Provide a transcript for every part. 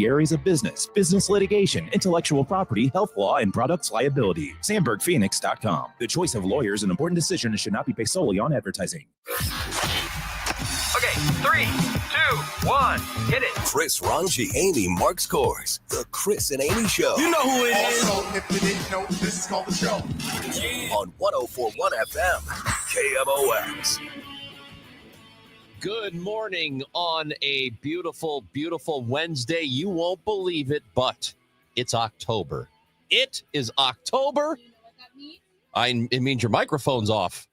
the areas of business, business litigation, intellectual property, health law, and products liability. SandbergPhoenix.com. The choice of lawyers is an important decision and should not be based solely on advertising. Okay, 3, 2, 1, hit it. Chris Ranji, Amy, Mark Scores. The Chris and Amy Show. You know who it is. Also, if you didn't know, this is called The Show. On 104.1 FM, KMOX. Good morning on a beautiful, beautiful Wednesday. You won't believe it, but it's October. It is October. Do you know what that means? It means your microphone's off.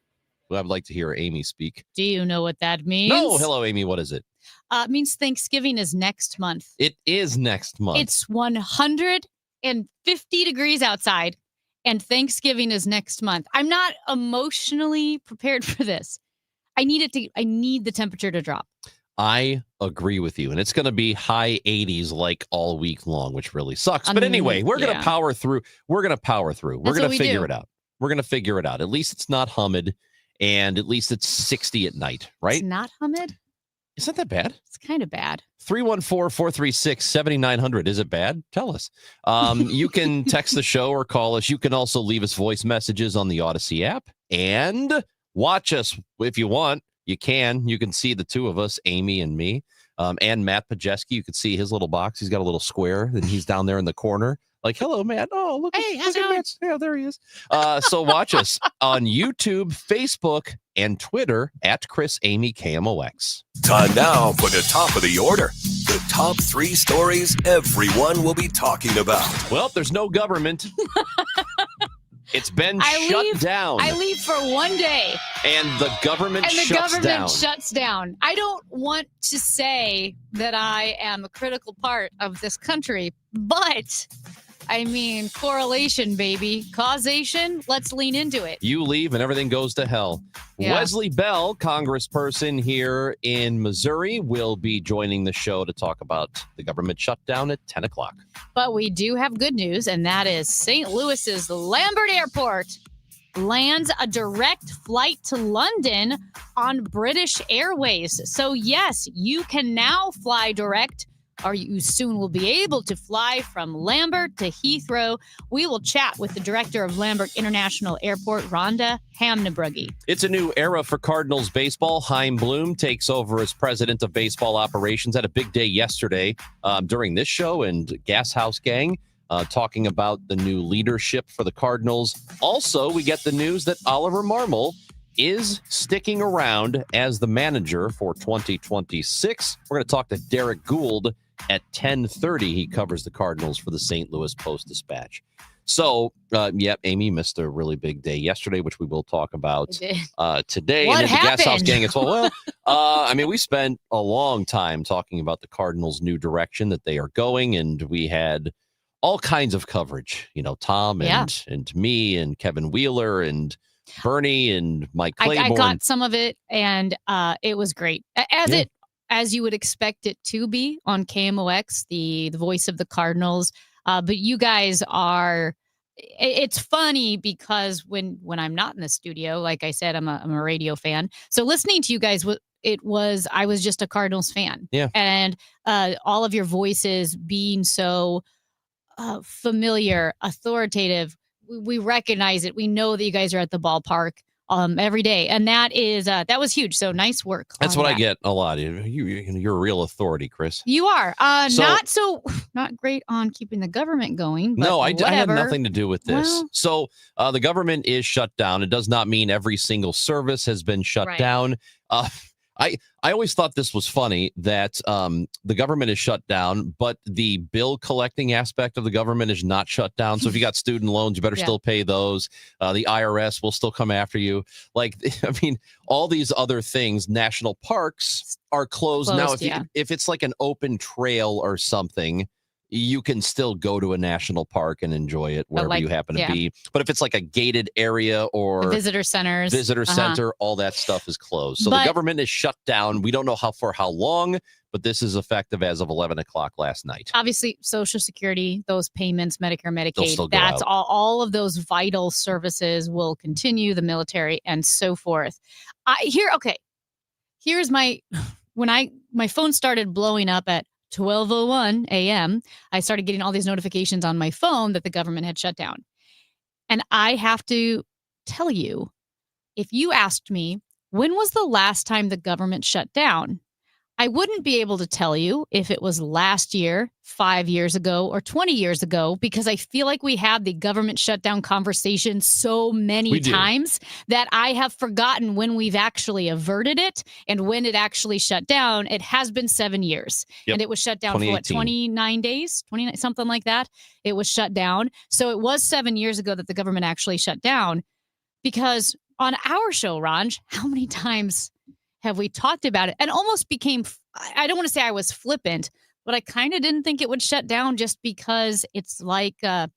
Well, I'd like to hear Amy speak. Do you know what that means? No, hello, Amy. What is it? It means Thanksgiving is next month. It is next month. It's 150 degrees outside, and Thanksgiving is next month. I'm not emotionally prepared for this. I need the temperature to drop. I agree with you. And it's going to be high 80s like all week long, which really sucks. But anyway, we're going to power through. We're going to power through. We're going to figure it out. We're going to figure it out. At least it's not humid, and at least it's 60 at night, right? It's not humid? Isn't that bad? It's kind of bad. 314-436-7900. Is it bad? Tell us. You can text the show or call us. You can also leave us voice messages on the Odyssey app and watch us if you want. You can see the two of us, Amy and me, and Matt Pajeski. You can see his little box. He's got a little square, and he's down there in the corner. Like, hello, Matt. Oh, look. Hey, how's it going? Yeah, there he is. So watch us on YouTube, Facebook, and Twitter at Chris Amy KMOX. Time now for the top of the order. The top 3 stories everyone will be talking about. Well, there's no government. It's been shut down. I leave for one day. And the government shuts down. I don't want to say that I am a critical part of this country, but I mean, correlation, baby. Causation, let's lean into it. You leave and everything goes to hell. Yeah. Wesley Bell, congressperson here in Missouri, will be joining the show to talk about the government shutdown at 10 o'clock. But we do have good news, and that is St. Louis's Lambert Airport lands a direct flight to London on British Airways. So, yes, you can now fly direct, or you soon will be able to fly from Lambert to Heathrow. We will chat with the director of Lambert International Airport, Rhonda Hamnebrugge. It's a new era for Cardinals baseball. Chaim Bloom takes over as president of baseball operations. Had a big day yesterday during this show, and Gas House Gang talking about the new leadership for the Cardinals. Also, we get the news that Oliver Marmol is sticking around as the manager for 2026. We're going to talk to Derek Gould at 10:30. He covers the Cardinals for the St. Louis Post-Dispatch. So, Amy missed a really big day yesterday, which we will talk about today. What and happened? The Gas House Gang as well. We spent a long time talking about the Cardinals' new direction that they are going, and we had all kinds of coverage. You know, Tom and me and Kevin Wheeler and Bernie and Mike Claiborne. I got some of it, and it was great. As you would expect it to be on KMOX, the voice of the Cardinals. But you guys are. It's funny because when I'm not in the studio, like I said, I'm a radio fan. So listening to you guys, I was just a Cardinals fan. Yeah. And all of your voices being so familiar, authoritative. We recognize it. We know that you guys are at the ballpark every day, and that was huge. So nice work. That's what I get a lot. You're a real authority, Chris. You are not great on keeping the government going. But no, I had whatever. nothing to do with this. Well, so the government is shut down. It does not mean every single service has been shut down. I always thought this was funny that the government is shut down, but the bill collecting aspect of the government is not shut down. So if you got student loans, you better still pay those. The IRS will still come after you. All these other things, national parks are closed now. If it's like an open trail or something, you can still go to a national park and enjoy it wherever you happen to be. But if it's like a gated area or visitor center, all that stuff is closed. So the government is shut down. We don't know for how long, but this is effective as of 11 o'clock last night. Obviously, Social Security, those payments, Medicare, Medicaid, that's all of those vital services will continue, the military and so forth. Here's my phone started blowing up at 12:01 a.m., I started getting all these notifications on my phone that the government had shut down. And I have to tell you, if you asked me, when was the last time the government shut down? I wouldn't be able to tell you if it was last year, 5 years ago, or 20 years ago, because I feel like we had the government shutdown conversation so many times that I have forgotten when we've actually averted it and when it actually shut down. It has been 7 years. Yep. And it was shut down for what, 29 days, 29, something like that. It was shut down. So it was 7 years ago that the government actually shut down, because on our show, Ranj, how many times have we talked about it and almost became, I don't want to say I was flippant, but I kind of didn't think it would shut down just because it's like, the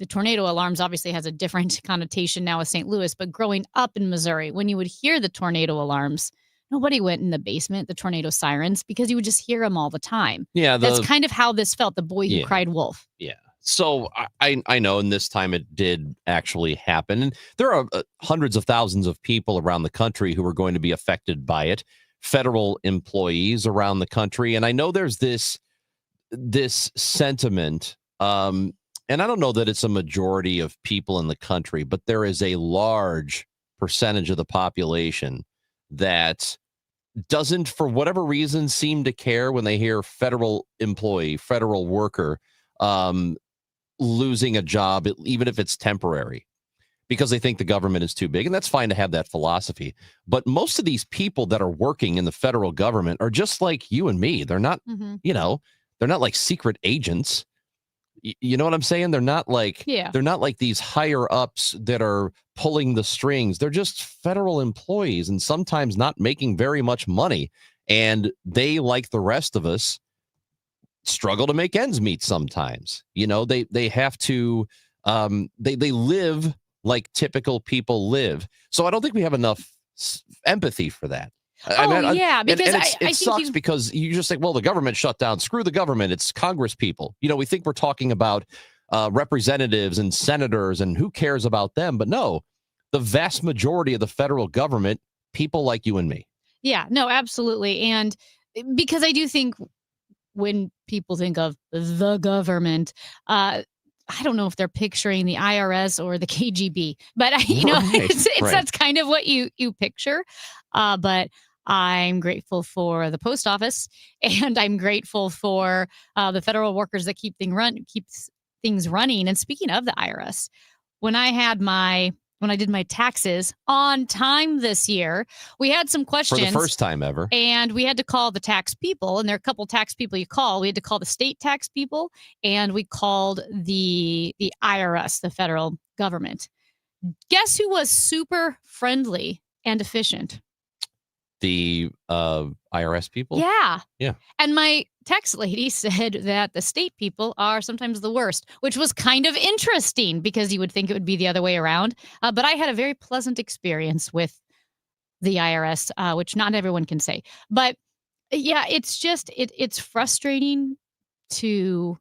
tornado alarms obviously has a different connotation now with St. Louis, but growing up in Missouri, when you would hear the tornado alarms, nobody went in the basement, the tornado sirens, because you would just hear them all the time. Yeah. That's kind of how this felt, the boy who cried wolf. Yeah. So I know, and this time it did actually happen. And there are hundreds of thousands of people around the country who are going to be affected by it, federal employees around the country. And I know there's this sentiment, and I don't know that it's a majority of people in the country, but there is a large percentage of the population that doesn't, for whatever reason, seem to care when they hear federal employee, federal worker, losing a job, even if it's temporary, because they think the government is too big. And that's fine to have that philosophy. But most of these people that are working in the federal government are just like you and me. They're not, they're not like secret agents. You know what I'm saying? They're not like, they're not like these higher ups that are pulling the strings. They're just federal employees and sometimes not making very much money. And they, like the rest of us, struggle to make ends meet sometimes. They have to, they live like typical people live. So I don't think we have enough empathy for that. Because it sucks because you just think, well, the government shut down. Screw the government. It's Congress people. We think we're talking about representatives and senators and who cares about them. But no, the vast majority of the federal government, people like you and me. Yeah, no, absolutely. And because I do think when people think of the government, I don't know if they're picturing the IRS or the KGB, but that's kind of what you picture. But I'm grateful for the post office, and I'm grateful for the federal workers that keep things running. And speaking of the IRS, when I did my taxes on time this year, we had some questions. For the first time ever. And we had to call the tax people, and there are a couple tax people you call. We had to call the state tax people, and we called the IRS, the federal government. Guess who was super friendly and efficient? The IRS people? Yeah. Yeah. And my tax lady said that the state people are sometimes the worst, which was kind of interesting because you would think it would be the other way around. But I had a very pleasant experience with the IRS, which not everyone can say. But yeah, it's just, it's frustrating to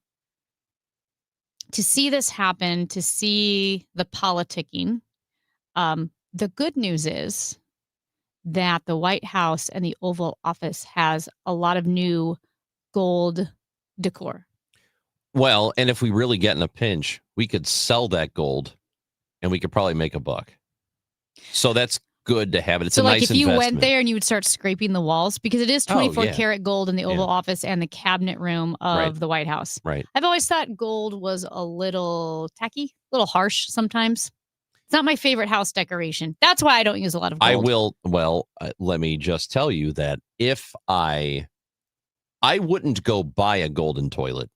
see this happen, to see the politicking. The good news is that the White House and the Oval Office has a lot of new gold decor. Well, and if we really get in a pinch, we could sell that gold and we could probably make a buck. So that's good to have it. It's a nice investment. So like if you went there and you would start scraping the walls, because it is 24 karat gold in the Oval Office and the cabinet room of the White House. Right. I've always thought gold was a little tacky, a little harsh sometimes. It's not my favorite house decoration. That's why I don't use a lot of gold. Let me just tell you that if I wouldn't go buy a golden toilet,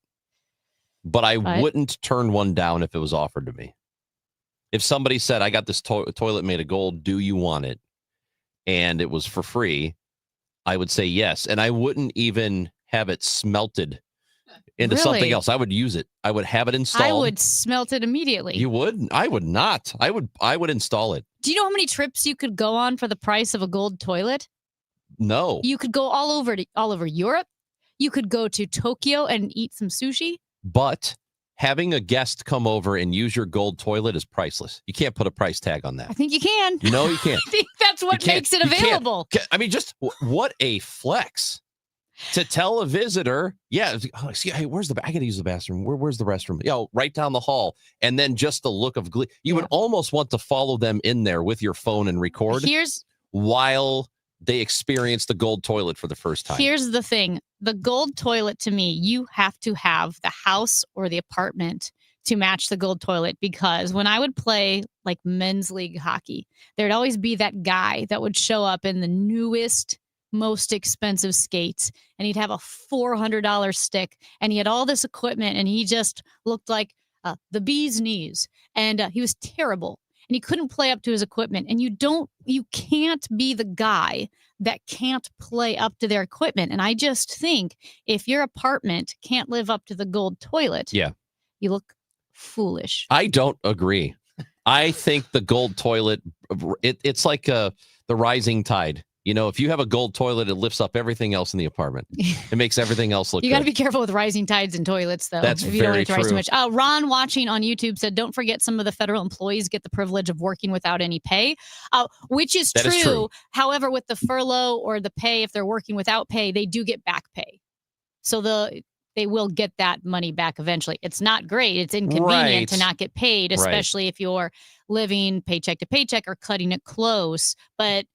but I wouldn't turn one down if it was offered to me. If somebody said, I got this toilet made of gold, do you want it? And it was for free, I would say yes. And I wouldn't even have it smelted into something else. I would use it. I would have it installed. I would smelt it immediately. You would? I would not. I would install it. Do you know how many trips you could go on for the price of a gold toilet? No. You could go all over Europe. You could go to Tokyo and eat some sushi. But having a guest come over and use your gold toilet is priceless. You can't put a price tag on that. I think you can. No, you can't. I think that's what makes it available. I mean, just what a flex. to tell a visitor, hey, where's the? I got to use the bathroom. Where's the restroom? Right down the hall. And then just the look of glee. You would almost want to follow them in there with your phone and record while they experience the gold toilet for the first time. Here's the thing: the gold toilet, to me, you have to have the house or the apartment to match the gold toilet, because when I would play like men's league hockey, there'd always be that guy that would show up in the newest, most expensive skates, and he'd have a $400 stick, and he had all this equipment, and he just looked like the bee's knees, and he was terrible, and he couldn't play up to his equipment. And you can't be the guy that can't play up to their equipment. And I just think if your apartment can't live up to the gold toilet, you look foolish. I don't agree. I think the gold toilet, it's like the rising tide. If you have a gold toilet, it lifts up everything else in the apartment. It makes everything else look good. You got to be careful with rising tides and toilets, though. That's if you very don't want it to rise true. too much. Ron, watching on YouTube, said, don't forget some of the federal employees get the privilege of working without any pay, which is That true. is true. However, with the furlough or the pay, if they're working without pay, they do get back pay. So they will get that money back eventually. It's not great. It's inconvenient to not get paid, especially if you're living paycheck to paycheck or cutting it close. But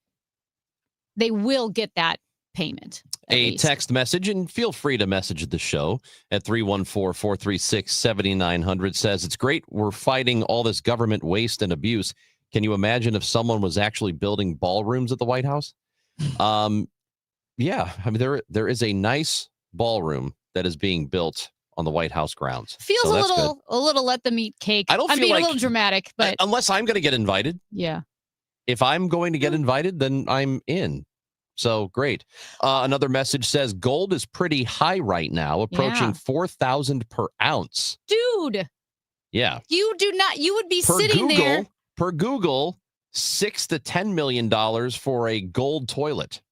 they will get that payment. A text message, and feel free to message the show at 314-436-7900 says, it's great we're fighting all this government waste and abuse. Can you imagine if someone was actually building ballrooms at the White House? Yeah, I mean, there is a nice ballroom that is being built on the White House grounds. Feels a little let them eat cake. I don't feel being like, a little dramatic, but unless I'm going to get invited. Yeah. If I'm going to get invited, then I'm in. So great. Another message says gold is pretty high right now, approaching 4,000 per ounce. Dude. Yeah. You would be sitting there. Per Google, $6 to $10 million for a gold toilet.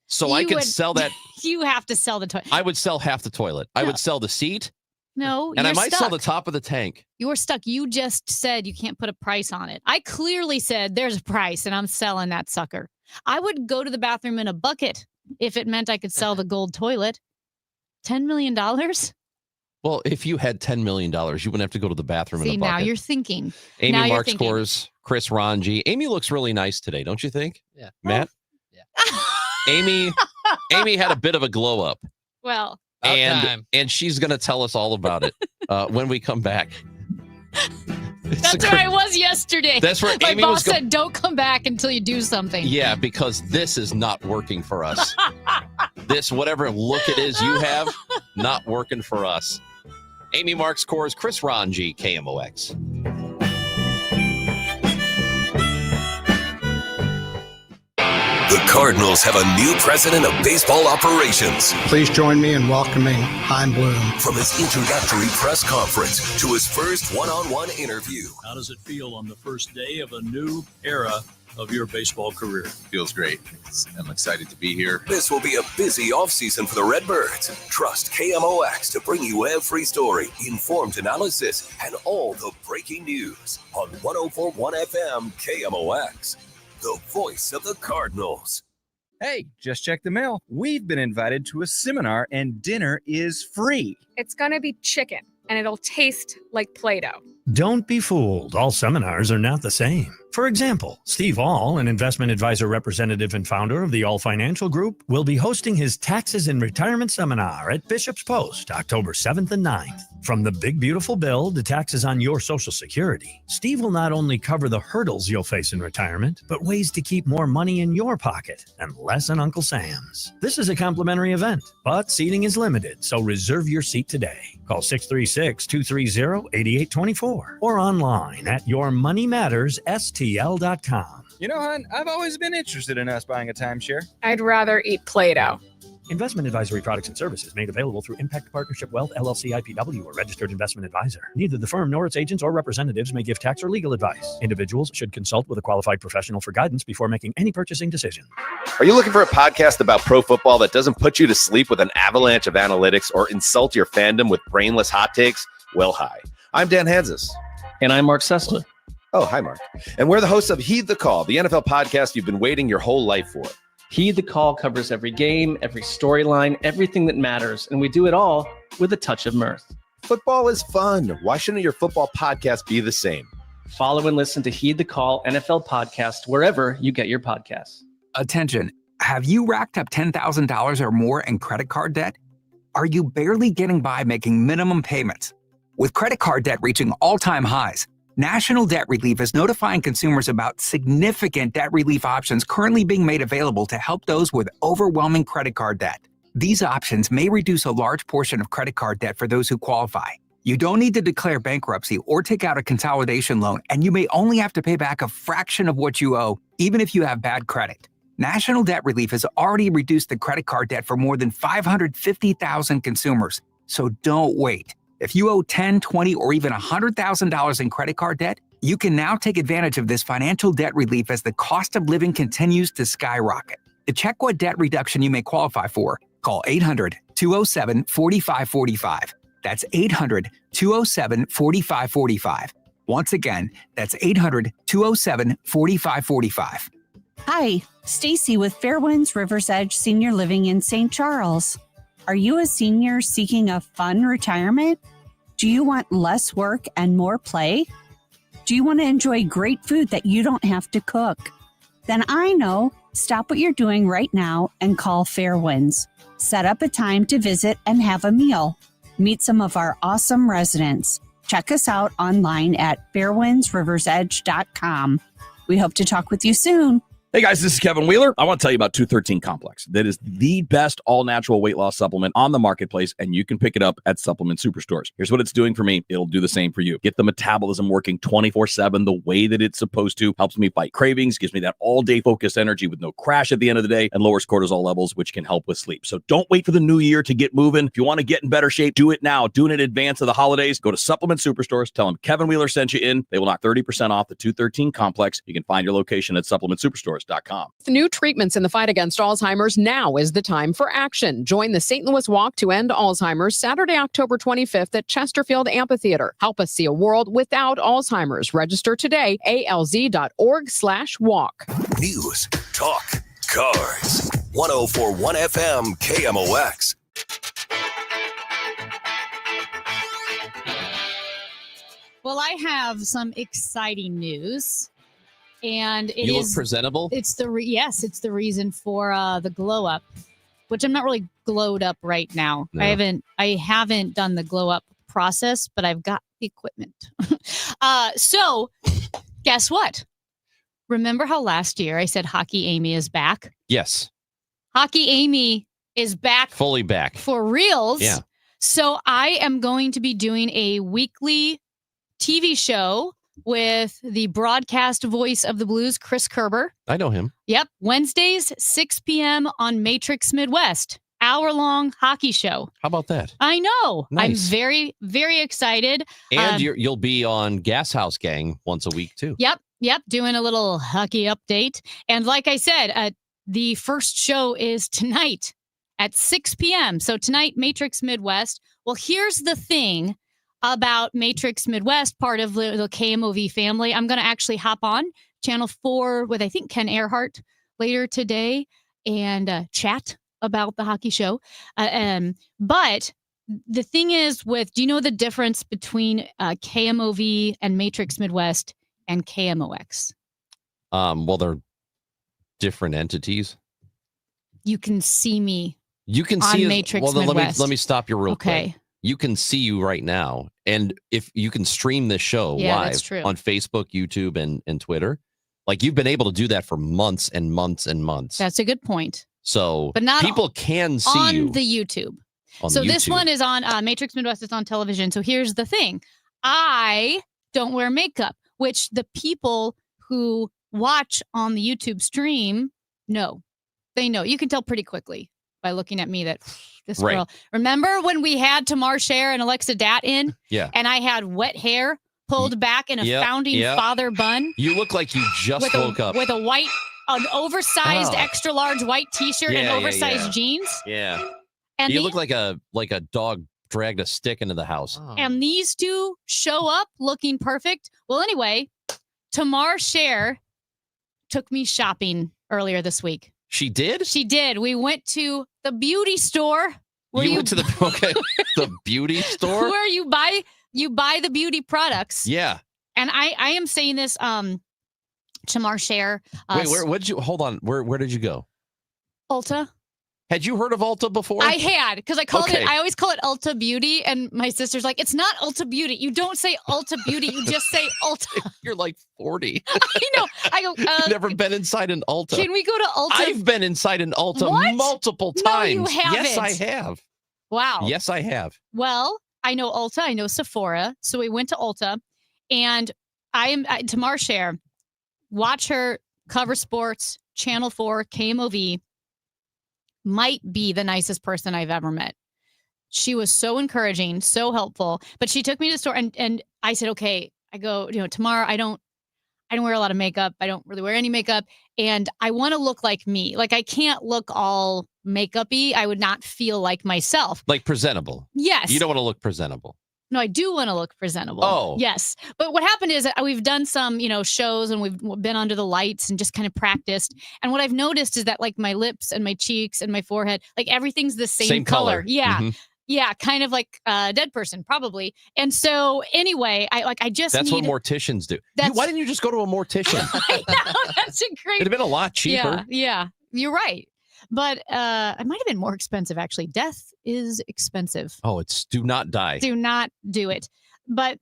So I could sell that. You have to sell the toilet. I would sell half the toilet. No. I would sell the seat. No, and I might sell the top of the tank. You're stuck. You just said you can't put a price on it. I clearly said there's a price, and I'm selling that sucker. I would go to the bathroom in a bucket if it meant I could sell the gold toilet. $10 million? Well, if you had $10 million, you wouldn't have to go to the bathroom in a bucket. Now you're thinking. Amy Mark scores, Chris Ranji. Amy looks really nice today, don't you think? Yeah. Matt? Yeah. Amy had a bit of a glow up. Well. And she's going to tell us all about it when we come back. That's where I was yesterday. That's where my Amy boss said, don't come back until you do something. Yeah, because this is not working for us. This, whatever look it is you have, not working for us. Amy Mark scores, Chris Ranji, KMOX. The Cardinals have a new president of baseball operations. Please join me in welcoming Chaim Bloom. From his introductory press conference to his first one-on-one interview. How does it feel on the first day of a new era of your baseball career? Feels great. I'm excited to be here. This will be a busy offseason for the Redbirds. Trust KMOX to bring you every story, informed analysis, and all the breaking news on 104.1 FM KMOX. The voice of the Cardinals. Hey, just check the mail. We've been invited to a seminar and dinner is free. It's going to be chicken and it'll taste like Play-Doh. Don't be fooled. All seminars are not the same. For example, Steve All, an investment advisor representative and founder of the All Financial Group, will be hosting his Taxes and Retirement Seminar at Bishop's Post, October 7th and 9th. From the big beautiful bill to taxes on your Social Security, Steve will not only cover the hurdles you'll face in retirement, but ways to keep more money in your pocket and less in Uncle Sam's. This is a complimentary event, but seating is limited, so reserve your seat today. Call 636-230-8824 or online at yourmoneymattersstl.com. You know, hon, I've always been interested in us buying a timeshare. I'd rather eat Play-Doh. Investment advisory products and services made available through Impact Partnership Wealth, LLC, IPW, or registered investment advisor. Neither the firm nor its agents or representatives may give tax or legal advice. Individuals should consult with a qualified professional for guidance before making any purchasing decision. Are you looking for a podcast about pro football that doesn't put you to sleep with an avalanche of analytics or insult your fandom with brainless hot takes? Well, hi. I'm Dan Hansis. And I'm Mark Sessler. Oh, hi, Mark. And we're the hosts of Heed the Call, the NFL podcast you've been waiting your whole life for. Heed the Call covers every game, every storyline, everything that matters, and we do it all with a touch of mirth. Football is fun. Why shouldn't your football podcast be the same? Follow and listen to Heed the Call NFL podcast wherever you get your podcasts. Attention. Have you racked up $10,000 or more in credit card debt? Are you barely getting by making minimum payments? With credit card debt reaching all-time highs, National Debt Relief is notifying consumers about significant debt relief options currently being made available to help those with overwhelming credit card debt. These options may reduce a large portion of credit card debt for those who qualify. You don't need to declare bankruptcy or take out a consolidation loan, and you may only have to pay back a fraction of what you owe, even if you have bad credit. National Debt Relief has already reduced the credit card debt for more than 550,000 consumers. So don't wait. If you owe $10, $20, or even $100,000 in credit card debt, you can now take advantage of this financial debt relief as the cost of living continues to skyrocket. To check what debt reduction you may qualify for, call 800-207-4545. That's 800-207-4545. Once again, that's 800-207-4545. Hi, Stacy with Fairwinds Rivers Edge Senior Living in St. Charles. Are you a senior seeking a fun retirement? Do you want less work and more play? Do you want to enjoy great food that you don't have to cook? Then I know. Stop what you're doing right now and call Fairwinds. Set up a time to visit and have a meal. Meet some of our awesome residents. Check us out online at fairwindsriversedge.com. We hope to talk with you soon. Hey guys, this is Kevin Wheeler. I want to tell you about 213 Complex. That is the best all-natural weight loss supplement on the marketplace, and you can pick it up at supplement superstores. Here's what it's doing for me. It'll do the same for you. Get the metabolism working 24/7 the way that it's supposed to. Helps me fight cravings, gives me that all-day focused energy with no crash at the end of the day, and lowers cortisol levels, which can help with sleep. So don't wait for the new year to get moving. If you want to get in better shape, do it now. Do it in advance of the holidays. Go to supplement superstores. Tell them Kevin Wheeler sent you in. They will knock 30% off the 213 Complex. You can find your location at supplementsuperstores.com. With new treatments in the fight against Alzheimer's, now is the time for action. Join the St. Louis Walk to End Alzheimer's Saturday, October 25th at Chesterfield Amphitheater. Help us see a world without Alzheimer's. Register today, alz.org/walk. News, talk, cars. 104.1 FM KMOX. Well, I have some exciting news. And you look presentable. It's the reason for the glow up, which I'm not really glowed up right now. No. I haven't done the glow up process, but I've got the equipment. So guess what? Remember how last year I said Hockey Amy is back? Yes. Hockey Amy is back. Fully back. For reals. Yeah. So I am going to be doing a weekly TV show with the broadcast voice of the Blues, Chris Kerber. I know him. Yep. Wednesdays, 6 p.m. on Matrix Midwest. Hour-long hockey show. How about that? I know. Nice. I'm very, very excited. And you'll be on Gas House Gang once a week, too. Yep. Doing a little hockey update. And like I said, the first show is tonight at 6 p.m. So tonight, Matrix Midwest. Well, here's the thing about Matrix Midwest, part of the KMOV family. I'm going to actually hop on Channel 4 with, I think, Ken Earhart later today and chat about the hockey show. But the thing is do you know the difference between KMOV and Matrix Midwest and KMOX? Well, they're different entities. You can see me. You can on see Matrix Midwest. Midwest. Let me stop you real quick. You can see you right now. And if you can stream this show live on Facebook, YouTube, and Twitter, like you've been able to do that for months and months and months. That's a good point. So but not people can see on you the YouTube. So this one is on Matrix Midwest. It's on television. So here's the thing. I don't wear makeup, which the people who watch on the YouTube stream know. They know. You can tell pretty quickly by looking at me that this girl. Remember when we had Tamar Scher and Alexa Datt in? Yeah. And I had wet hair pulled back in a founding father bun. You look like you just woke up. With an oversized, extra large white t-shirt and oversized jeans. Yeah. And you look like a dog dragged a stick into the house. And these two show up looking perfect. Well, anyway, Tamar Scher took me shopping earlier this week. She did? She did. We went to the beauty store. You went to the beauty store? Where you buy the beauty products. Yeah. And I am saying this, Tamar Share. Hold on. Where did you go? Ulta. Had you heard of Ulta before? I had, because I always call it Ulta Beauty, and my sister's like, it's not Ulta Beauty. You don't say Ulta Beauty, you just say Ulta. You're like 40. I know. I go, Never been inside an Ulta. Can we go to Ulta? I've been inside an Ulta multiple times. No, you haven't. Yes, I have. Wow. Yes, I have. Well, I know Ulta. I know Sephora. So we went to Ulta, and Tamar Share, watch her cover sports, Channel 4, KMOV, might be the nicest person I've ever met. She was so encouraging, so helpful. But she took me to the store, and I said, okay, I go, tomorrow I don't wear a lot of makeup. I don't really wear any makeup. And I want to look like me. Like, I can't look all makeup-y. I would not feel like myself. Like presentable. Yes. You don't want to look presentable. No, I do want to look presentable. Oh. Yes. But what happened is we've done some, shows, and we've been under the lights and just kind of practiced. And what I've noticed is that, like, my lips and my cheeks and my forehead, like, everything's the same color. Yeah. Mm-hmm. Yeah. Kind of like a dead person, probably. And so anyway, That's what morticians do. Why didn't you just go to a mortician? I know, that's a great. It'd have been a lot cheaper. Yeah. You're right. But it might have been more expensive, actually. Death is expensive. Oh, it's do not die. Do not do it. But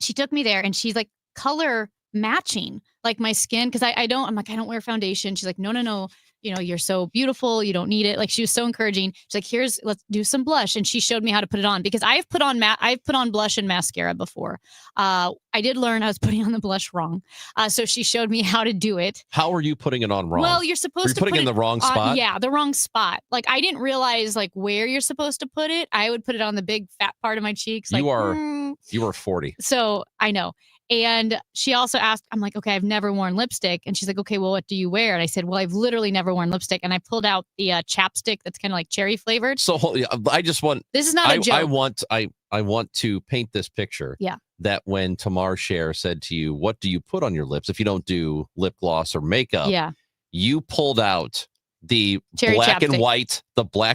she took me there, and she's like color matching, like my skin, because I don't wear foundation. She's like, no. You're so beautiful. You don't need it. Like, she was so encouraging. She's like, let's do some blush. And she showed me how to put it on, because I've put on blush and mascara before. I did learn I was putting on the blush wrong. So she showed me how to do it. How are you putting it on wrong? Well, you're supposed to putting it in the wrong spot. Yeah, the wrong spot. Like, I didn't realize like where you're supposed to put it. I would put it on the big fat part of my cheeks. Like, you are 40. So I know. And she also asked, I'm like, okay, I've never worn lipstick. And she's like, okay, well, what do you wear? And I said, well, I've literally never worn lipstick. And I pulled out the chapstick that's kind of like cherry flavored. So I just want. This is not a joke. I want to paint this picture. Yeah. That when Tamar Share said to you, what do you put on your lips if you don't do lip gloss or makeup? Yeah. You pulled out the cherry black chapstick.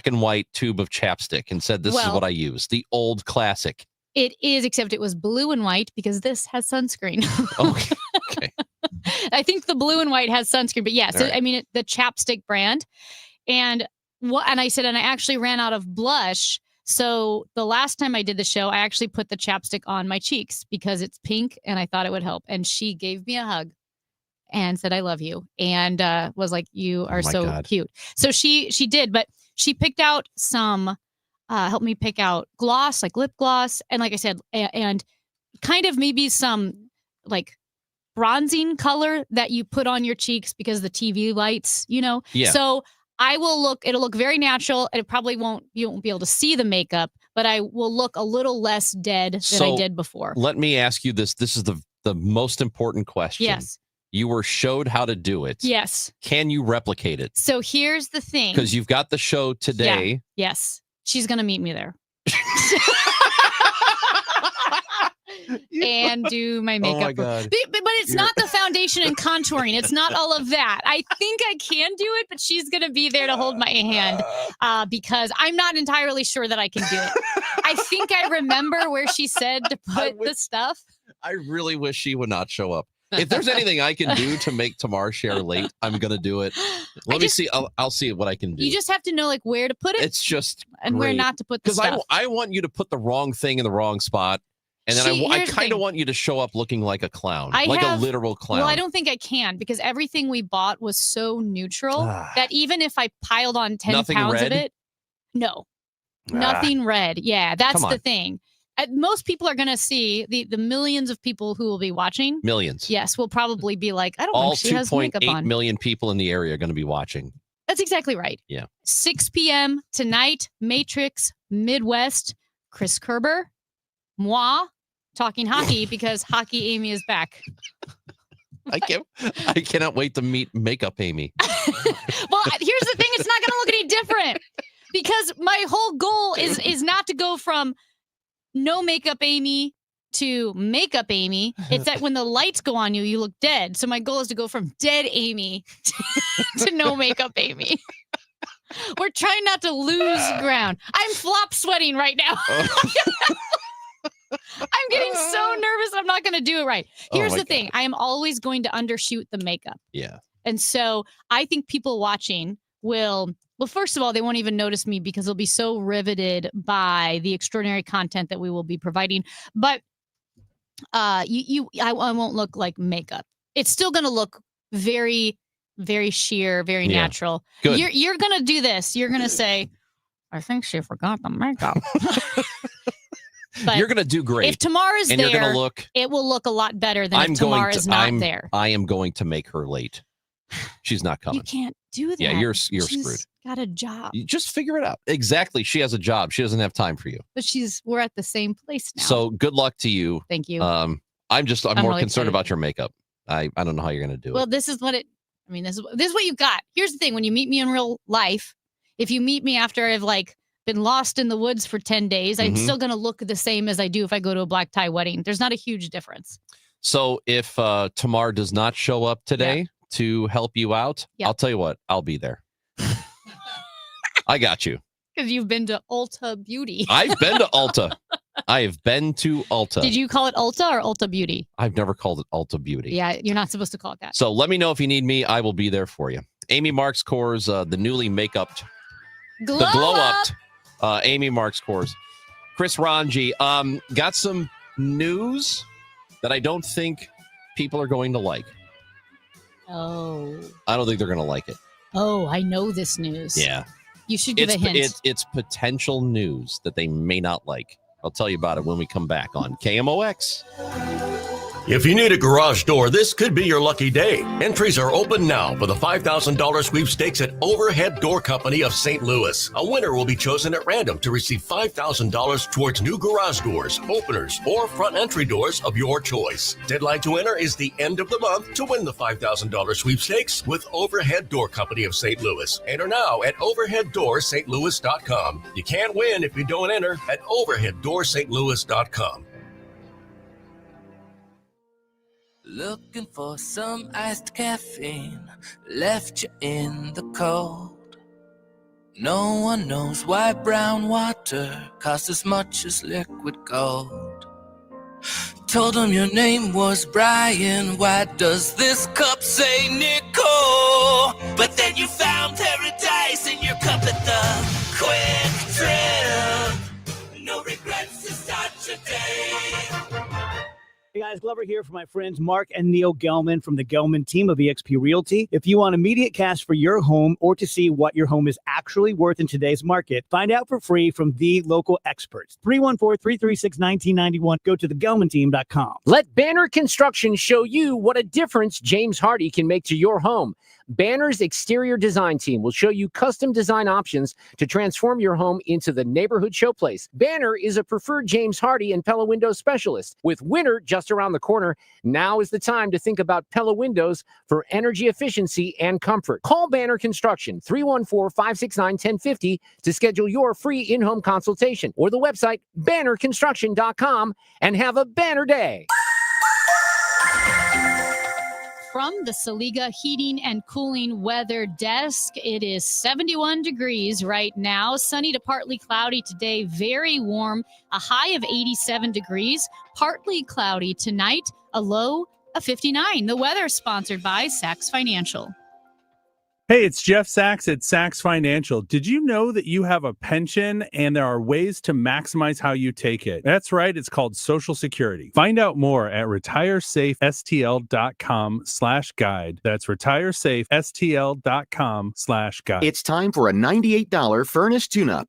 and white tube of chapstick and said, this is what I use. The old classic. It is, except it was blue and white, because this has sunscreen. Okay. I think the blue and white has sunscreen, but yes, Right. I mean, the chapstick brand. And I said, and I actually ran out of blush. So the last time I did the show, I actually put the chapstick on my cheeks because it's pink and I thought it would help. And she gave me a hug and said, I love you. And was like, you are so cute. So she did, but she picked out some, helped me pick out gloss, like lip gloss. And like I said, and kind of maybe some like bronzing color that you put on your cheeks because the TV lights, Yeah. So it'll look very natural. And you won't be able to see the makeup, but I will look a little less dead than I did before. Let me ask you this. This is the most important question. Yes. You were showed how to do it. Yes. Can you replicate it? So here's the thing. Because you've got the show today. Yeah. Yes. She's going to meet me there. And do my makeup. Oh my God. But it's not the foundation and contouring. It's not all of that. I think I can do it, but she's going to be there to hold my hand because I'm not entirely sure that I can do it. I think I remember where she said to put the stuff. I really wish she would not show up. If there's anything I can do to make Tamar Share late, I'm going to do it. Let me see. I'll see what I can do. You just have to know like where to put it. It's just and great. where not to put the stuff. Because I want you to put the wrong thing in the wrong spot. And then I kind of want you to show up looking like a clown, a literal clown. Well, I don't think I can because everything we bought was so neutral that even if I piled on 10 pounds of it, no, nothing red. Yeah, that's the thing. Most people are going to see the millions of people who will be watching. Millions. Yes, will probably be like, I don't all think she has makeup on. 2.8 million people in the area are going to be watching. That's exactly right. Yeah. 6 p.m. tonight, Matrix, Midwest, Chris Kerber, moi, talking hockey because Hockey Amy is back. I cannot wait to meet Makeup Amy. Well, here's the thing. It's not going to look any different because my whole goal is not to go from no makeup Amy to makeup Amy. It's that when the lights go on you, you look dead. So my goal is to go from dead Amy to no makeup Amy. We're trying not to lose ground. I'm flop sweating right now. I'm getting so nervous. I'm not going to do it right. Here's the thing. I am always going to undershoot the makeup. Yeah. And so I think people watching well, first of all, they won't even notice me because they'll be so riveted by the extraordinary content that we will be providing. But I won't look like makeup. It's still going to look very, very sheer, very natural. Good. You're going to do this. You're going to say, I think she forgot the makeup. But you're going to do great. If Tamara's and there, you're going to look, it will look a lot better than if Tamara's not there. I am going to make her late. She's not coming. You can't do that. Yeah, you're She's screwed. Got a job. You just figure it out. Exactly. She has a job. She doesn't have time for you. But we're at the same place now. So good luck to you. Thank you. I'm more really concerned excited. about your makeup. I don't know how you're going to do Well, it. this is what this is what you've got. Here's the thing. When you meet me in real life, if you meet me after I've been lost in the woods for 10 days, I'm still going to look the same as I do if I go to a black tie wedding. There's not a huge difference. So if Tamar does not show up today to help you out, I'll tell you what, I'll be there. I got you. Because you've been to Ulta Beauty. I've been to Ulta. I have been to Ulta. Did you call it Ulta or Ulta Beauty? I've never called it Ulta Beauty. Yeah, you're not supposed to call it that. So let me know if you need me. I will be there for you. Amy Marks Core's the newly make-upped, Glow the glow-upped Amy Marks Core's. Chris Ranji, got some news that I don't think people are going to like. Oh. I don't think they're going to like it. Oh, I know this news. Yeah. You should give a hint. It's potential news that they may not like. I'll tell you about it when we come back on KMOX. If you need a garage door, this could be your lucky day. Entries are open now for the $5,000 sweepstakes at Overhead Door Company of St. Louis. A winner will be chosen at random to receive $5,000 towards new garage doors, openers, or front entry doors of your choice. Deadline to enter is the end of the month to win the $5,000 sweepstakes with Overhead Door Company of St. Louis. Enter now at overheaddoorstlouis.com. You can't win if you don't enter at overheaddoorstlouis.com. Looking for some iced caffeine, left you in the cold. No one knows why brown water costs as much as liquid gold. Told them your name was Brian, why does this cup say Nicole? But then you found paradise in your cup at the Quick Trip. No regrets to start your day. Hey guys, Glover here for my friends Mark and Neil Gelman from the Gelman team of eXp Realty. If you want immediate cash for your home or to see what your home is actually worth in today's market, find out for free from the local experts. 314-336-1991. Go to thegelmanteam.com. Let Banner Construction show you what a difference James Hardy can make to your home. Banner's exterior design team will show you custom design options to transform your home into the neighborhood showplace. Banner is a preferred James Hardy and Pella Windows specialist. With winter just around the corner, now is the time to think about Pella Windows for energy efficiency and comfort. Call Banner Construction 314-569-1050 to schedule your free in-home consultation, or the website bannerconstruction.com, and have a banner day. From the Saliga Heating and Cooling Weather Desk, it is 71 degrees right now. Sunny to partly cloudy today, very warm, a high of 87 degrees. Partly cloudy tonight, a low of 59. The weather is sponsored by Sachs Financial. Hey, it's Jeff Sachs at Sachs Financial. Did you know that you have a pension and there are ways to maximize how you take it? That's right. It's called Social Security. Find out more at retiresafestl.com/guide. That's retiresafestl.com/guide. It's time for a $98 furnace tune-up.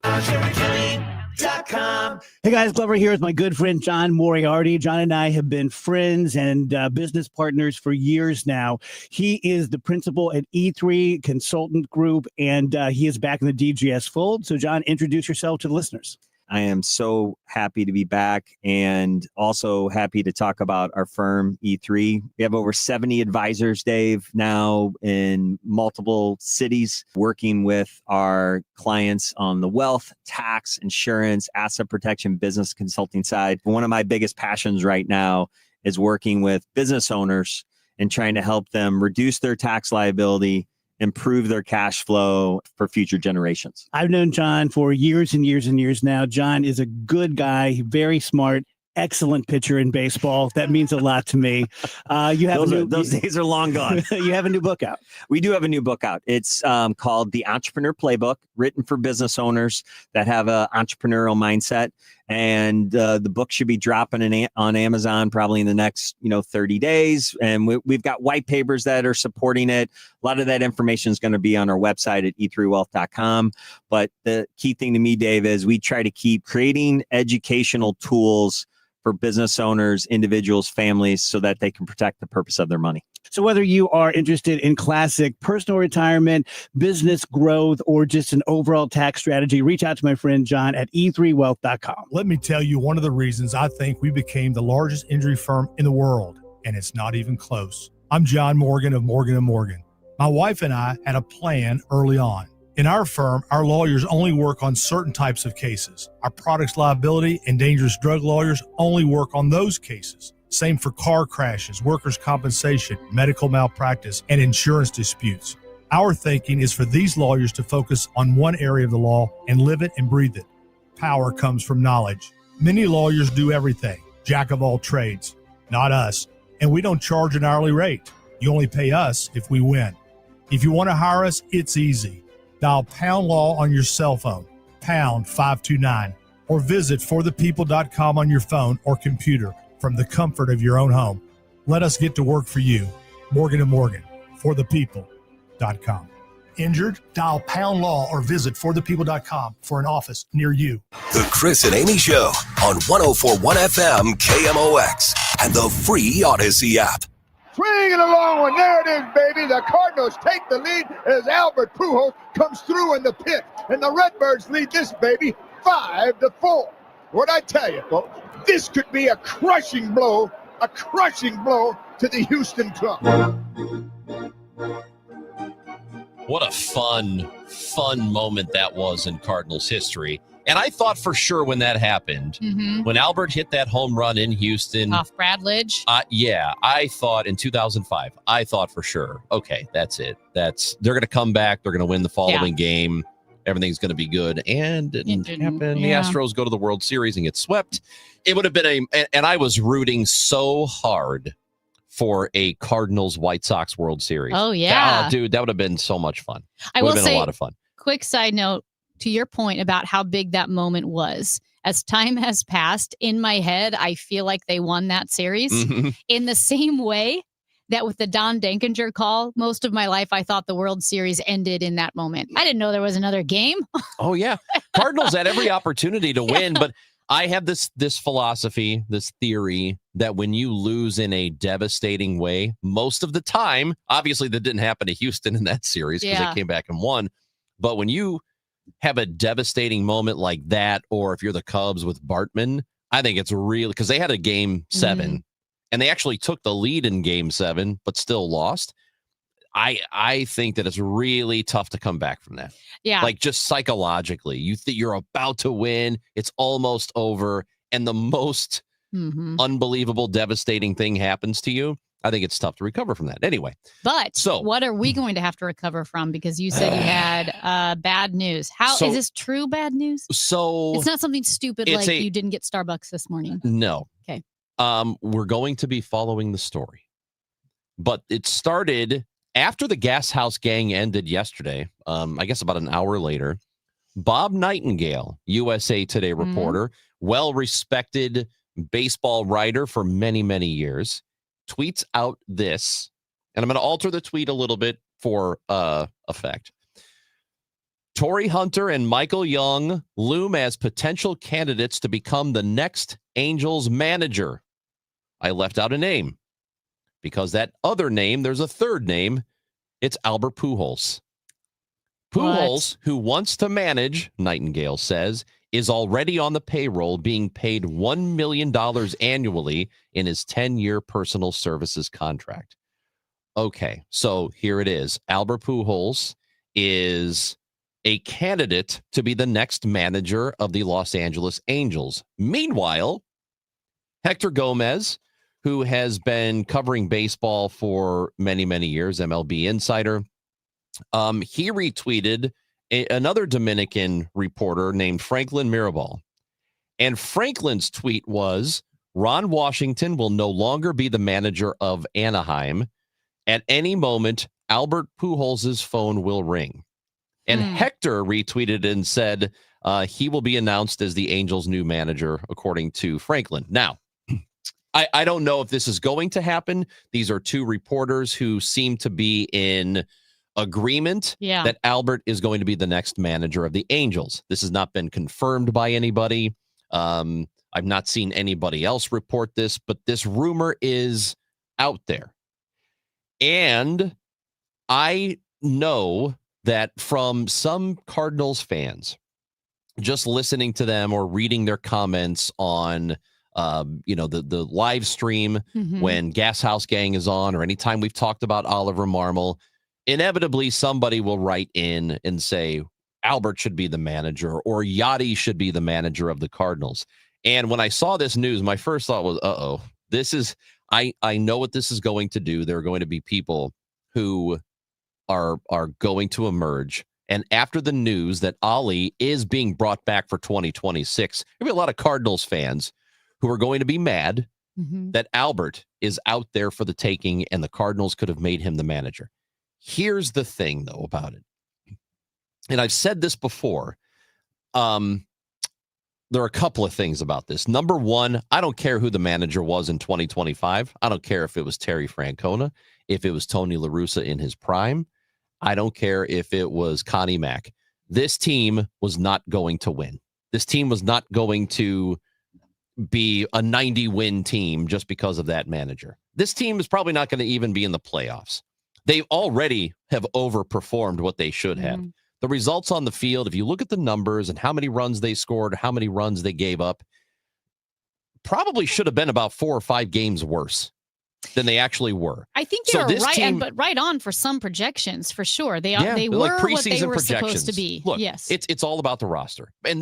Hey guys, Glover here with my good friend John Moriarty. John and I have been friends and business partners for years now. He is the principal at E3 Consultant Group, and he is back in the DGS fold. So John, introduce yourself to the listeners. I am so happy to be back and also happy to talk about our firm, E3. We have over 70 advisors, Dave, now in multiple cities, working with our clients on the wealth, tax, insurance, asset protection, business consulting side. One of my biggest passions right now is working with business owners and trying to help them reduce their tax liability, improve their cash flow for future generations. I've known John for years and years and years now. John is a good guy, very smart, excellent pitcher in baseball. That means a lot to me. You have those days are long gone. You have a new book out. We do have a new book out. It's called The Entrepreneur Playbook, written for business owners that have an entrepreneurial mindset. And the book should be dropping on Amazon probably in the next 30 days. And we've got white papers that are supporting it. A lot of that information is going to be on our website at e3wealth.com. But the key thing to me, Dave, is we try to keep creating educational tools for business owners, individuals, families, so that they can protect the purpose of their money. So whether you are interested in classic personal retirement, business growth, or just an overall tax strategy, reach out to my friend John at e3wealth.com. Let me tell you one of the reasons I think we became the largest injury firm in the world, and it's not even close. I'm John Morgan of Morgan & Morgan. My wife and I had a plan early on. In our firm, our lawyers only work on certain types of cases. Our products liability and dangerous drug lawyers only work on those cases. Same for car crashes, workers' compensation, medical malpractice, and insurance disputes. Our thinking is for these lawyers to focus on one area of the law and live it and breathe it. Power comes from knowledge. Many lawyers do everything, jack of all trades. Not us. And we don't charge an hourly rate. You only pay us if we win. If you want to hire us, it's easy. Dial Pound Law on your cell phone, pound 529, or visit forthepeople.com on your phone or computer from the comfort of your own home. Let us get to work for you. Morgan & Morgan, forthepeople.com. Injured? Dial Pound Law or visit forthepeople.com for an office near you. The Chris and Amy Show on 104.1 FM KMOX and the free Odyssey app. Swinging along one. There it is, baby. The Cardinals take the lead as Albert Pujols comes through in the pit. And the Redbirds lead this baby 5-4. What'd I tell you, folks? This could be a crushing blow to the Houston club. What a fun moment that was in Cardinals history. And I thought for sure when that happened, when Albert hit that home run in Houston. Off Bradledge. I thought in 2005, I thought for sure, okay, that's it. They're going to come back. They're going to win the following game. Everything's going to be good. And it didn't happen. Yeah. The Astros go to the World Series and get swept. It would have been and I was rooting so hard for a Cardinals White Sox World Series. Oh, yeah. Dude, that would have been so much fun. I would will have been say, a lot of fun. Quick side note to your point about how big that moment was. As time has passed, in my head, I feel like they won that series in the same way that with the Don Denkinger call, most of my life, I thought the World Series ended in that moment. I didn't know there was another game. Oh, yeah. Cardinals had every opportunity to win, but I have this philosophy, this theory that when you lose in a devastating way, most of the time, obviously that didn't happen to Houston in that series because they came back and won. But when you have a devastating moment like that, or if you're the Cubs with Bartman, I think it's really because they had a game 7 and they actually took the lead in game 7, but still lost. I think that it's really tough to come back from that. Yeah. Like just psychologically, you think you're about to win. It's almost over. And the most unbelievable, devastating thing happens to you. I think it's tough to recover from that. Anyway. But what are we going to have to recover from? Because you said you had bad news. Is this true bad news? So it's not something stupid like you didn't get Starbucks this morning. No. Okay. We're going to be following the story. But it started after the Gas House Gang ended yesterday, I guess about an hour later. Bob Nightingale, USA Today reporter, well-respected baseball writer for many, many years, tweets out this, and I'm going to alter the tweet a little bit for effect. Torrey Hunter and Michael Young loom as potential candidates to become the next Angels manager. I left out a name because that other name, there's a third name. It's Albert Pujols. Pujols, who wants to manage, Nightingale says, is already on the payroll being paid $1 million annually in his 10-year personal services contract. Okay, so here it is. Albert Pujols is a candidate to be the next manager of the Los Angeles Angels. Meanwhile, Hector Gomez, who has been covering baseball for many, many years, MLB insider, he retweeted another Dominican reporter named Franklin Mirabal. And Franklin's tweet was, Ron Washington will no longer be the manager of Anaheim. At any moment, Albert Pujols' phone will ring. And Hector retweeted and said he will be announced as the Angels' new manager, according to Franklin. Now, I don't know if this is going to happen. These are two reporters who seem to be in agreement that Albert is going to be the next manager of the Angels. This has not been confirmed by anybody. I've not seen anybody else report this, but this rumor is out there. And I know that from some Cardinals fans, just listening to them or reading their comments on the live stream when Gas House Gang is on, or anytime we've talked about Oliver Marmol, inevitably somebody will write in and say Albert should be the manager or Yachty should be the manager of the Cardinals. And when I saw this news, my first thought was, this is, I know what this is going to do. There are going to be people who are going to emerge. And after the news that Ollie is being brought back for 2026, there'll be a lot of Cardinals fans who are going to be mad that Albert is out there for the taking and the Cardinals could have made him the manager. Here's the thing, though, about it. And I've said this before. There are a couple of things about this. Number one, I don't care who the manager was in 2025. I don't care if it was Terry Francona, if it was Tony La Russa in his prime. I don't care if it was Connie Mack. This team was not going to win. This team was not going to be a 90-win team just because of that manager. This team is probably not going to even be in the playoffs. They already have overperformed what they should have. The results on the field, if you look at the numbers and how many runs they scored, how many runs they gave up, probably should have been about 4 or 5 games worse than they actually were. I think you're right on for some projections, for sure. They were like what they were supposed to be. Look, yes, it's all about the roster, and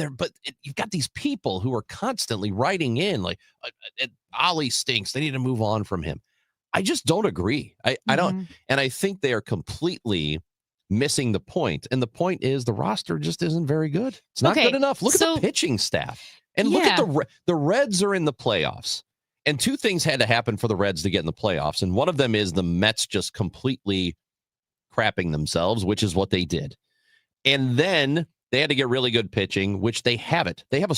you've got these people who are constantly writing in like, Ollie stinks. They need to move on from him. I just don't agree. I don't, and I think they are completely missing the point. And the point is the roster just isn't very good. It's not good enough. Look at the pitching staff. And look at the Reds are in the playoffs. And 2 things had to happen for the Reds to get in the playoffs. And one of them is the Mets just completely crapping themselves, which is what they did. And then they had to get really good pitching, which they haven't. They have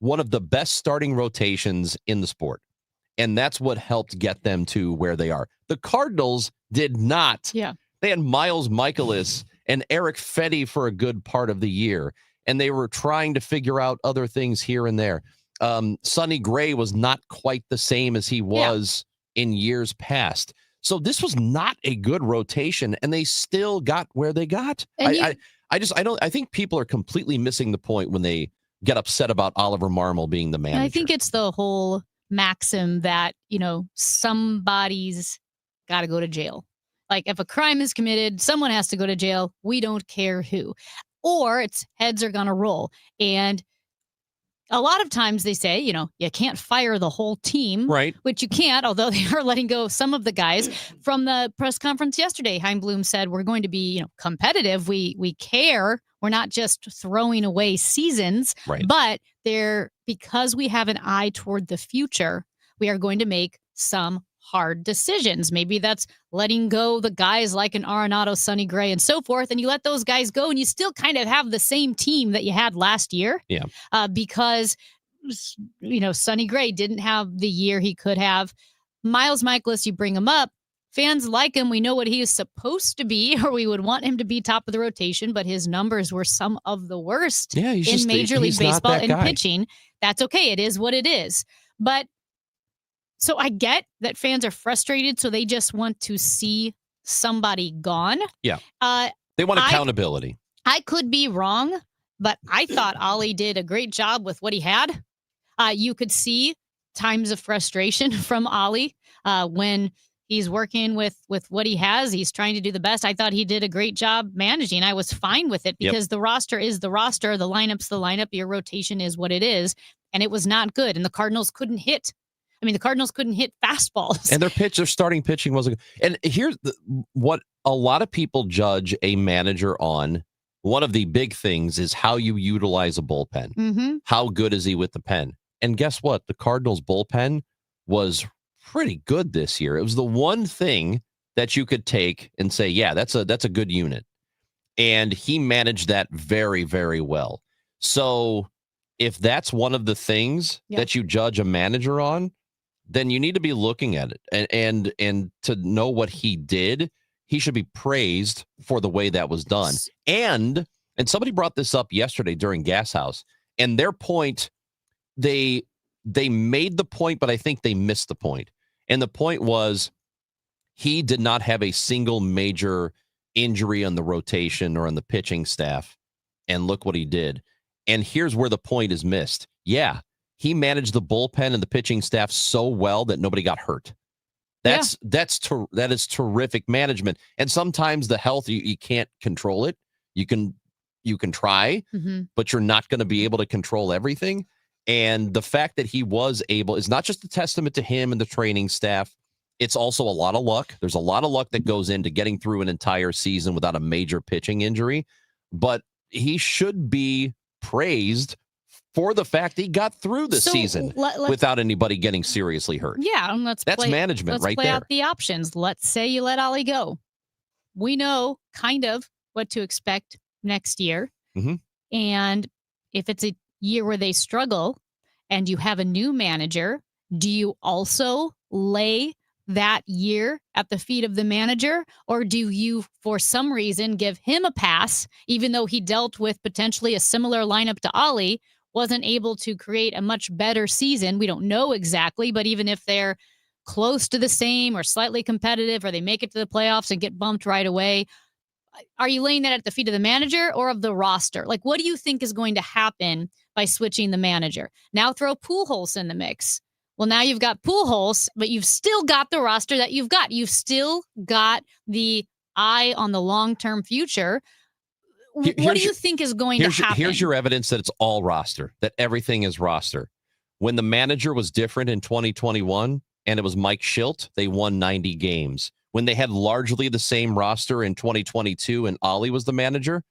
one of the best starting rotations in the sport. And that's what helped get them to where they are. The Cardinals did not. Yeah. They had Miles Michaelis and Eric Fetty for a good part of the year, and they were trying to figure out other things here and there. Sonny Gray was not quite the same as he was in years past. So this was not a good rotation, and they still got where they got. I think people are completely missing the point when they get upset about Oliver Marmol being the manager. I think it's the whole maxim that, somebody's got to go to jail. Like if a crime is committed, someone has to go to jail. We don't care who. Or it's heads are going to roll. And a lot of times they say, you can't fire the whole team. Right. Which you can't, although they are letting go of some of the guys. From the press conference yesterday, Chaim Bloom said, we're going to be, competitive. We care. We're not just throwing away seasons. Right. But because we have an eye toward the future, we are going to make some hard decisions. Maybe that's letting go the guys like an Arenado, Sonny Gray, and so forth. And you let those guys go and you still kind of have the same team that you had last year. Yeah. Because, Sonny Gray didn't have the year he could have. Miles Michaelis, you bring him up. Fans like him. We know what he is supposed to be, or we would want him to be top of the rotation, but his numbers were some of the worst in Major League Baseball and pitching. That's okay. It is what it is. But so I get that fans are frustrated, so they just want to see somebody gone. Yeah. They want accountability. I could be wrong, but I thought Ollie did a great job with what he had. You could see times of frustration from Ollie when he's working with what he has. He's trying to do the best. I thought he did a great job managing. I was fine with it because the roster is the roster. The lineup's the lineup. Your rotation is what it is. And it was not good. And the Cardinals couldn't hit. I mean, the Cardinals couldn't hit fastballs. And their starting pitching wasn't good. And here's what a lot of people judge a manager on. One of the big things is how you utilize a bullpen. Mm-hmm. How good is he with the pen? And guess what? The Cardinals bullpen was pretty good this year. It was the one thing that you could take and say, yeah, that's a good unit. And he managed that very, very well. So if that's one of the things that you judge a manager on, then you need to be looking at it. And to know what he did, he should be praised for the way that was done. And somebody brought this up yesterday during Gas House, and their point, they made the point, but I think they missed the point. And the point was he did not have a single major injury on the rotation or on the pitching staff. And look what he did. And here's where the point is missed. Yeah, he managed the bullpen and the pitching staff so well that nobody got hurt. That is terrific management. And sometimes the health, you can't control it. You can try, but you're not going to be able to control everything. And the fact that he was able is not just a testament to him and the training staff. It's also a lot of luck. There's a lot of luck that goes into getting through an entire season without a major pitching injury. But he should be praised for the fact he got through the season without anybody getting seriously hurt. Yeah, and that's management right play there. out the options. Let's say you let Ollie go. We know kind of what to expect next year. Mm-hmm. And if it's a year where they struggle and you have a new manager, do you also lay that year at the feet of the manager? Or do you, for some reason, give him a pass, even though he dealt with potentially a similar lineup to Ollie, wasn't able to create a much better season? We don't know exactly, but even if they're close to the same or slightly competitive, or they make it to the playoffs and get bumped right away, are you laying that at the feet of the manager or of the roster? Like, what do you think is going to happen by switching the manager? Now throw Pujols in the mix. Well, now you've got Pujols, but you've still got the roster that you've got. You've still got the eye on the long-term future. What do you think is going to happen? Here's your evidence that it's all roster, that everything is roster. When the manager was different in 2021 and it was Mike Schilt, they won 90 games. When they had largely the same roster in 2022 and Ollie was the manager,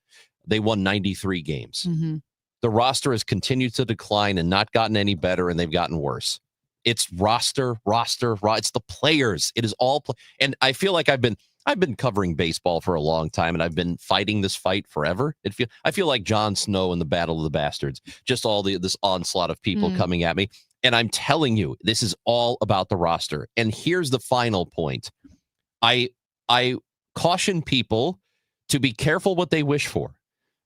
they won 93 games. Mm-hmm. The roster has continued to decline and not gotten any better, and they've gotten worse. It's roster. It's the players. It is all and I feel like I've been covering baseball for a long time, and I've been fighting this fight forever. I feel like Jon Snow in the Battle of the Bastards, just all this onslaught of people coming at me. And I'm telling you, this is all about the roster. And here's the final point. I caution people to be careful what they wish for,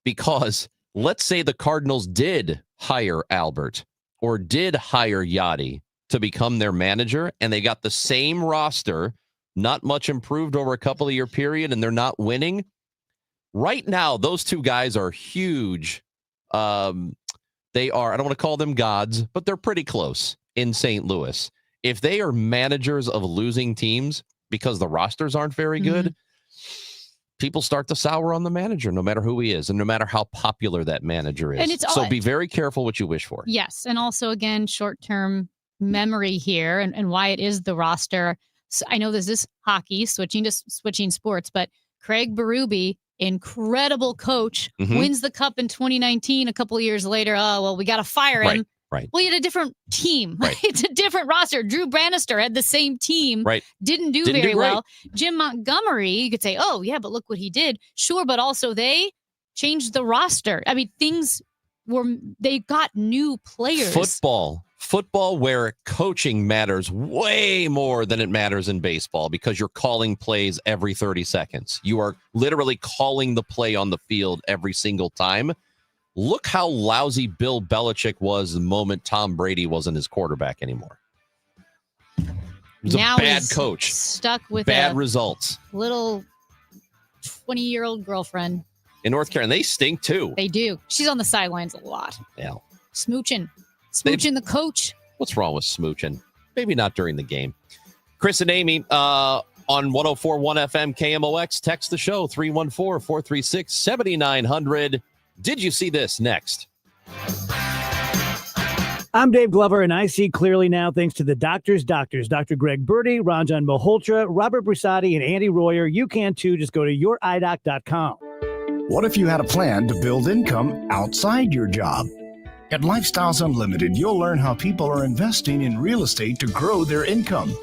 because let's say the Cardinals did hire Albert or did hire Yadi to become their manager, and they got the same roster, not much improved over a couple of year period, and they're not winning. Right now, those two guys are huge. They are, I don't want to call them gods, but they're pretty close in St. Louis. If they are managers of losing teams because the rosters aren't very good, people start to sour on the manager, no matter who he is, and no matter how popular that manager is. And so be very careful what you wish for. Yes. And also, again, short-term memory here and why it is the roster. So I know this is hockey, switching sports, but Craig Berube, incredible coach, wins the cup in 2019. A couple of years later, oh, well, we got to fire him. Right. Well, he had a different team. Right. It's a different roster. Drew Bannister had the same team. Right. Didn't do very well. Jim Montgomery, you could say, oh, yeah, but look what he did. Sure, but also they changed the roster. I mean, they got new players. Football where coaching matters way more than it matters in baseball, because you're calling plays every 30 seconds. You are literally calling the play on the field every single time. Look how lousy Bill Belichick was the moment Tom Brady wasn't his quarterback anymore. He was now a bad coach. Stuck with bad results. Little 20-year-old girlfriend. in North Carolina. They stink too. They do. She's on the sidelines a lot. Yeah. Smooching the coach. What's wrong with smooching? Maybe not during the game. Chris and Amy on 104.1 FM KMOX. Text the show 314-436-7900. Did you see this? Next. I'm Dave Glover, and I see clearly now thanks to the doctors, Dr. Greg Birdie, Ranjan Malhotra, Robert Brusati, and Andy Royer. You can too. Just go to youridoc.com. What if you had a plan to build income outside your job? At Lifestyles Unlimited, you'll learn how people are investing in real estate to grow their income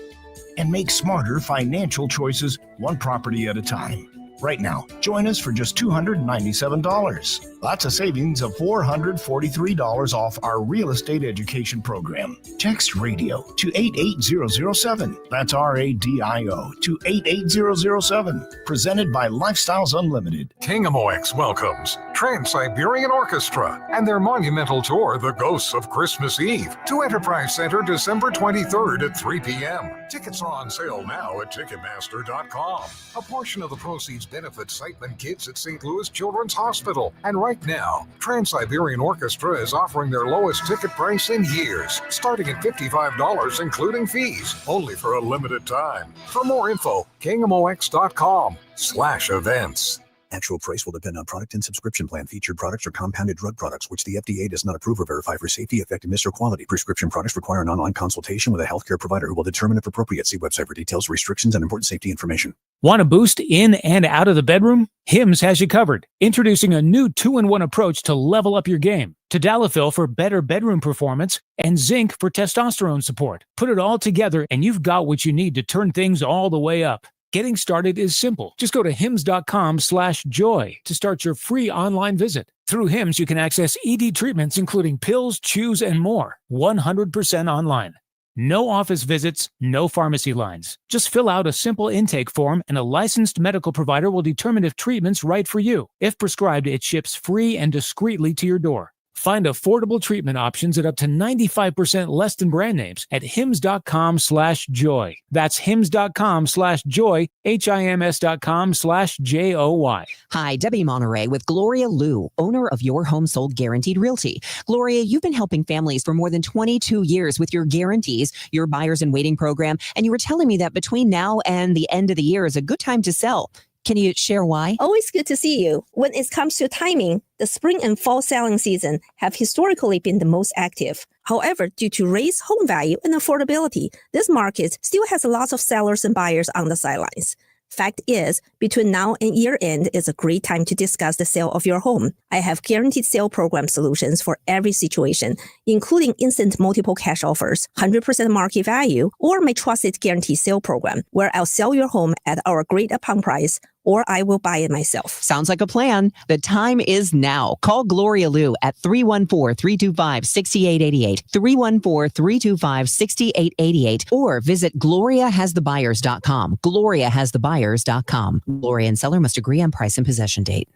and make smarter financial choices one property at a time. Right now, join us for just $297. That's a savings of $443 off our real estate education program. Text RADIO to 88007. That's RADIO to 88007. Presented by Lifestyles Unlimited. KMOX welcomes Trans-Siberian Orchestra and their monumental tour, The Ghosts of Christmas Eve, to Enterprise Center December 23rd at 3 p.m. Tickets are on sale now at Ticketmaster.com. A portion of the proceeds benefit Sightman Kids at St. Louis Children's Hospital. And right now, Trans-Siberian Orchestra is offering their lowest ticket price in years, starting at $55, including fees, only for a limited time. For more info, KMOX.com/events. Actual price will depend on product and subscription plan. Featured products are compounded drug products, which the FDA does not approve or verify for safety, effectiveness, or quality. Prescription products require an online consultation with a healthcare provider who will determine if appropriate. See website for details, restrictions, and important safety information. Want a boost in and out of the bedroom? Hims has you covered. Introducing a new 2-in-1 approach to level up your game. Tadalafil for better bedroom performance and zinc for testosterone support. Put it all together and you've got what you need to turn things all the way up. Getting started is simple. Just go to hims.com/joy to start your free online visit. Through Hims, you can access ED treatments, including pills, chews, and more, 100% online. No office visits, no pharmacy lines. Just fill out a simple intake form and a licensed medical provider will determine if treatment's right for you. If prescribed, it ships free and discreetly to your door. Find affordable treatment options at up to 95% less than brand names at hims.com/joy. That's hims.com/joy, HIMS.com/JOY. Hi, Debbie Monterey with Gloria Liu, owner of Your Home Sold Guaranteed Realty. Gloria, you've been helping families for more than 22 years with your guarantees, your buyers and waiting program, and you were telling me that between now and the end of the year is a good time to sell. Can you share why? Always good to see you. When it comes to timing, the spring and fall selling season have historically been the most active. However, due to raised home value and affordability, this market still has lots of sellers and buyers on the sidelines. Fact is, between now and year end is a great time to discuss the sale of your home. I have guaranteed sale program solutions for every situation, including instant multiple cash offers, 100% market value, or my trusted guaranteed sale program, where I'll sell your home at our agreed upon price, or I will buy it myself. Sounds like a plan. The time is now. Call Gloria Liu at 314-325-6888, 314-325-6888, or visit GloriaHasTheBuyers.com, GloriaHasTheBuyers.com. Gloria and seller must agree on price and possession date.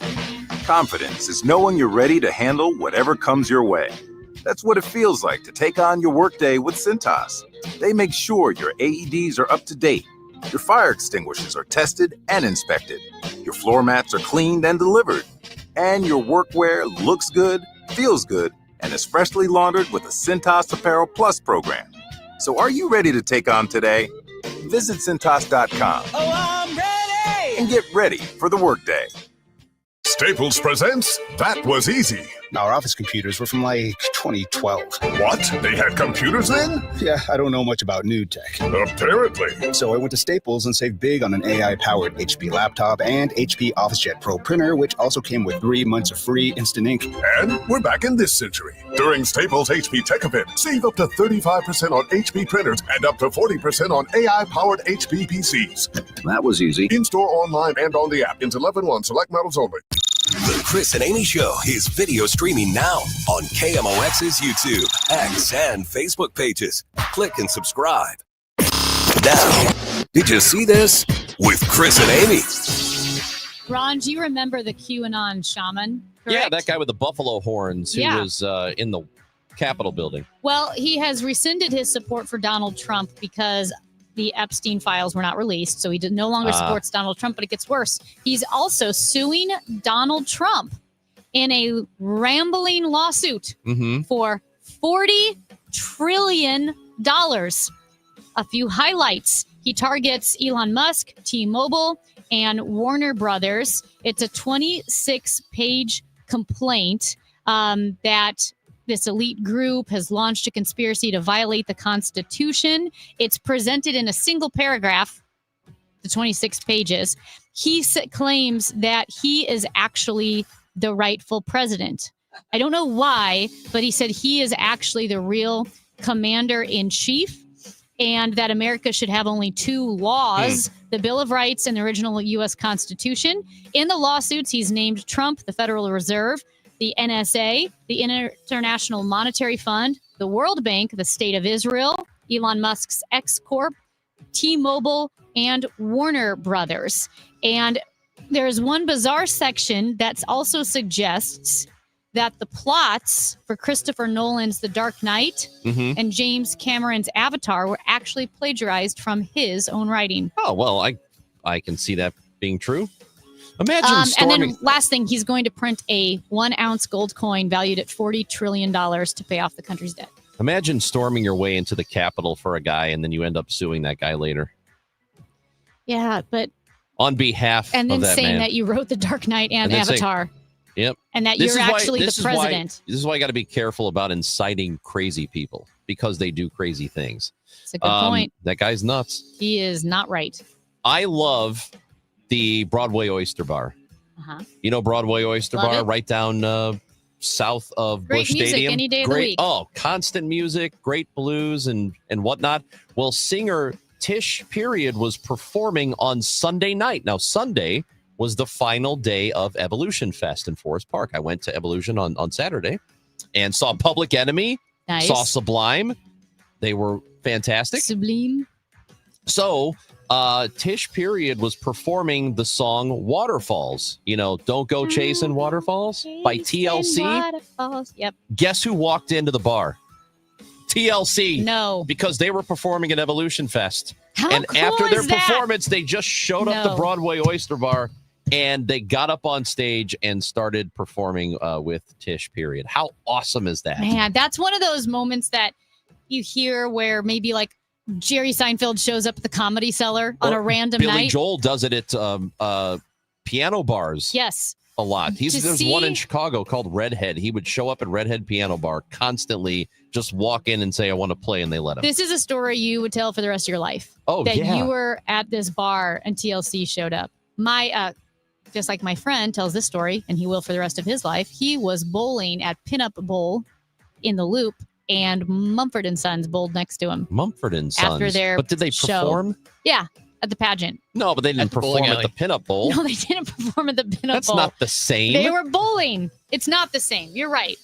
Confidence is knowing you're ready to handle whatever comes your way. That's what it feels like to take on your workday with Cintas. They make sure your AEDs are up to date, your fire extinguishers are tested and inspected, your floor mats are cleaned and delivered, and your workwear looks good, feels good, and is freshly laundered with a Cintas Apparel Plus program. So are you ready to take on today? Visit Cintas.com and get ready for the workday. Staples presents That Was Easy. Our office computers were from like 2012. What? They had computers then? Yeah, I don't know much about new tech. Apparently. So I went to Staples and saved big on an AI-powered HP laptop and HP OfficeJet Pro printer, which also came with 3 months of free instant ink. And we're back in this century. During Staples HP Tech Event, save up to 35% on HP printers and up to 40% on AI-powered HP PCs. That was easy. In-store, online, and on the app. Until 11/1, select models only. The Chris and Amy Show is video streaming now on KMOX's YouTube, X, and Facebook pages. Click and subscribe. Now, did you see this? With Chris and Amy. Ron, do you remember the QAnon shaman? Yeah, Correct? that guy with the buffalo horns who Yeah. was in the Capitol building. Well, he has rescinded his support for Donald Trump because the Epstein files were not released, so he no longer supports Donald Trump, but it gets worse. He's also suing Donald Trump in a rambling lawsuit for $40 trillion. A few highlights. He targets Elon Musk, T-Mobile, and Warner Brothers. It's a 26-page complaint that this elite group has launched a conspiracy to violate the Constitution. It's presented in a single paragraph, the 26 pages. He claims that he is actually the rightful president. I don't know why, but he said he is actually the real commander-in-chief, and that America should have only two laws, the Bill of Rights and the original U.S. Constitution. In the lawsuits, he's named Trump, the Federal Reserve, the NSA, the International Monetary Fund, the World Bank, the State of Israel, Elon Musk's X-Corp, T-Mobile, and Warner Brothers. And there's one bizarre section that also suggests that the plots for Christopher Nolan's The Dark Knight and James Cameron's Avatar were actually plagiarized from his own writing. Oh, well, I can see that being true. Imagine and then last thing, he's going to print a 1-ounce gold coin valued at $40 trillion to pay off the country's debt. Imagine storming your way into the Capitol for a guy and then you end up suing that guy later. Yeah, but... On behalf and then of that saying man. that you wrote The Dark Knight and Avatar. Yep. And that you're actually the president. This is why I got to be careful about inciting crazy people because they do crazy things. It's a good point. That guy's nuts. He is not right. I love the Broadway Oyster Bar. You know Broadway Oyster Love Bar it. right down south of Great Busch music Stadium. any day of the Great, week. Oh, constant music, great blues and whatnot. Well, singer Tish Period was performing on Sunday night. Now, Sunday was the final day of Evolution Fest in Forest Park. I went to Evolution on Saturday and saw Public Enemy, Nice. saw Sublime. They were fantastic. Sublime. So, Tish Period was performing the song Waterfalls. You know, Don't Go Chasing Waterfalls by TLC. Waterfalls. Yep. Guess who walked into the bar? TLC. No. Because they were performing at Evolution Fest. How and cool after their is that? performance, they just showed up No. the Broadway Oyster Bar and they got up on stage and started performing with Tish Period. How awesome is that? Man, that's one of those moments that you hear where maybe like Jerry Seinfeld shows up at the Comedy Cellar on Or a random Billy night. Joel does it at piano bars. Yes. A lot. To There's one in see- Chicago called Redhead. He would show up at Redhead Piano Bar constantly, just walk in and say, I want to play, and they let him. This is a story you would tell for the rest of your life. Oh, that yeah. you were at this bar and TLC showed up. My just like my friend tells this story, and he will for the rest of his life. He was bowling at Pinup Bowl in the Loop, and Mumford and Sons bowled next to him. Mumford and Sons. After their But did they show. perform? Yeah, at the pageant. No, but they didn't perform at the Pinup Bowl. No, they didn't perform at the Pinup That's Bowl. not the same. They were bowling. It's not the same. You're right.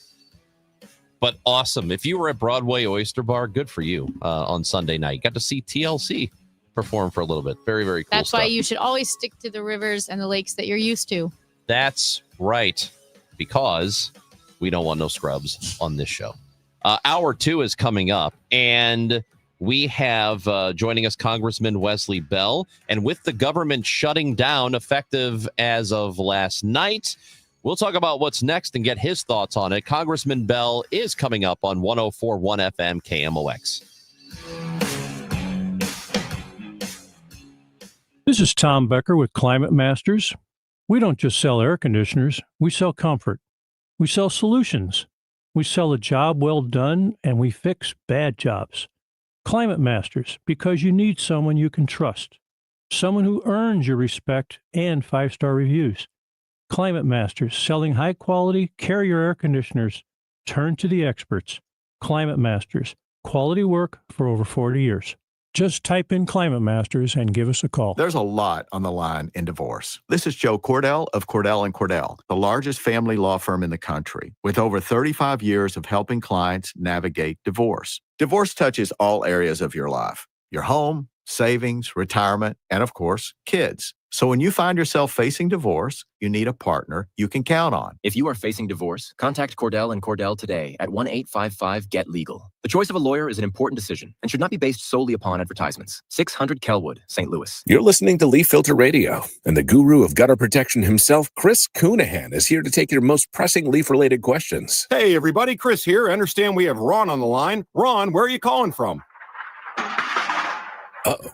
But awesome. If you were at Broadway Oyster Bar, good for you on Sunday night. Got to see TLC perform for a little bit. Very, very cool That's stuff. why you should always stick to the rivers and the lakes that you're used to. That's right. Because we don't want no scrubs on this show. Hour 2 is coming up. And we have joining us Congressman Wesley Bell. And with the government shutting down effective as of last night, we'll talk about what's next and get his thoughts on it. Congressman Bell is coming up on 104.1 FM KMOX. This is Tom Becker with Climate Masters. We don't just sell air conditioners, we sell comfort. We sell solutions. We sell a job well done, and we fix bad jobs. Climate Masters, because you need someone you can trust. Someone who earns your respect and 5-star reviews. Climate Masters, selling high-quality Carrier air conditioners. Turn to the experts. Climate Masters, quality work for over 40 years. Just type in Climate Masters and give us a call. There's a lot on the line in divorce. This is Joe Cordell of Cordell & Cordell, the largest family law firm in the country, with over 35 years of helping clients navigate divorce. Divorce touches all areas of your life: your home, savings, retirement, and of course, kids. So when you find yourself facing divorce, you need a partner you can count on. If you are facing divorce, contact Cordell & Cordell today at 1-855-GET-LEGAL. The choice of a lawyer is an important decision and should not be based solely upon advertisements. 600 Kelwood, St. Louis. You're listening to Leaf Filter Radio, and the guru of gutter protection himself, Chris Coonahan, is here to take your most pressing leaf-related questions. Hey, everybody, Chris here. I understand we have Ron on the line. Ron, where are you calling from? Uh-oh.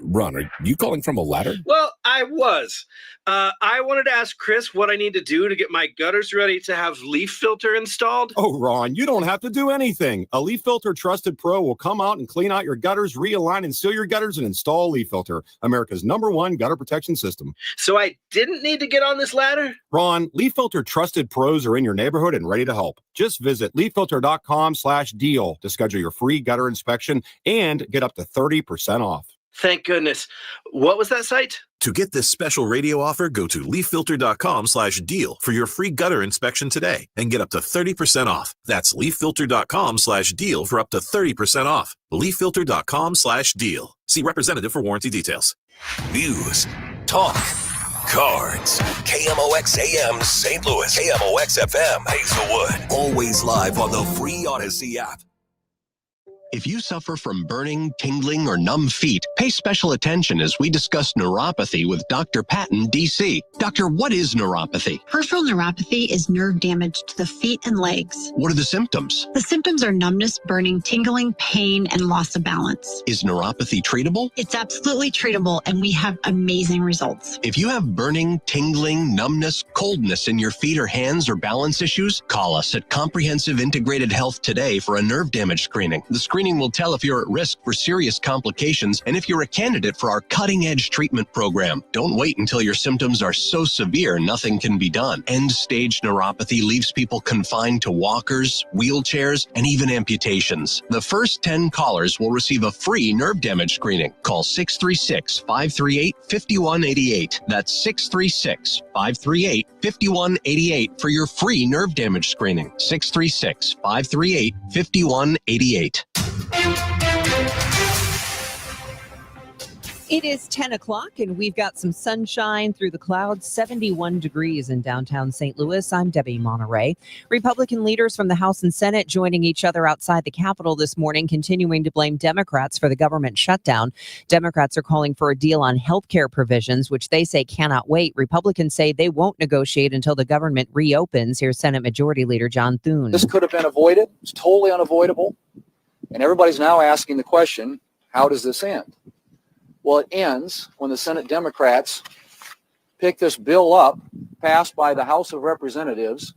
Ron, are you calling from a ladder? Well, I was. I wanted to ask Chris what I need to do to get my gutters ready to have leaf filter installed. Oh, Ron, you don't have to do anything. A Leaf Filter Trusted Pro will come out and clean out your gutters, realign and seal your gutters, and install Leaf Filter, America's #1 gutter protection system. So I didn't need to get on this ladder? Ron, Leaf Filter Trusted Pros are in your neighborhood and ready to help. Just visit leaffilter.com/deal to schedule your free gutter inspection and get up to 30% off. Thank goodness. What was that site? To get this special radio offer, go to leaffilter.com/deal for your free gutter inspection today and get up to 30% off. That's leaffilter.com/deal for up to 30% off. leaffilter.com/deal. See representative for warranty details. News, talk, cards. KMOX AM St. Louis. KMOX FM Hazelwood. Always live on the free Odyssey app. If you suffer from burning, tingling, or numb feet, pay special attention as we discuss neuropathy with Dr. Patton, D.C. Doctor, what is neuropathy? Peripheral neuropathy is nerve damage to the feet and legs. What are the symptoms? The symptoms are numbness, burning, tingling, pain, and loss of balance. Is neuropathy treatable? It's absolutely treatable, and we have amazing results. If you have burning, tingling, numbness, coldness in your feet or hands or balance issues, call us at Comprehensive Integrated Health today for a nerve damage screening. The screening will tell if you're at risk for serious complications and if you're a candidate for our cutting-edge treatment program. Don't wait until your symptoms are so severe nothing can be done. End-stage neuropathy leaves people confined to walkers, wheelchairs, and even amputations. The first 10 callers will receive a free nerve damage screening. Call 636-538-5188. That's 636-538-5188 for your free nerve damage screening. 636-538-5188. It is 10 o'clock and we've got some sunshine through the clouds, 71 degrees in downtown St. Louis. I'm Debbie Monterey. Republican leaders from the House and Senate joining each other outside the Capitol this morning, continuing to blame Democrats for the government shutdown. Democrats are calling for a deal on health care provisions, which they say cannot wait. Republicans say they won't negotiate until the government reopens. Here's Senate Majority Leader John Thune. This could have been avoided. It's totally unavoidable. And everybody's now asking the question, how does this end? Well, it ends when the Senate Democrats pick this bill up, passed by the House of Representatives,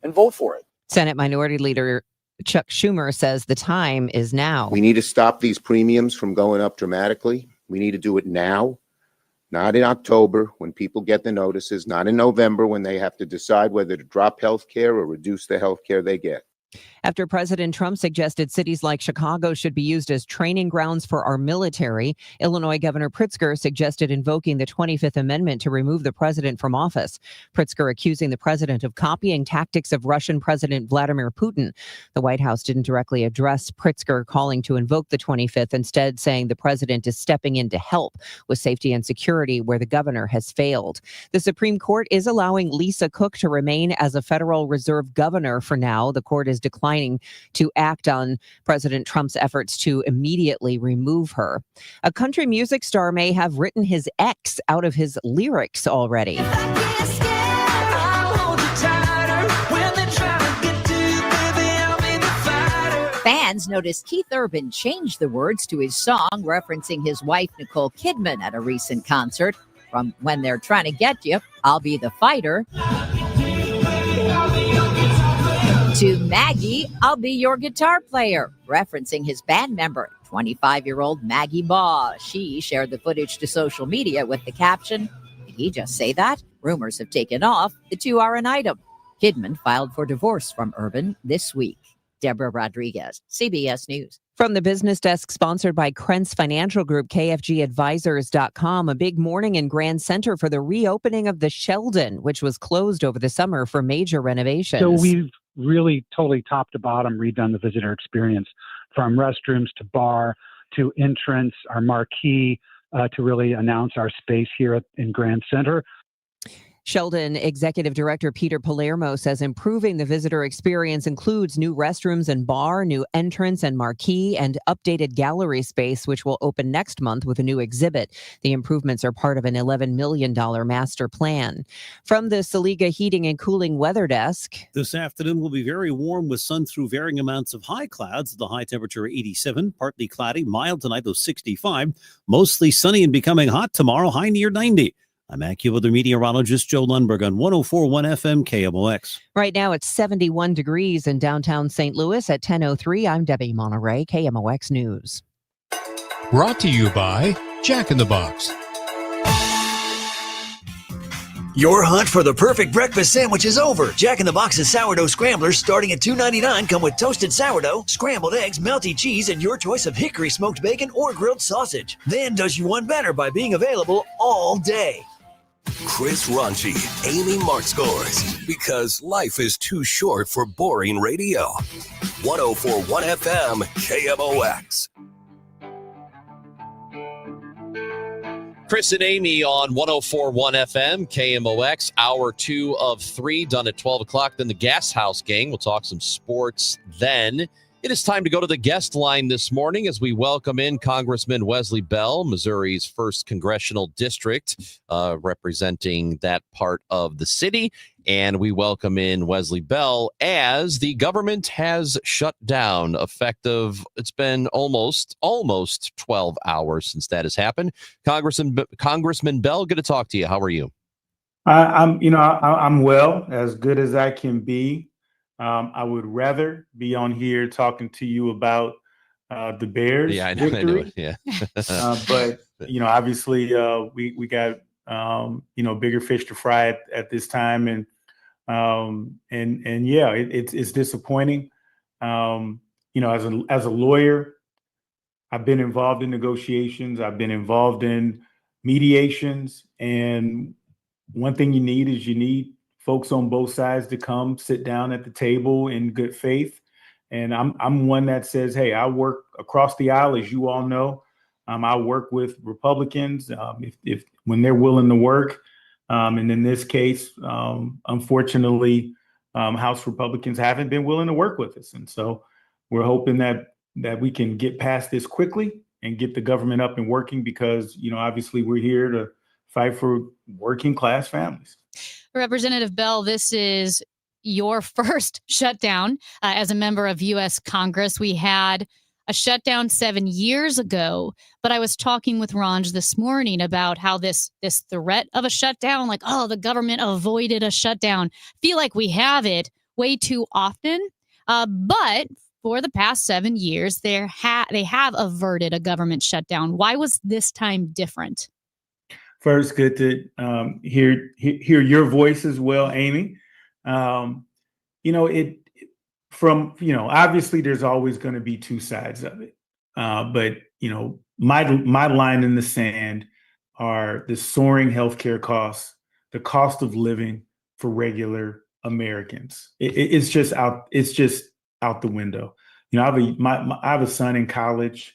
and vote for it. Senate Minority Leader Chuck Schumer says the time is now. We need to stop these premiums from going up dramatically. We need to do it now, not in October when people get the notices, not in November when they have to decide whether to drop health care or reduce the health care they get. After President Trump suggested cities like Chicago should be used as training grounds for our military, Illinois Governor Pritzker suggested invoking the 25th Amendment to remove the president from office. Pritzker accusing the president of copying tactics of Russian President Vladimir Putin. The White House didn't directly address Pritzker calling to invoke the 25th, instead saying the president is stepping in to help with safety and security where the governor has failed. The Supreme Court is allowing Lisa Cook to remain as a Federal Reserve governor for now. The court is declining to act on President Trump's efforts to immediately remove her. A country music star may have written his ex out of his lyrics already. Fans noticed Keith Urban changed the words to his song, referencing his wife Nicole Kidman at a recent concert. From When They're Trying to Get You, I'll Be the Fighter, to Maggie, I'll Be Your Guitar Player, referencing his band member, 25-year-old Maggie Baugh. She shared the footage to social media with the caption, "Did he just say that? Rumors have taken off. The two are an item." Kidman filed for divorce from Urban this week. Deborah Rodriguez, CBS News. From the business desk sponsored by Krentz Financial Group, KFGadvisors.com, a big morning in Grand Center for the reopening of the Sheldon, which was closed over the summer for major renovations. So we've really totally top to bottom redone the visitor experience, from restrooms to bar to entrance, our marquee to really announce our space here in Grand Center. Sheldon Executive Director Peter Palermo says improving the visitor experience includes new restrooms and bar, new entrance and marquee, and updated gallery space, which will open next month with a new exhibit. The improvements are part of an $11 million master plan. From the Saliga Heating and Cooling Weather Desk. This afternoon will be very warm with sun through varying amounts of high clouds. The high temperature 87, partly cloudy, mild tonight, though 65. Mostly sunny and becoming hot tomorrow, high near 90. I'm AccuWeather meteorologist Joe Lundberg on 104.1 FM KMOX. Right now it's 71 degrees in downtown St. Louis at 10:03. I'm Debbie Monterey, KMOX News. Brought to you by Jack in the Box. Your hunt for the perfect breakfast sandwich is over. Jack in the Box's sourdough scramblers, starting at $2.99, come with toasted sourdough, scrambled eggs, melty cheese, and your choice of hickory smoked bacon or grilled sausage. Then does you one better by being available all day. Chris Ranchi, Amy Markscores, because life is too short for boring radio. 104.1 FM KMOX. Chris and Amy on 104.1 FM KMOX, hour 2 of 3, done at 12 o'clock. Then the Gas House Gang. We'll talk some sports then. It is time to go to the guest line this morning as we welcome in Congressman Wesley Bell, Missouri's 1st Congressional District, representing that part of the city. And we welcome in Wesley Bell as the government has shut down effective. It's been almost 12 hours since that has happened. Congressman Bell, good to talk to you. How are you? I'm well, as good as I can be. I would rather be on here talking to you about the Bears. Yeah, I know victory. it. Yeah. But obviously, we got bigger fish to fry at this time, and yeah, it's disappointing. As a lawyer, I've been involved in negotiations. I've been involved in mediations, and one thing you need folks on both sides to come sit down at the table in good faith. And I'm one that says, hey, I work across the aisle, as you all know. I work with Republicans if when they're willing to work. And in this case, unfortunately, House Republicans haven't been willing to work with us. And so we're hoping that we can get past this quickly and get the government up and working because, obviously we're here to fight for working class families. Representative Bell, this is your first shutdown as a member of U.S. Congress. We had a shutdown 7 years ago, but I was talking with Ranj this morning about how this threat of a shutdown, like, oh, the government avoided a shutdown, feel like we have it way too often. But for the past 7 years, they have averted a government shutdown. Why was this time different? First, good to hear your voice as well, Amy. Obviously there's always going to be two sides of it. But my line in the sand are the soaring healthcare costs, the cost of living for regular Americans. It's just out the window. I have a son in college,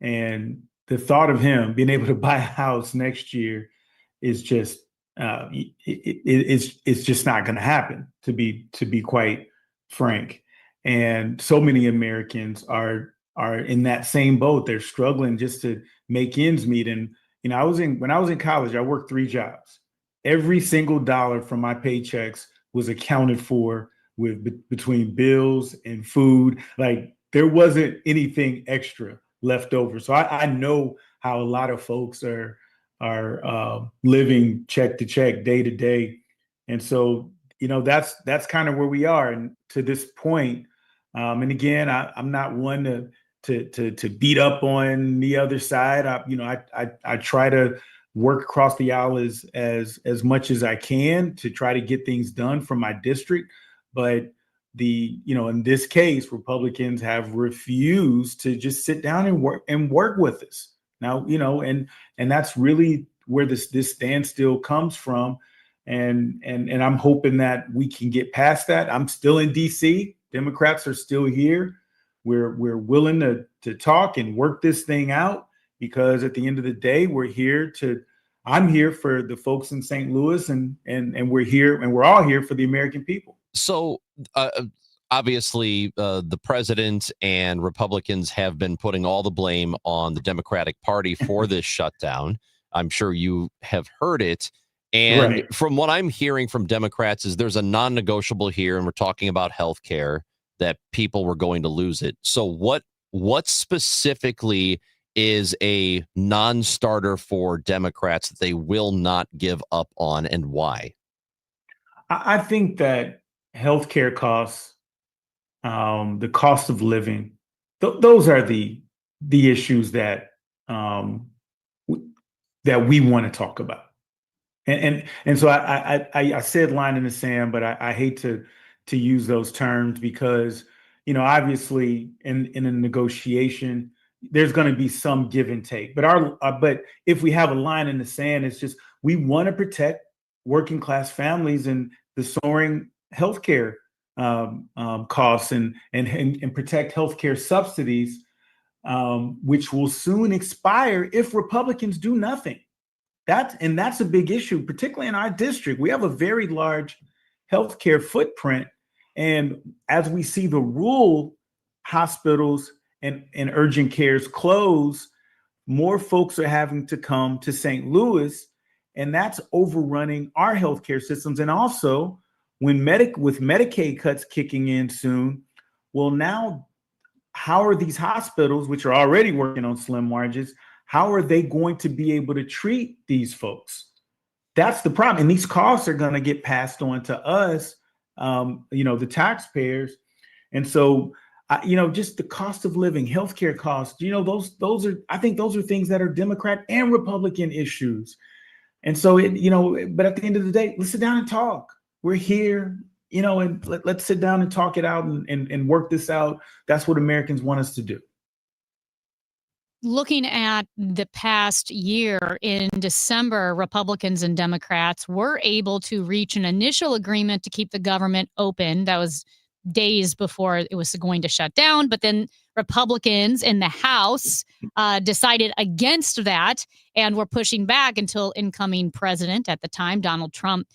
and the thought of him being able to buy a house next year is just it's just not going to happen, to be quite frank. And so many Americans are in that same boat. They're struggling just to make ends meet. And when I was in college, I worked 3 jobs. Every single dollar from my paychecks was accounted for between bills and food. Like, there wasn't anything extra left over. So I know how a lot of folks are living check to check, day to day. And so, that's kind of where we are. And to this point, and again, I'm not one to beat up on the other side. I try to work across the aisle as much as I can to try to get things done from my district. But in this case, Republicans have refused to just sit down and work with us. Now, and that's really where this standstill comes from. And I'm hoping that we can get past that. I'm still in DC. Democrats are still here. We're willing to talk and work this thing out. because at the end of the day, I'm here for the folks in St. Louis, and we're here, and we're all here for the American people. So obviously, the president and Republicans have been putting all the blame on the Democratic Party for this shutdown. I'm sure you have heard it. And Right. from what I'm hearing from Democrats is there's a non-negotiable here, and we're talking about health care, that people were going to lose it. So what specifically is a non-starter for Democrats that they will not give up on, and why? I think that healthcare costs, the cost of living, those are the issues that that we want to talk about. And so I said line in the sand, but I hate to use those terms because, obviously in a negotiation, there's going to be some give and take. But if we have a line in the sand, it's just we want to protect working class families and the soaring healthcare costs and protect healthcare subsidies, which will soon expire if Republicans do nothing. That's a big issue, particularly in our district. We have a very large healthcare footprint, and as we see the rural hospitals and urgent cares close, more folks are having to come to St. Louis, and that's overrunning our healthcare systems. And also, with Medicaid cuts kicking in soon, well, now how are these hospitals, which are already working on slim margins, how are they going to be able to treat these folks? That's the problem. And these costs are going to get passed on to us, the taxpayers. And so, just the cost of living, healthcare costs, I think those are things that are Democrat and Republican issues. And so, but at the end of the day, let's sit down and talk. We're here, and let's sit down and talk it out and work this out. That's what Americans want us to do. Looking at the past year, in December, Republicans and Democrats were able to reach an initial agreement to keep the government open. That was days before it was going to shut down. But then Republicans in the House decided against that and were pushing back until incoming president at the time, Donald Trump,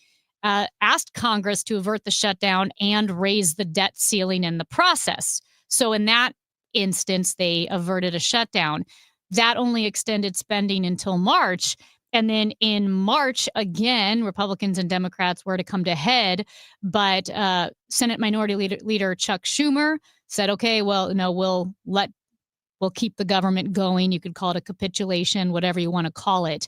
asked Congress to avert the shutdown and raise the debt ceiling in the process. So in that instance, they averted a shutdown. That only extended spending until March. And then in March, again, Republicans and Democrats were to come to head. But Senate Minority Leader Chuck Schumer said, okay, well, no, we'll keep the government going. You could call it a capitulation, whatever you want to call it.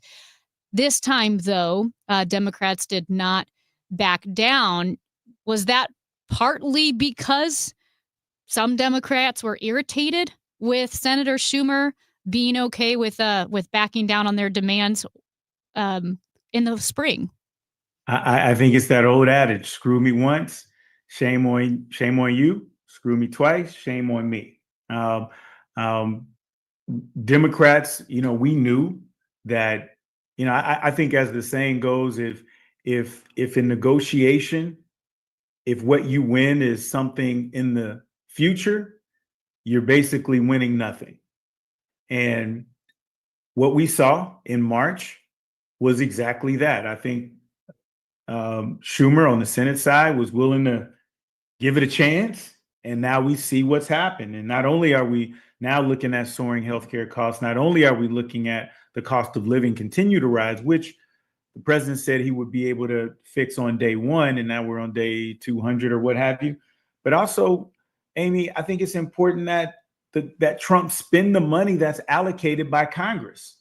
This time, though, Democrats did not back down. Was that partly because some Democrats were irritated with Senator Schumer being okay with backing down on their demands in the spring? I think it's that old adage: screw me once, shame on you. Screw me twice, shame on me. Democrats, we knew that. I think, as the saying goes, if in negotiation, if what you win is something in the future, you're basically winning nothing. And what we saw in March was exactly that. I think Schumer on the Senate side was willing to give it a chance. And now we see what's happened. And not only are we now looking at soaring healthcare costs, not only are we looking at the cost of living continue to rise, which the president said he would be able to fix on day one, and now we're on day 200 or what have you. But also, Amy, I think it's important that that Trump spend the money that's allocated by Congress.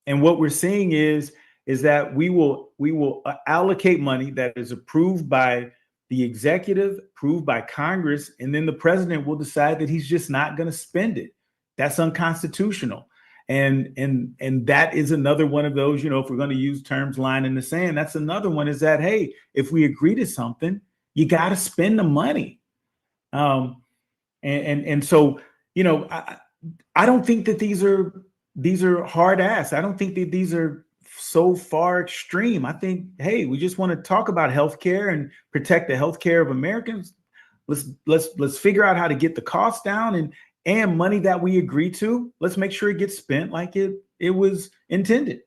And what we're seeing is that we will allocate money that is approved by the executive, approved by Congress, and then the president will decide that he's just not going to spend it. That's unconstitutional. And that is another one of those, if we're going to use terms line in the sand, that's another one, is that, hey, if we agree to something, you got to spend the money. And so, I don't think that these are hard ass. I don't think that these are so far extreme. I think, hey, we just want to talk about healthcare and protect the healthcare of Americans. Let's figure out how to get the costs down, and money that we agree to, let's make sure it gets spent like it it was intended.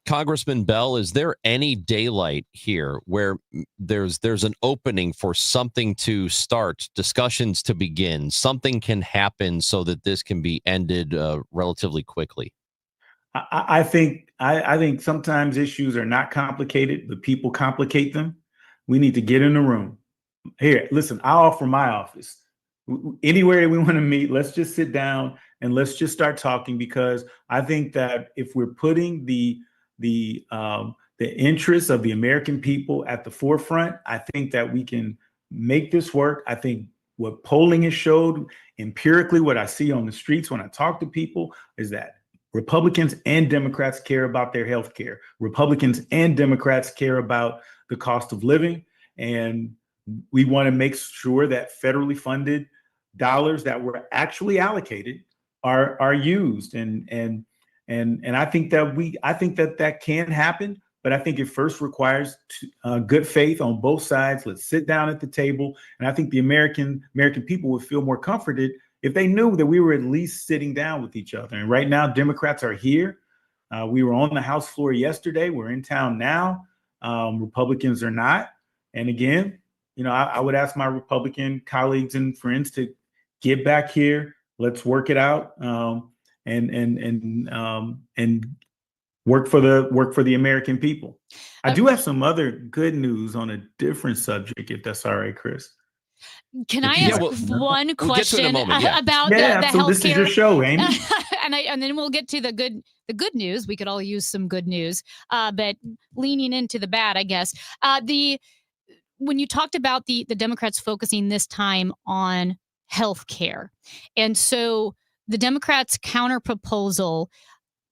Congressman Bell, is there any daylight here where there's an opening for something to start, discussions to begin, something can happen so that this can be ended relatively quickly? I think sometimes issues are not complicated, but people complicate them. We need to get in the room. Here, listen, I offer my office. Anywhere that we want to meet, let's just sit down and let's just start talking, because I think that if we're putting the interests of the American people at the forefront, I think that we can make this work. I think what polling has showed empirically, what I see on the streets when I talk to people, is that Republicans and Democrats care about their health care. Republicans and Democrats care about the cost of living. And we want to make sure that federally funded dollars that were actually allocated are used. And I think that can happen, but I think it first requires good faith on both sides. Let's sit down at the table. And I think the American people would feel more comforted if they knew that we were at least sitting down with each other. And right now, Democrats are here. We were on the House floor yesterday. We're in town now. Republicans are not. And again, I would ask my Republican colleagues and friends to get back here. Let's work it out. And work for the American people. I do have some other good news on a different subject, if that's all right, Chris. Can I ask one question about the so healthcare? This is your show, Amy. and then we'll get to the good news. We could all use some good news, but leaning into the bad, I guess. When you talked about the Democrats focusing this time on healthcare, and so the Democrats' counter proposal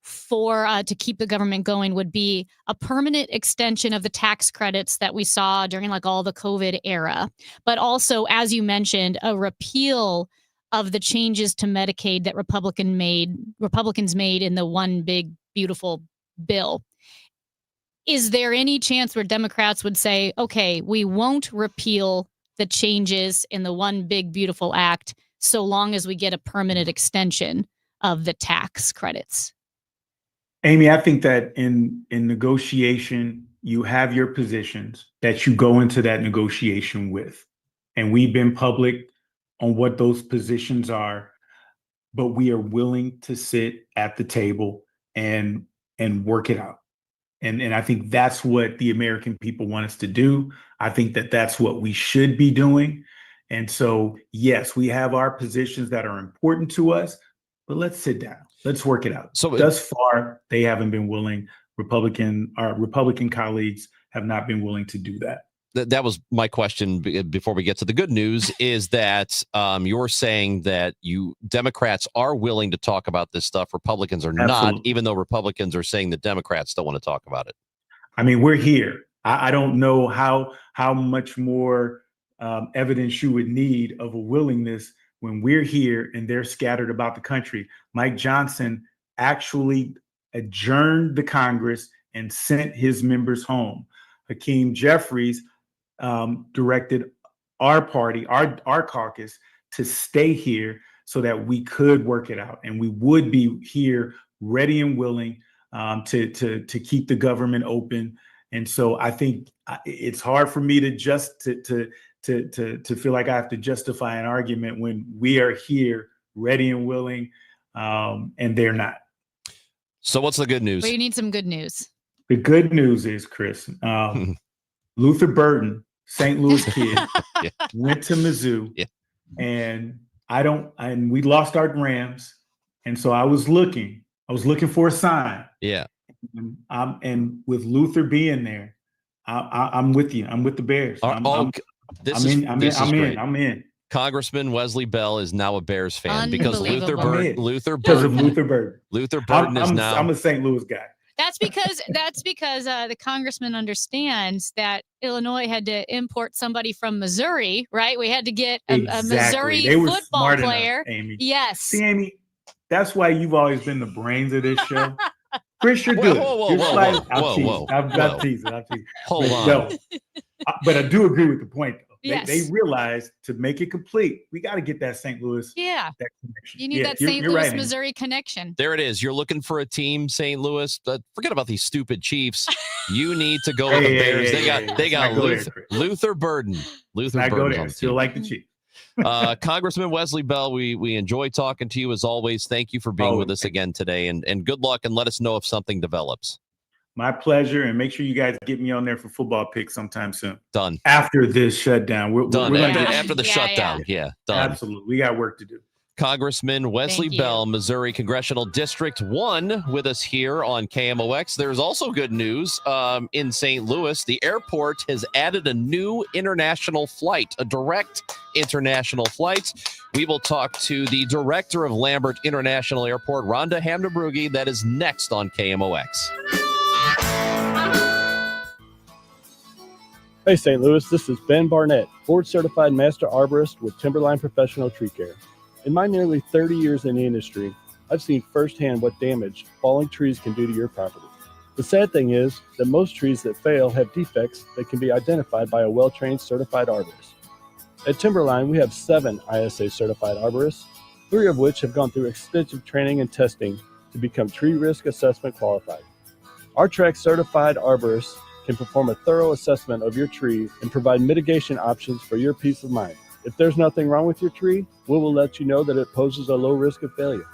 for to keep the government going would be a permanent extension of the tax credits that we saw during all the COVID era, but also, as you mentioned, a repeal of the changes to Medicaid that Republicans made in the One Big Beautiful Bill. Is there any chance where Democrats would say, okay, we won't repeal the changes in the One Big Beautiful Act so long as we get a permanent extension of the tax credits? Amy, I think that in negotiation, you have your positions that you go into that negotiation with. And we've been public on what those positions are, but we are willing to sit at the table and work it out. And I think that's what the American people want us to do. I think that that's what we should be doing. And so, yes, we have our positions that are important to us, but let's sit down. Let's work it out. So thus far, they haven't been willing. Our Republican colleagues have not been willing to do that. That was my question before we get to the good news, is that you're saying that Democrats are willing to talk about this stuff. Republicans are not, even though Republicans are saying that Democrats don't want to talk about it. I mean, we're here. I don't know how much more evidence you would need of a willingness when we're here and they're scattered about the country. Mike Johnson actually adjourned the Congress and sent his members home. Hakeem Jeffries directed our party, our caucus, to stay here so that we could work it out, and we would be here ready and willing to keep the government open. And so I think it's hard for me to feel like I have to justify an argument when we are here ready and willing, and they're not. So what's the good news? We need some good news. The good news is, Chris, Luther Burden, St. Louis kid, went to Mizzou, and we lost our Rams. And so I was looking for a sign. Yeah. And with Luther being there, I'm with you. I'm with the Bears. I'm in. Congressman Wesley Bell is now a Bears fan because Luther Burden is now. I'm a St. Louis guy. That's because the congressman understands that Illinois had to import somebody from Missouri, right? We had to get a Missouri football player. Enough, Amy. Yes. See, Amy, that's why you've always been the brains of this show. Chris, you're good. Whoa. I'm teasing. Hold on. No, but I do agree with the point, though. Yes. They realized to make it complete, we got to get that St. Louis. Yeah. That connection. You need that you're- St. you're Louis, right, Amy. Missouri connection. There it is. You're looking for a team, St. Louis. Forget about these stupid Chiefs. You need to go with the Bears. They got Luther Burden. Luther I go Burden. there. Still like the Chiefs. Congressman Wesley Bell, we enjoy talking to you as always. Thank you for being with us again today, and good luck, and let us know if something develops. My pleasure, and make sure you guys get me on there for football picks sometime soon. Done. After this shutdown. We're Done. gonna After the shutdown. Yeah, done. Absolutely. We got work to do. Congressman Wesley Bell, Missouri Congressional District 1, with us here on KMOX. There's also good news in St. Louis. The airport has added a new international flight, a direct international flight. We will talk to the director of Lambert International Airport, Rhonda Hamnabrugge. That is next on KMOX. Hey, St. Louis, this is Ben Barnett, board-certified master arborist with Timberline Professional Tree Care. In my nearly 30 years in the industry, I've seen firsthand what damage falling trees can do to your property. The sad thing is that most trees that fail have defects that can be identified by a well-trained certified arborist. At Timberline, we have 7 ISA certified arborists, 3 of which have gone through extensive training and testing to become tree risk assessment qualified. Our track certified arborists can perform a thorough assessment of your tree and provide mitigation options for your peace of mind. If there's nothing wrong with your tree, we will let you know that it poses a low risk of failure.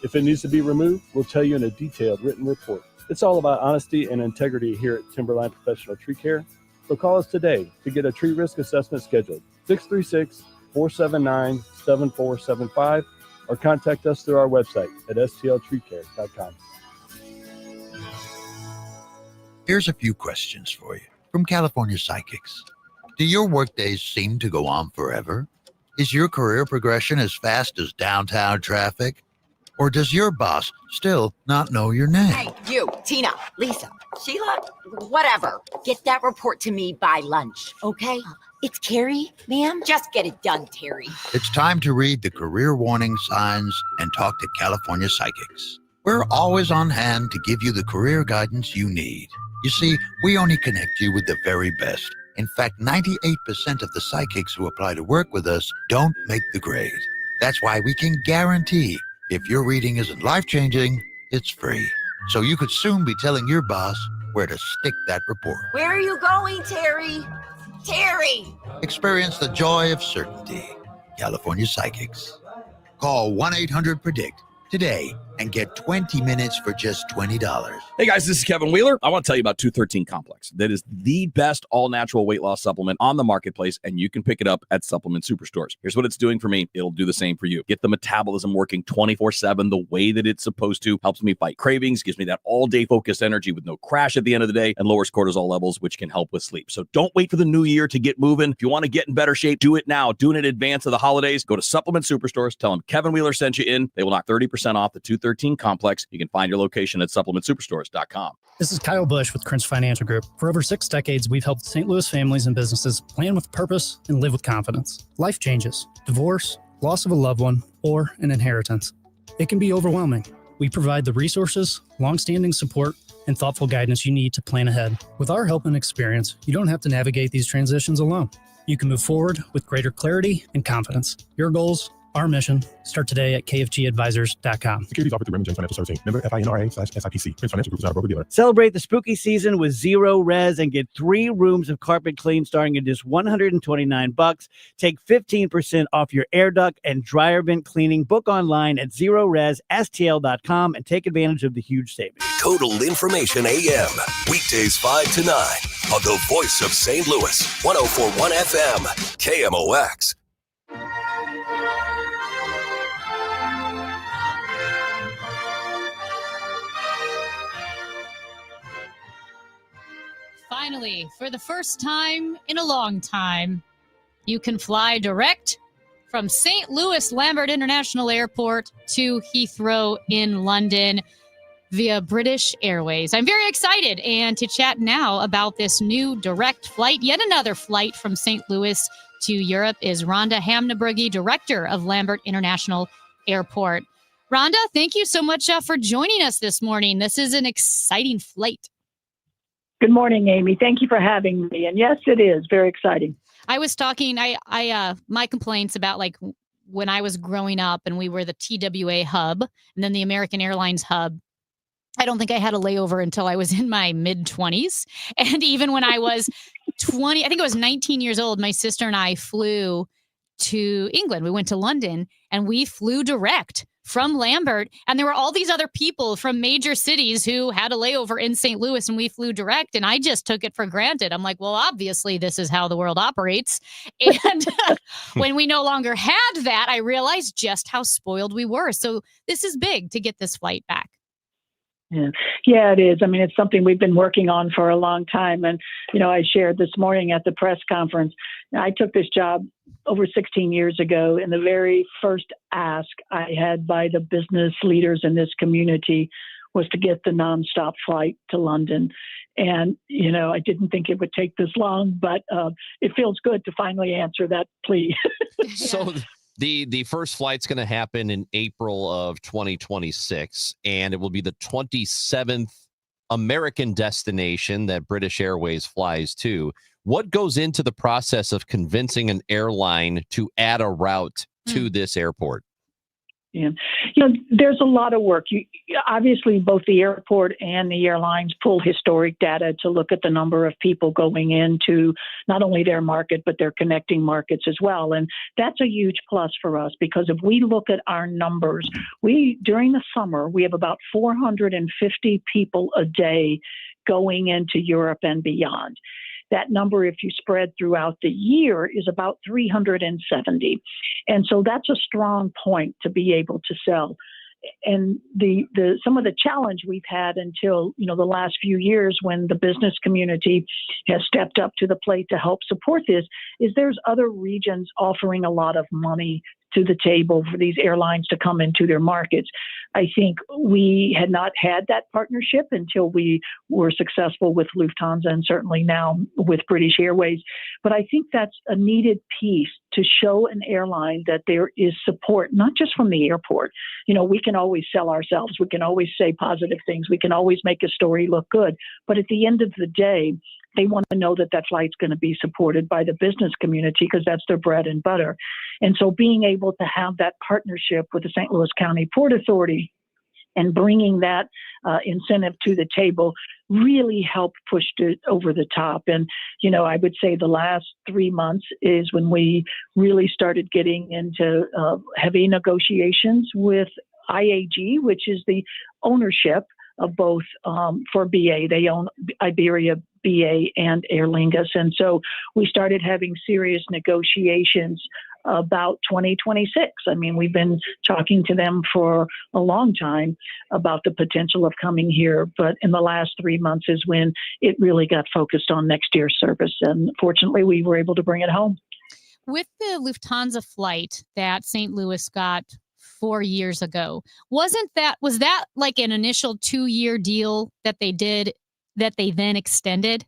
If it needs to be removed, we'll tell you in a detailed written report. It's all about honesty and integrity here at Timberline Professional Tree Care. So call us today to get a tree risk assessment scheduled, 636-479-7475, or contact us through our website at stltreecare.com. Here's a few questions for you from California Psychics. Do your workdays seem to go on forever? Is your career progression as fast as downtown traffic? Or does your boss still not know your name? Hey, you, Tina, Lisa, Sheila, whatever. Get that report to me by lunch, okay? It's Terry, ma'am. Just get it done, Terry. It's time to read the career warning signs and talk to California Psychics. We're always on hand to give you the career guidance you need. You see, we only connect you with the very best. In fact, 98% of the psychics who apply to work with us don't make the grade. That's why we can guarantee if your reading isn't life-changing, it's free. So you could soon be telling your boss where to stick that report. Where are you going, Terry? Terry! Experience the joy of certainty. California Psychics. Call 1-800-PREDICT today and get 20 minutes for just $20. Hey guys, this is Kevin Wheeler. I want to tell you about 213 Complex. That is the best all-natural weight loss supplement on the marketplace, and you can pick it up at Supplement Superstores. Here's what it's doing for me. It'll do the same for you. Get the metabolism working 24/7 the way that it's supposed to. Helps me fight cravings, gives me that all-day focused energy with no crash at the end of the day, and lowers cortisol levels, which can help with sleep. So don't wait for the new year to get moving. If you want to get in better shape, do it now. Do it in advance of the holidays. Go to Supplement Superstores. Tell them Kevin Wheeler sent you in. They will knock 30% off the 213 Complex. You can find your location at supplementsuperstores.com. This is Kyle Bush with Crinch Financial Group. For over 6 decades, we've helped St. Louis families and businesses plan with purpose and live with confidence. Life changes, divorce, loss of a loved one, or an inheritance. It can be overwhelming. We provide the resources, long-standing support, and thoughtful guidance you need to plan ahead. With our help and experience, you don't have to navigate these transitions alone. You can move forward with greater clarity and confidence. Your goals, our mission. Start today at kfgadvisors.com. Securities offered through Raymond James Financial Services. Member FINRA/SIPC. Prince Financial Group is not a broker-dealer. Celebrate the spooky season with Zero Res and get 3 rooms of carpet clean starting at just $129. Take 15% off your air duct and dryer vent cleaning. Book online at ZeroResSTL.com and take advantage of the huge savings. Total Information AM. Weekdays 5 to 9 on the voice of St. Louis. 104.1 FM. KMOX. Finally, for the first time in a long time, you can fly direct from St. Louis Lambert International Airport to Heathrow in London via British Airways. I'm very excited, and to chat now about this new direct flight, yet another flight from St. Louis to Europe, is Rhonda Hamnabrugge, Director of Lambert International Airport. Rhonda, thank you so much for joining us this morning. This is an exciting flight. Good morning, Amy. Thank you for having me. And yes, it is very exciting. I was talking, my complaints about like when I was growing up and we were the TWA hub and then the American Airlines hub. I don't think I had a layover until I was in my mid 20s. And even when I was 20, I think I was 19 years old, my sister and I flew to England. We went to London and we flew direct from Lambert. And there were all these other people from major cities who had a layover in St. Louis and we flew direct. And I just took it for granted. I'm like, well, obviously this is how the world operates. And when we no longer had that, I realized just how spoiled we were. So this is big to get this flight back. Yeah, it is. I mean, it's something we've been working on for a long time. And, I shared this morning at the press conference, I took this job over 16 years ago. And the very first ask I had by the business leaders in this community was to get the nonstop flight to London. And, I didn't think it would take this long, but it feels good to finally answer that plea. So the first flight's going to happen in April of 2026, and it will be the 27th American destination that British Airways flies to. What goes into the process of convincing an airline to add a route to this airport? Yeah. There's a lot of work. Obviously, both the airport and the airlines pull historic data to look at the number of people going into not only their market, but their connecting markets as well. And that's a huge plus for us because if we look at our numbers, during the summer, we have about 450 people a day going into Europe and beyond. That number, if you spread throughout the year, is about 370. And so that's a strong point to be able to sell. And some of the challenge we've had until, the last few years when the business community has stepped up to the plate to help support this is there's other regions offering a lot of money to the table for these airlines to come into their markets. I think we had not had that partnership until we were successful with Lufthansa and certainly now with British Airways. But I think that's a needed piece to show an airline that there is support, not just from the airport. We can always sell ourselves. We can always say positive things. We can always make a story look good. But at the end of the day, they want to know that flight's going to be supported by the business community because that's their bread and butter. And so being able to have that partnership with the St. Louis County Port Authority and bringing that incentive to the table really helped push it over the top. And, I would say the last 3 months is when we really started getting into heavy negotiations with IAG, which is the ownership of both for BA. They own Iberia, BA, and Aer Lingus. And so we started having serious negotiations about 2026. I mean, we've been talking to them for a long time about the potential of coming here, but in the last 3 months is when it really got focused on next year's service. And fortunately, we were able to bring it home. With the Lufthansa flight that St. Louis got 4 years ago, was that like an initial 2-year deal that they did that they then extended?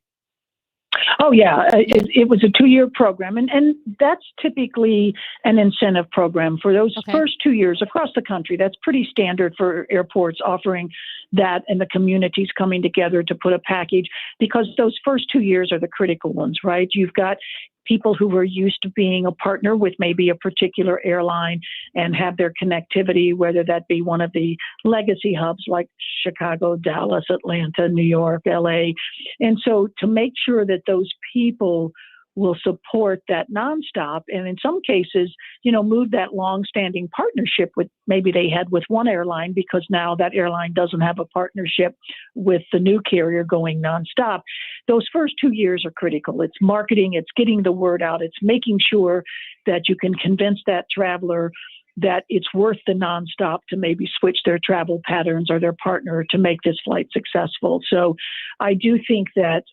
Oh, yeah. It was a 2-year program. And that's typically an incentive program for those first 2 years across the country. That's pretty standard for airports offering that and the communities coming together to put a package because those first 2 years are the critical ones, right? You've got people who were used to being a partner with maybe a particular airline and have their connectivity, whether that be one of the legacy hubs like Chicago, Dallas, Atlanta, New York, LA. And so to make sure that those people will support that nonstop and in some cases, move that long-standing partnership with maybe they had with one airline because now that airline doesn't have a partnership with the new carrier going nonstop. Those first 2 years are critical. It's marketing, it's getting the word out, it's making sure that you can convince that traveler that it's worth the nonstop to maybe switch their travel patterns or their partner to make this flight successful. So I do think that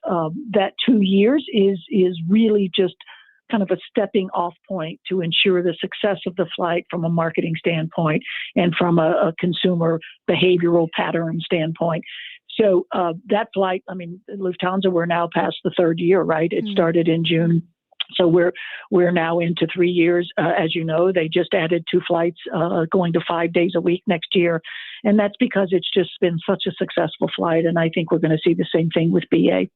that 2 years is really just kind of a stepping off point to ensure the success of the flight from a marketing standpoint and from a consumer behavioral pattern standpoint. So that flight, I mean, Lufthansa, we're now past the third year, right? It started in June. So we're now into 3 years. As you know, they just added 2 flights going to 5 days a week next year. And that's because it's just been such a successful flight. And I think we're going to see the same thing with BA.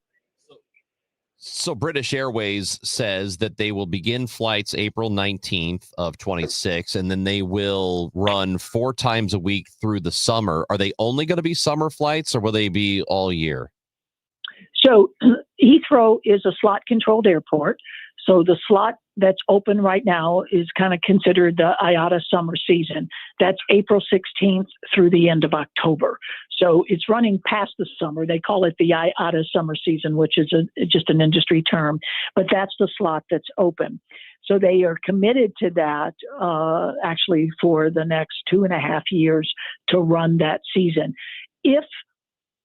So British Airways says that they will begin flights April 19th of 26, and then they will run 4 times a week through the summer. Are they only going to be summer flights, or will they be all year? So Heathrow is a slot-controlled airport. So the slot that's open right now is kind of considered the IATA summer season. That's April 16th through the end of October. So it's running past the summer. They call it the IATA summer season, which is just an industry term. But that's the slot that's open. So they are committed to that actually for the next 2.5 years to run that season. If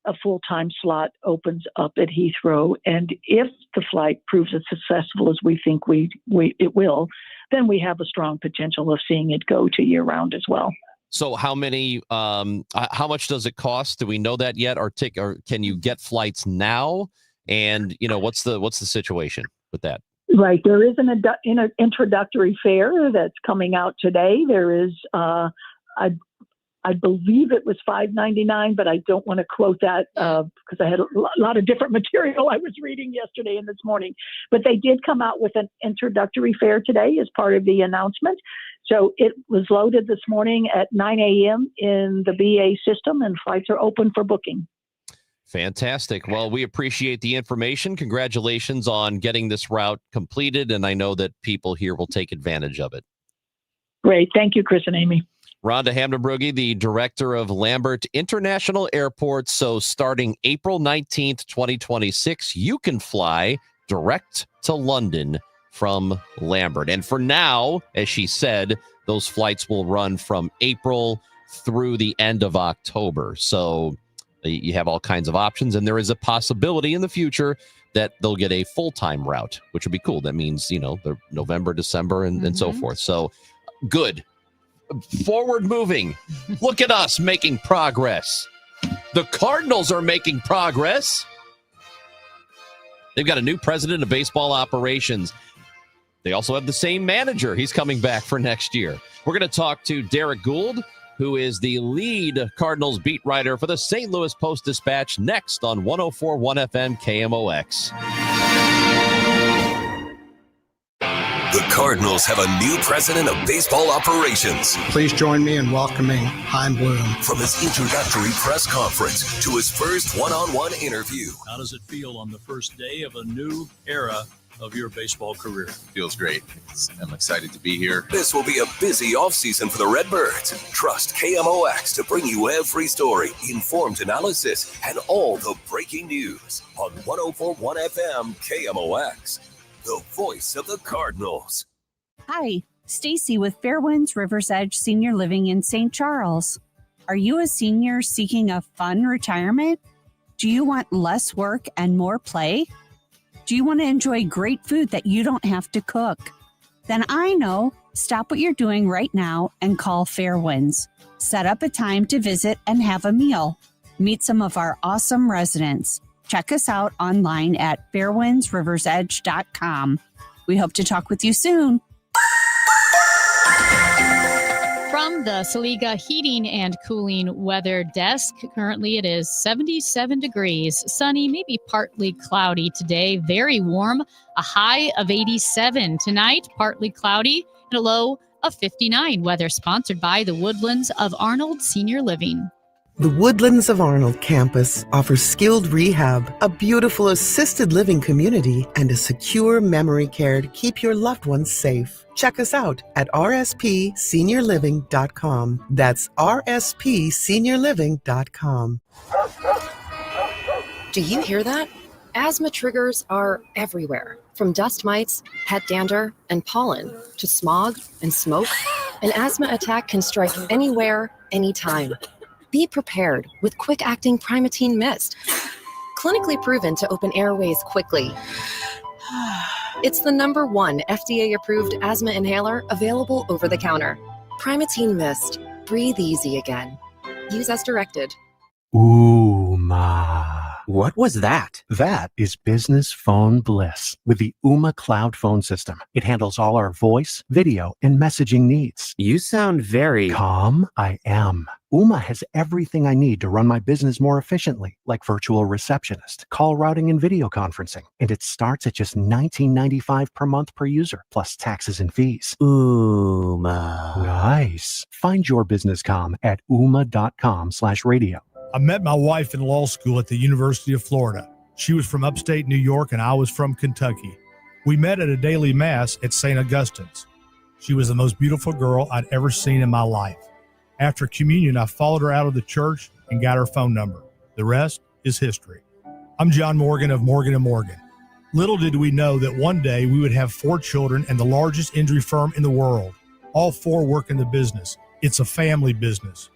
a full-time slot opens up at Heathrow, and if the flight proves as successful as we think it will, then we have a strong potential of seeing it go to year-round as well. So how much does it cost? Do we know that yet? Or can you get flights now? And what's the situation with that? Right, there is an introductory fare that's coming out today. There is I believe it was $5.99, but I don't want to quote that because I had a lot of different material I was reading yesterday and this morning. But they did come out with an introductory fare today as part of the announcement. So it was loaded this morning at 9 a.m. in the BA system, and flights are open for booking. Fantastic. Well, we appreciate the information. Congratulations on getting this route completed, and I know that people here will take advantage of it. Great. Thank you, Chris and Amy. Rhonda Hamdenbrugge, the director of Lambert International Airport. So starting April 19th, 2026, you can fly direct to London from Lambert. And for now, as she said, those flights will run from April through the end of October. So you have all kinds of options, and there is a possibility in the future that they'll get a full-time route, which would be cool. That means, the November, December, and so forth. So good. Forward moving. Look at us making progress. The Cardinals are making progress. They've got a new president of baseball operations. They also have the same manager. He's coming back for next year. We're going to talk to Derek Gould, who is the lead Cardinals beat writer for the St. Louis Post-Dispatch, next on 104.1 FM KMOX. The Cardinals have a new president of baseball operations. Please join me in welcoming Chaim Bloom. From his introductory press conference to his first one-on-one interview. How does it feel on the first day of a new era of your baseball career? Feels great. I'm excited to be here. This will be a busy offseason for the Redbirds. Trust KMOX to bring you every story, informed analysis, and all the breaking news on 104.1 FM KMOX. The voice of the Cardinals. Hi, Stacy with Fairwinds Rivers Edge Senior Living in St. Charles. Are you a senior seeking a fun retirement? Do you want less work and more play? Do you want to enjoy great food that you don't have to cook? Then I know. Stop what you're doing right now and call Fairwinds. Set up a time to visit and have a meal. Meet some of our awesome residents. Check us out online at fairwindsriversedge.com. We hope to talk with you soon. From the Saliga Heating and Cooling Weather Desk, currently it is 77 degrees, sunny, maybe partly cloudy today, very warm, a high of 87. Tonight, partly cloudy and a low of 59. Weather sponsored by the Woodlands of Arnold Senior Living. The Woodlands of Arnold campus offers skilled rehab, a beautiful assisted living community, and a secure memory care to keep your loved ones safe. Check us out at rspseniorliving.com. That's rspseniorliving.com. Do you hear that? Asthma triggers are everywhere, from dust mites, pet dander, and pollen, to smog and smoke. An asthma attack can strike anywhere, anytime. Be prepared with quick-acting Primatene Mist. Clinically proven to open airways quickly. It's the #1 FDA-approved asthma inhaler available over the counter. Primatene Mist. Breathe easy again. Use as directed. Ooh, ma. What was that? That is business phone bliss with the Ooma Cloud Phone System. It handles all our voice, video, and messaging needs. You sound very calm. I am. Ooma has everything I need to run my business more efficiently, like virtual receptionist, call routing, and video conferencing. And it starts at just $19.95 per month per user, plus taxes and fees. Ooma. Nice. Find your business comm at ooma.com/radio. I met my wife in law school at the University of Florida. She was from upstate New York and I was from Kentucky. We met at a daily mass at St. Augustine's. She was the most beautiful girl I'd ever seen in my life. After communion, I followed her out of the church and got her phone number. The rest is history. I'm John Morgan of Morgan & Morgan. Little did we know that one day we would have 4 children and the largest injury firm in the world. All 4 work in the business. It's a family business.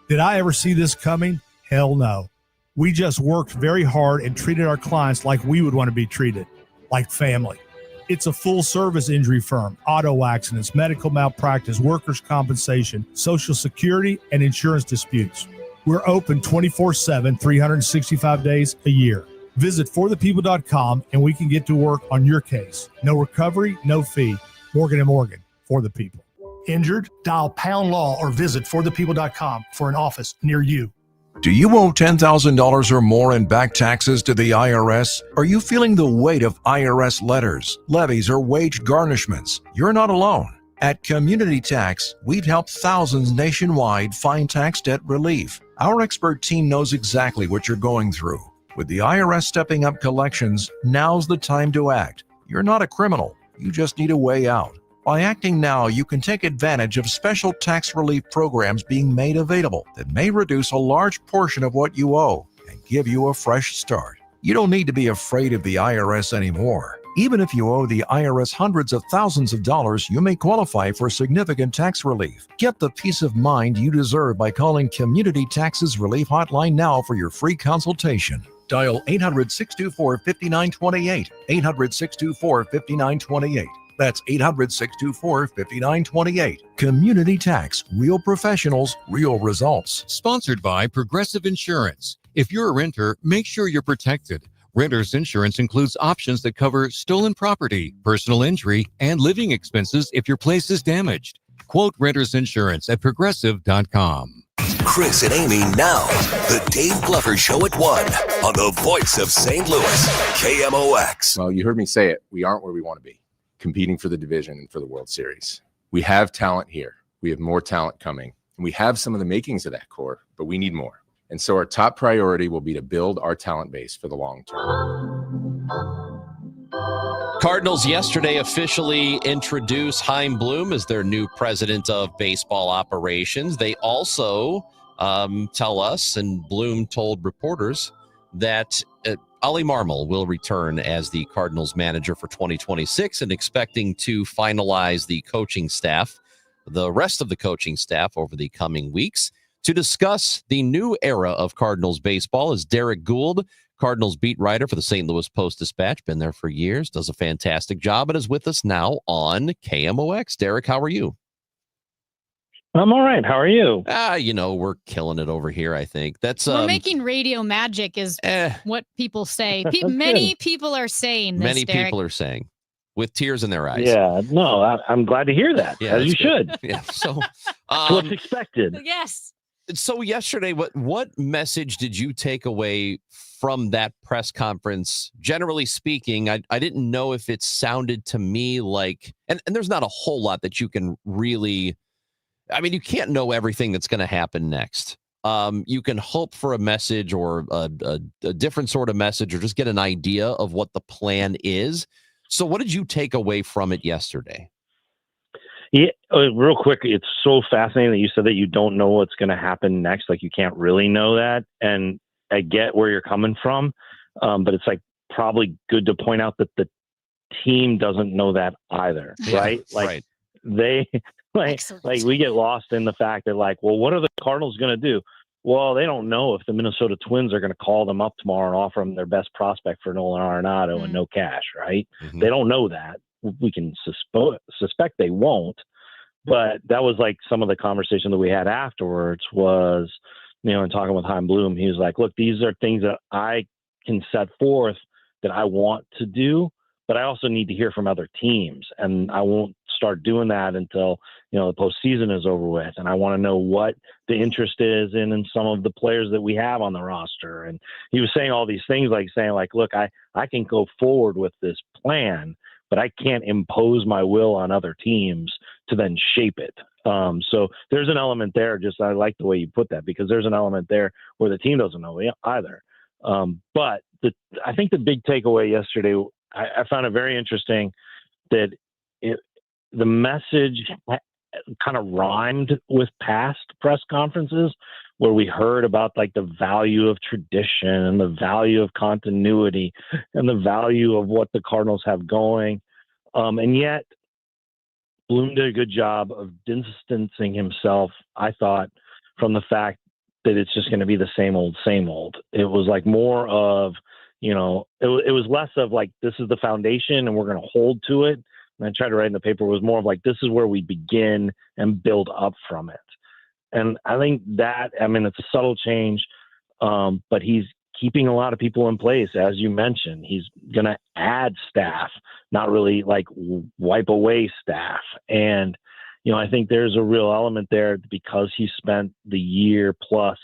Did I ever see this coming? Hell no. We just worked very hard and treated our clients like we would want to be treated, like family. It's a full-service injury firm, auto accidents, medical malpractice, workers' compensation, Social Security, and insurance disputes. We're open 24/7, 365 days a year. Visit forthepeople.com and we can get to work on your case. No recovery, no fee. Morgan & Morgan, for the people. Injured? Dial pound law or visit forthepeople.com for an office near you. Do you owe $10,000 or more in back taxes to the IRS? Are you feeling the weight of IRS letters, levies, or wage garnishments? You're not alone. At Community Tax, we've helped thousands nationwide find tax debt relief. Our expert team knows exactly what you're going through. With the IRS stepping up collections, now's the time to act. You're not a criminal. You just need a way out. By acting now, you can take advantage of special tax relief programs being made available that may reduce a large portion of what you owe and give you a fresh start. You don't need to be afraid of the IRS anymore. Even if you owe the IRS hundreds of thousands of dollars, you may qualify for significant tax relief. Get the peace of mind you deserve by calling Community Taxes Relief Hotline now for your free consultation. Dial 800-624-5928, 800-624-5928. That's 800-624-5928. Community Tax. Real professionals, real results. Sponsored by Progressive Insurance. If you're a renter, make sure you're protected. Renter's insurance includes options that cover stolen property, personal injury, and living expenses if your place is damaged. Quote Renter's Insurance at Progressive.com. Chris and Amy now. The Dave Glover Show at 1 on the voice of St. Louis, KMOX. Well, you heard me say it. We aren't where we want to be, competing for the division and for the World Series. We have talent here. We have more talent coming. And we have some of the makings of that core, but we need more. And so our top priority will be to build our talent base for the long term. Cardinals yesterday officially introduced Chaim Bloom as their new president of baseball operations. They also tell us, and Bloom told reporters, that Ollie Marmol will return as the Cardinals manager for 2026 and expecting to finalize the coaching staff, the rest of the coaching staff over the coming weeks. To discuss the new era of Cardinals baseball is Derek Gould, Cardinals beat writer for the St. Louis Post-Dispatch. Been there for years, does a fantastic job, and is with us now on KMOX. Derek, how are you? I'm all right. How are you? We're killing it over here, I think. We're making radio magic is what people say. Many people are saying this, Many Derek. people are saying, with tears in their eyes. Yeah, no, I'm glad to hear that, as you should. Yeah, so what's expected. Yes. So yesterday, what message did you take away from that press conference? Generally speaking, I didn't know if it sounded to me like, and there's not a whole lot that you can really, you can't know everything that's going to happen next. You can hope for a message or a different sort of message, or just get an idea of what the plan is. So what did you take away from it yesterday? Yeah, real quick, it's so fascinating that you said that you don't know what's going to happen next. Like, you can't really know that. And I get where you're coming from, but it's like probably good to point out that the team doesn't know that either, right? Like, they like we get lost in the fact that, like, well, what are the Cardinals going to do? Well, they don't know if the Minnesota Twins are going to call them up tomorrow and offer them their best prospect for Nolan Arenado and no cash, right? Mm-hmm. They don't know that. We can suspect they won't, but that was like some of the conversation that we had afterwards was, and talking with Chaim Bloom, he was like, look, these are things that I can set forth that I want to do, but I also need to hear from other teams, and I won't start doing that until, the postseason is over with. And I want to know what the interest is in some of the players that we have on the roster. And he was saying all these things, like, look, I can go forward with this plan, but I can't impose my will on other teams to then shape it. So there's an element there. I like the way you put that, because there's an element there where the team doesn't know either. But I think the big takeaway yesterday, I found it very interesting that the message kind of rhymed with past press conferences where we heard about like the value of tradition and the value of continuity and the value of what the Cardinals have going. And yet Bloom did a good job of distancing himself, I thought, from the fact that it's just going to be the same old, same old. It was like more of, it was less of like, this is the foundation and we're going to hold to it. And I tried to write in the paper, was more of like, this is where we begin and build up from it. And I think that, it's a subtle change, but he's keeping a lot of people in place. As you mentioned, he's going to add staff, not really like wipe away staff. And, I think there's a real element there because he spent the year plus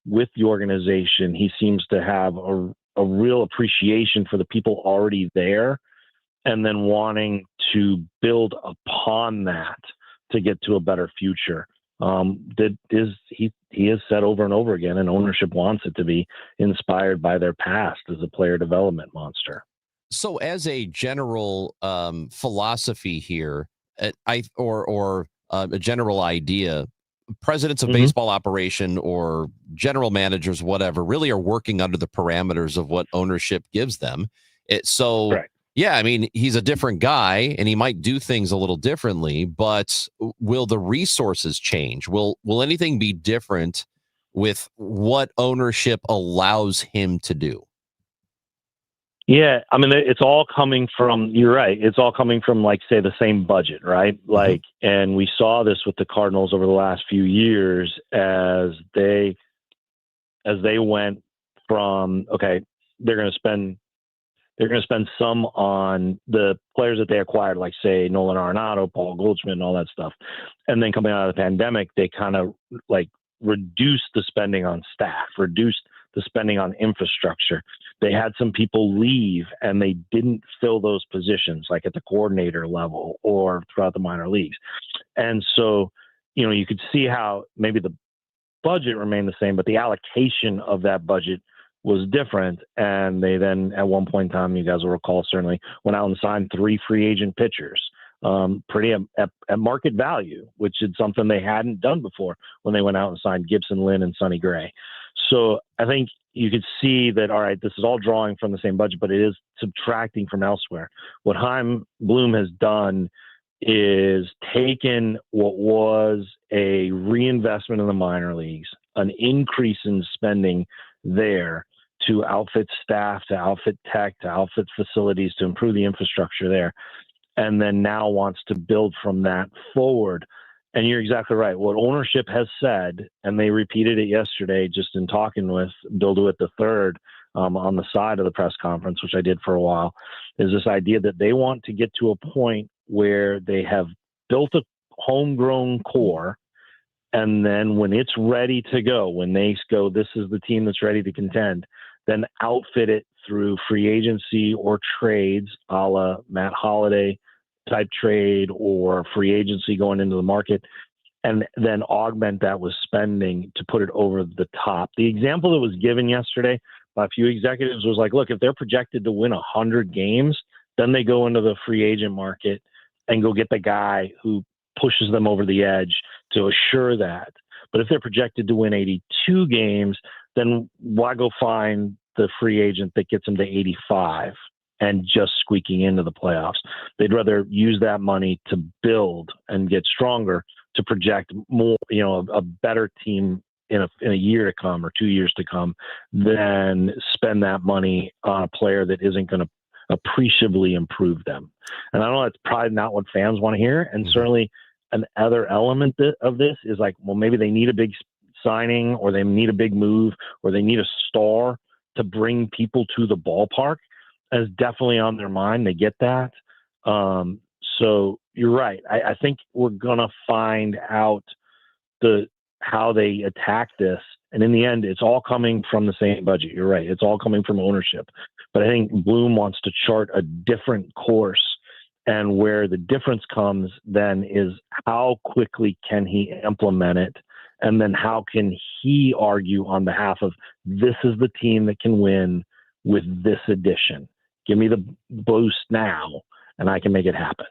with the organization. He seems to have a real appreciation for the people already there, and then wanting to build upon that to get to a better future. He has said over and over again, and ownership wants it to be inspired by their past as a player development monster. So as a general philosophy here, a general idea, presidents of baseball operation or general managers, whatever, really are working under the parameters of what ownership gives them. Correct. Yeah, he's a different guy and he might do things a little differently, but will the resources change? Will anything be different with what ownership allows him to do? Yeah, it's all coming from, you're right, it's all coming from, like, say, the same budget, right? Like, and we saw this with the Cardinals over the last few years as they went from, okay, they're going to spend some on the players that they acquired, like, say, Nolan Arenado, Paul Goldschmidt, and all that stuff. And then coming out of the pandemic, they kind of, like, reduced the spending on staff, reduced the spending on infrastructure. They had some people leave and they didn't fill those positions, like at the coordinator level or throughout the minor leagues. And so, you could see how maybe the budget remained the same, but the allocation of that budget was different. And they then, at one point in time, you guys will recall, certainly went out and signed 3 free agent pitchers, pretty at market value, which is something they hadn't done before when they went out and signed Gibson, Lynn, and Sonny Gray. So I think you could see that, all right, this is all drawing from the same budget, but it is subtracting from elsewhere. What Chaim Bloom has done is taken what was a reinvestment in the minor leagues, an increase in spending there to outfit staff, to outfit tech, to outfit facilities, to improve the infrastructure there, and then now wants to build from that forward. And you're exactly right. What ownership has said, and they repeated it yesterday just in talking with Bill DeWitt III on the side of the press conference, which I did for a while, is this idea that they want to get to a point where they have built a homegrown core, and then when it's ready to go, when they go, this is the team that's ready to contend, then outfit it through free agency or trades, a la Matt Holliday type trade or free agency going into the market, and then augment that with spending to put it over the top. The example that was given yesterday by a few executives was like, look, if they're projected to win 100 games, then they go into the free agent market and go get the guy who pushes them over the edge to assure that. But if they're projected to win 82 games, then why go find the free agent that gets them to 85 and just squeaking into the playoffs? They'd rather use that money to build and get stronger, to project more, a better team in a year to come or 2 years to come, than spend that money on a player that isn't going to appreciably improve them. And I know that's probably not what fans want to hear. And certainly another element of this is like, well, maybe they need a big signing, or they need a big move, or they need a star to bring people to the ballpark is definitely on their mind. They get that. So you're right. I think we're going to find out how they attack this. And in the end, it's all coming from the same budget. You're right. It's all coming from ownership. But I think Bloom wants to chart a different course. And where the difference comes then is how quickly can he implement it? And then how can he argue on behalf of this is the team that can win with this addition? Give me the boost now, and I can make it happen.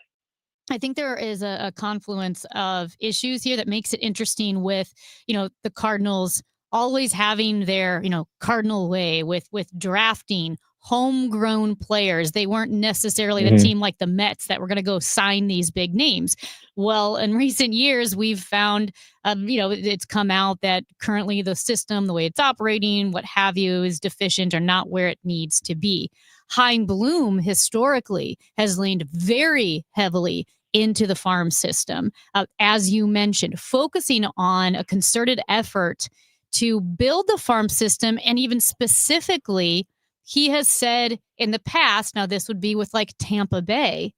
I think there is a confluence of issues here that makes it interesting with, the Cardinals always having their, Cardinal way with drafting homegrown players. They weren't necessarily the team like the Mets that were going to go sign these big names. Well, in recent years, we've found, it's come out that currently the system, the way it's operating, what have you, is deficient or not where it needs to be. Chaim Bloom historically has leaned very heavily into the farm system, as you mentioned, focusing on a concerted effort to build the farm system. And even specifically, he has said in the past, now this would be with like Tampa Bay,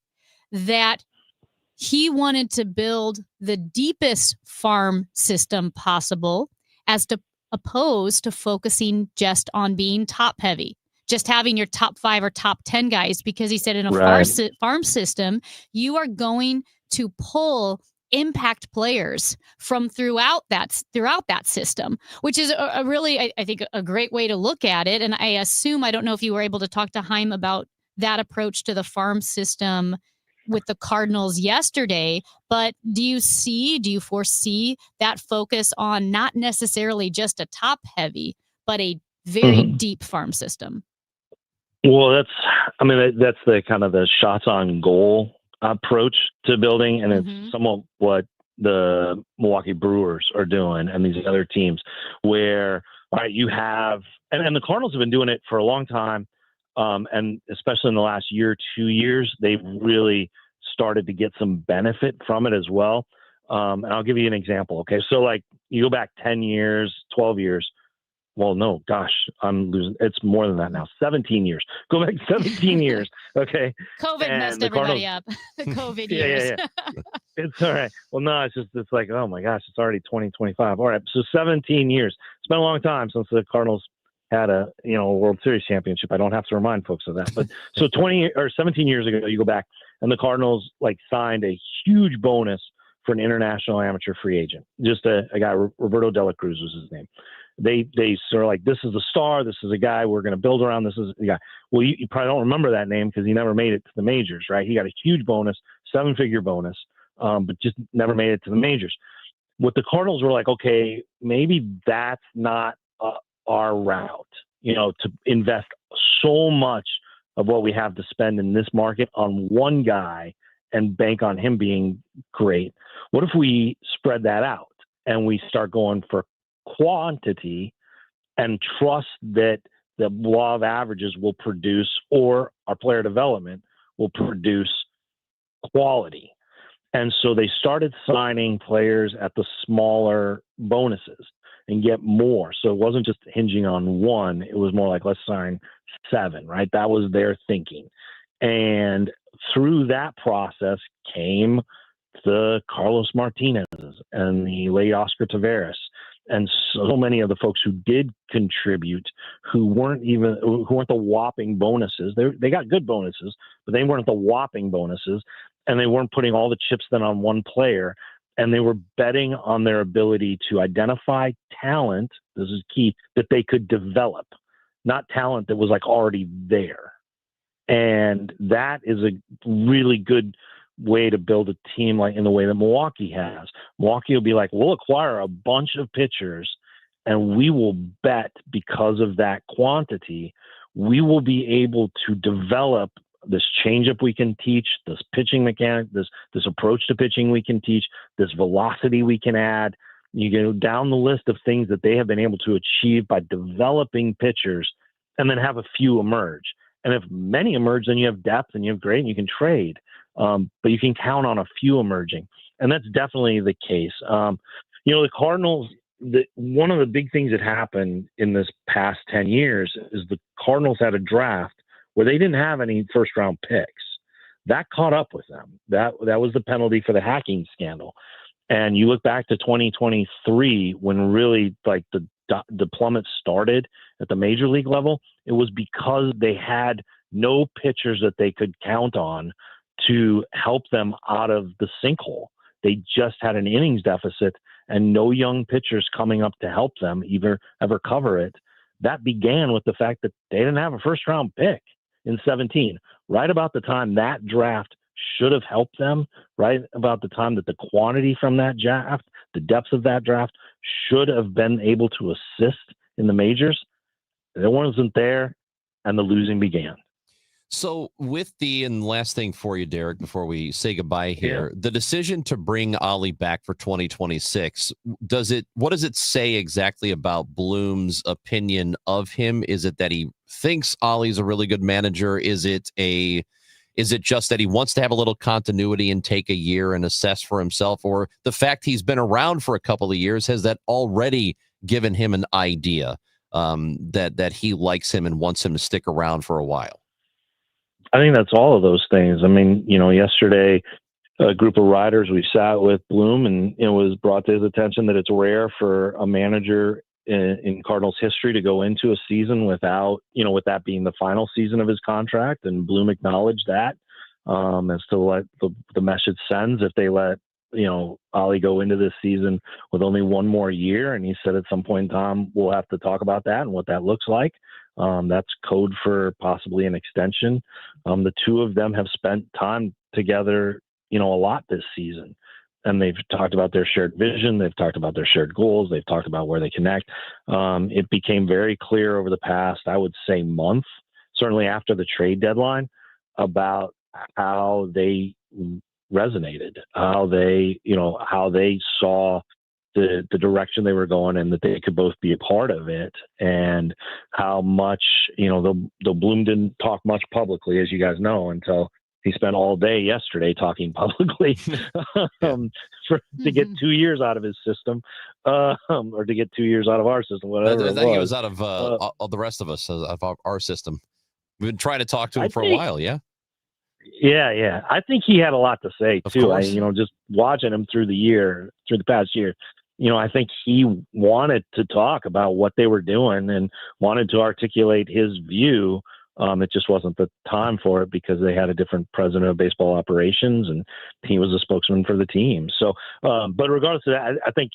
that he wanted to build the deepest farm system possible as opposed to focusing just on being top heavy. Just having your top 5 or top 10 guys, because he said in a farm system, you are going to pull impact players from throughout that system, which is a really, I think, a great way to look at it. And I assume, I don't know if you were able to talk to Chaim about that approach to the farm system with the Cardinals yesterday, but do you foresee that focus on not necessarily just a top heavy, but a very deep farm system? Well, that's the kind of the shots on goal approach to building. And it's somewhat what the Milwaukee Brewers are doing and these other teams where, all right, you have, and the Cardinals have been doing it for a long time. And especially in the last year, 2 years, they've really started to get some benefit from it as well. And I'll give you an example. Okay. So like you go back 10 years, 12 years. Well, no, gosh, I'm losing. It's more than that now. 17 years. Go back 17 years. Okay. COVID messed everybody up. The COVID years. Yeah. It's all right. Well, no, it's like, oh my gosh, it's already 2025. All right. So 17 years. It's been a long time since the Cardinals had a World Series championship. I don't have to remind folks of that. But so 17 years ago, you go back and the Cardinals signed a huge bonus for an international amateur free agent. Just a guy, Roberto De La Cruz was his name. They sort of like, this is the star. This is a guy we're going to build around. This is the guy. Well, you probably don't remember that name because he never made it to the majors, right? He got a huge bonus, 7-figure bonus, but just never made it to the majors. What the Cardinals were like, okay, maybe that's not our route, to invest so much of what we have to spend in this market on one guy and bank on him being great. What if we spread that out and we start going for quantity and trust that the law of averages will produce, or our player development will produce quality? And so they started signing players at the smaller bonuses and get more. So it wasn't just hinging on one. It was more like, let's sign 7, right? That was their thinking. And through that process came the Carlos Martinez and the late Oscar Taveras, and so many of the folks who did contribute, who weren't the whopping bonuses. They got good bonuses, but they weren't the whopping bonuses, and they weren't putting all the chips then on one player, and they were betting on their ability to identify talent. This is key, that they could develop, not talent that was already there. And that is a really good way to build a team in the way that Milwaukee has. Milwaukee will be like, we'll acquire a bunch of pitchers and we will bet because of that quantity, we will be able to develop this changeup we can teach, this pitching mechanic, this approach to pitching we can teach, this velocity we can add. You go down the list of things that they have been able to achieve by developing pitchers, and then have a few emerge. And if many emerge, then you have depth and you have great and you can trade. But you can count on a few emerging. And that's definitely the case. The Cardinals, one of the big things that happened in this past 10 years is the Cardinals had a draft where they didn't have any first round picks. That caught up with them. That was the penalty for the hacking scandal. And you look back to 2023 when really like the plummet started at the major league level, it was because they had no pitchers that they could count on to help them out of the sinkhole. They just had an innings deficit and no young pitchers coming up to help them ever cover it. That began with the fact that they didn't have a first round pick in 17, right about the time that draft should have helped them, right about the time that the quantity from that draft, the depth of that draft should have been able to assist in the majors. It wasn't there, and the losing began. So and last thing for you, Derek, before we say goodbye here, the decision to bring Ollie back for 2026, what does it say exactly about Bloom's opinion of him? Is it that he thinks Ollie's a really good manager? Is it just that he wants to have a little continuity and take a year and assess for himself? Or the fact he's been around for a couple of years, has that already given him an idea that he likes him and wants him to stick around for a while? I think that's all of those things. I mean, yesterday, a group of writers, we sat with Bloom, and it was brought to his attention that it's rare for a manager in Cardinals history to go into a season without, with that being the final season of his contract. And Bloom acknowledged that as to what the message sends if they let, Ollie go into this season with only one more year. And he said at some point in time, we'll have to talk about that and what that looks like. That's code for possibly an extension. The two of them have spent time together, a lot this season. And they've talked about their shared vision. They've talked about their shared goals. They've talked about where they connect. It became very clear over the past, I would say, month, certainly after the trade deadline, about how they resonated, how they saw the direction they were going and that they could both be a part of it, and how much, though Bloom didn't talk much publicly, as you guys know, until he spent all day yesterday talking publicly to get 2 years out of his system, or to get 2 years out of our system, whatever. I think he was out of all the rest of us, of our system. We've been trying to talk to him for a while, yeah? Yeah. I think he had a lot to say, too. Just watching him through the past year, I think he wanted to talk about what they were doing and wanted to articulate his view. It just wasn't the time for it because they had a different president of baseball operations and he was a spokesman for the team. So, but regardless of that, I think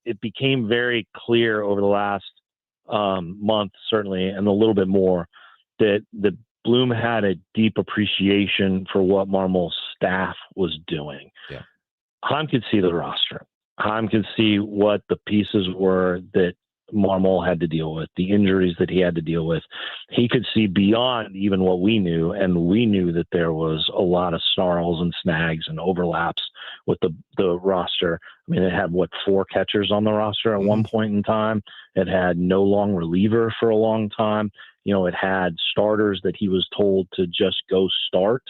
it became very clear over the last month, certainly, and a little bit more, that Bloom had a deep appreciation for what Marmol's staff was doing. Yeah. Chaim could see the roster. Chaim could see what the pieces were that Marmol had to deal with, the injuries that he had to deal with. He could see beyond even what we knew, and we knew that there was a lot of snarls and snags and overlaps with the roster. I mean, it had, 4 catchers on the roster at one point in time. It had no long reliever for a long time. It had starters that he was told to just go start,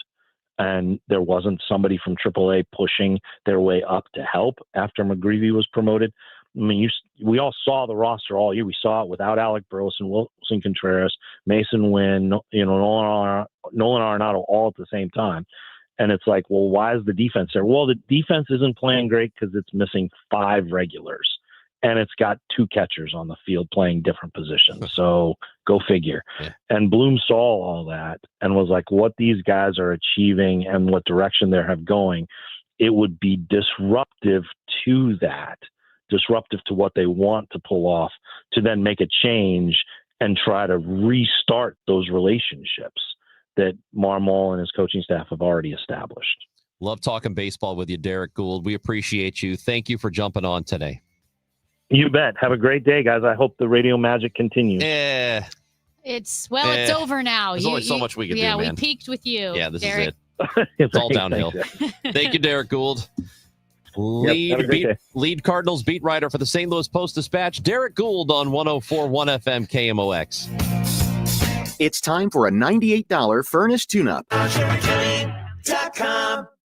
and there wasn't somebody from AAA pushing their way up to help after McGreevy was promoted. I mean, we all saw the roster all year. We saw it without Alec Burleson, Wilson Contreras, Mason Wynn, Nolan Arenado all at the same time. And it's like, well, why is the defense there? Well, the defense isn't playing great because it's missing 5 regulars. And it's got 2 catchers on the field playing different positions. So go figure. Yeah. And Bloom saw all that and was like, what these guys are achieving and what direction they have going, it would be disruptive to that, disruptive to what they want to pull off, to then make a change and try to restart those relationships that Marmol and his coaching staff have already established. Love talking baseball with you, Derek Gould. We appreciate you. Thank you for jumping on today. You bet. Have a great day, guys. I hope the radio magic continues. Yeah. It's over now. There's only so much we can do, man. Yeah, we peaked with you. Yeah, this Derek. is it. It's all downhill. Thank you, Derek Gould. Lead Cardinals beat writer for the St. Louis Post-Dispatch, Derek Gould on 104.1 FM KMOX. It's time for a $98 furnace tune-up.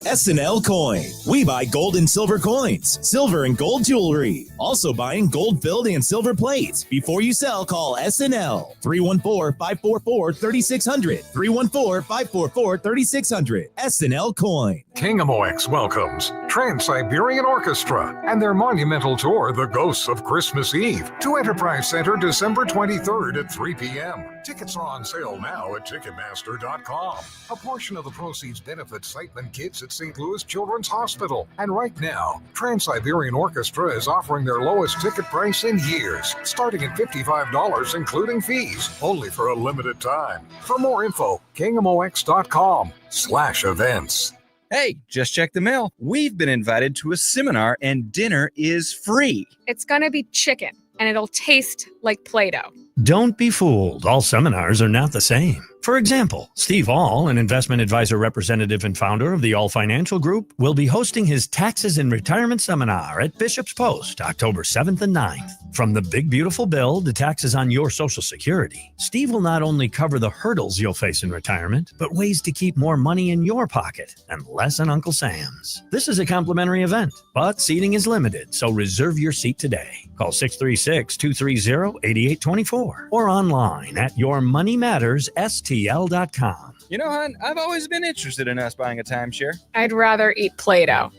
SNL Coin. We buy gold and silver coins, silver and gold jewelry. Also buying gold-filled and silver plates. Before you sell, call SNL. 314-544-3600. 314-544-3600. SNL Coin. KMOX welcomes Trans-Siberian Orchestra and their monumental tour, The Ghosts of Christmas Eve, to Enterprise Center December 23rd at 3 p.m. Tickets are on sale now at Ticketmaster.com. A portion of the proceeds benefit Siteman Kids at St. Louis Children's Hospital. And right now, Trans-Siberian Orchestra is offering their lowest ticket price in years, starting at $55 including fees, only for a limited time. For more info, KMOX.com/events. Hey, just check the mail. We've been invited to a seminar and dinner is free. It's going to be chicken, and it'll taste like Play-Doh. Don't be fooled. All seminars are not the same. For example, Steve All, an investment advisor representative and founder of the All Financial Group, will be hosting his Taxes and Retirement Seminar at Bishop's Post, October 7th and 9th. From the big beautiful bill to taxes on your Social Security, Steve will not only cover the hurdles you'll face in retirement, but ways to keep more money in your pocket and less in Uncle Sam's. This is a complimentary event, but seating is limited, so reserve your seat today. Call 636-230-8824 or online at yourmoneymattersstl.com. You know, hon, I've always been interested in us buying a timeshare. I'd rather eat Play-Doh.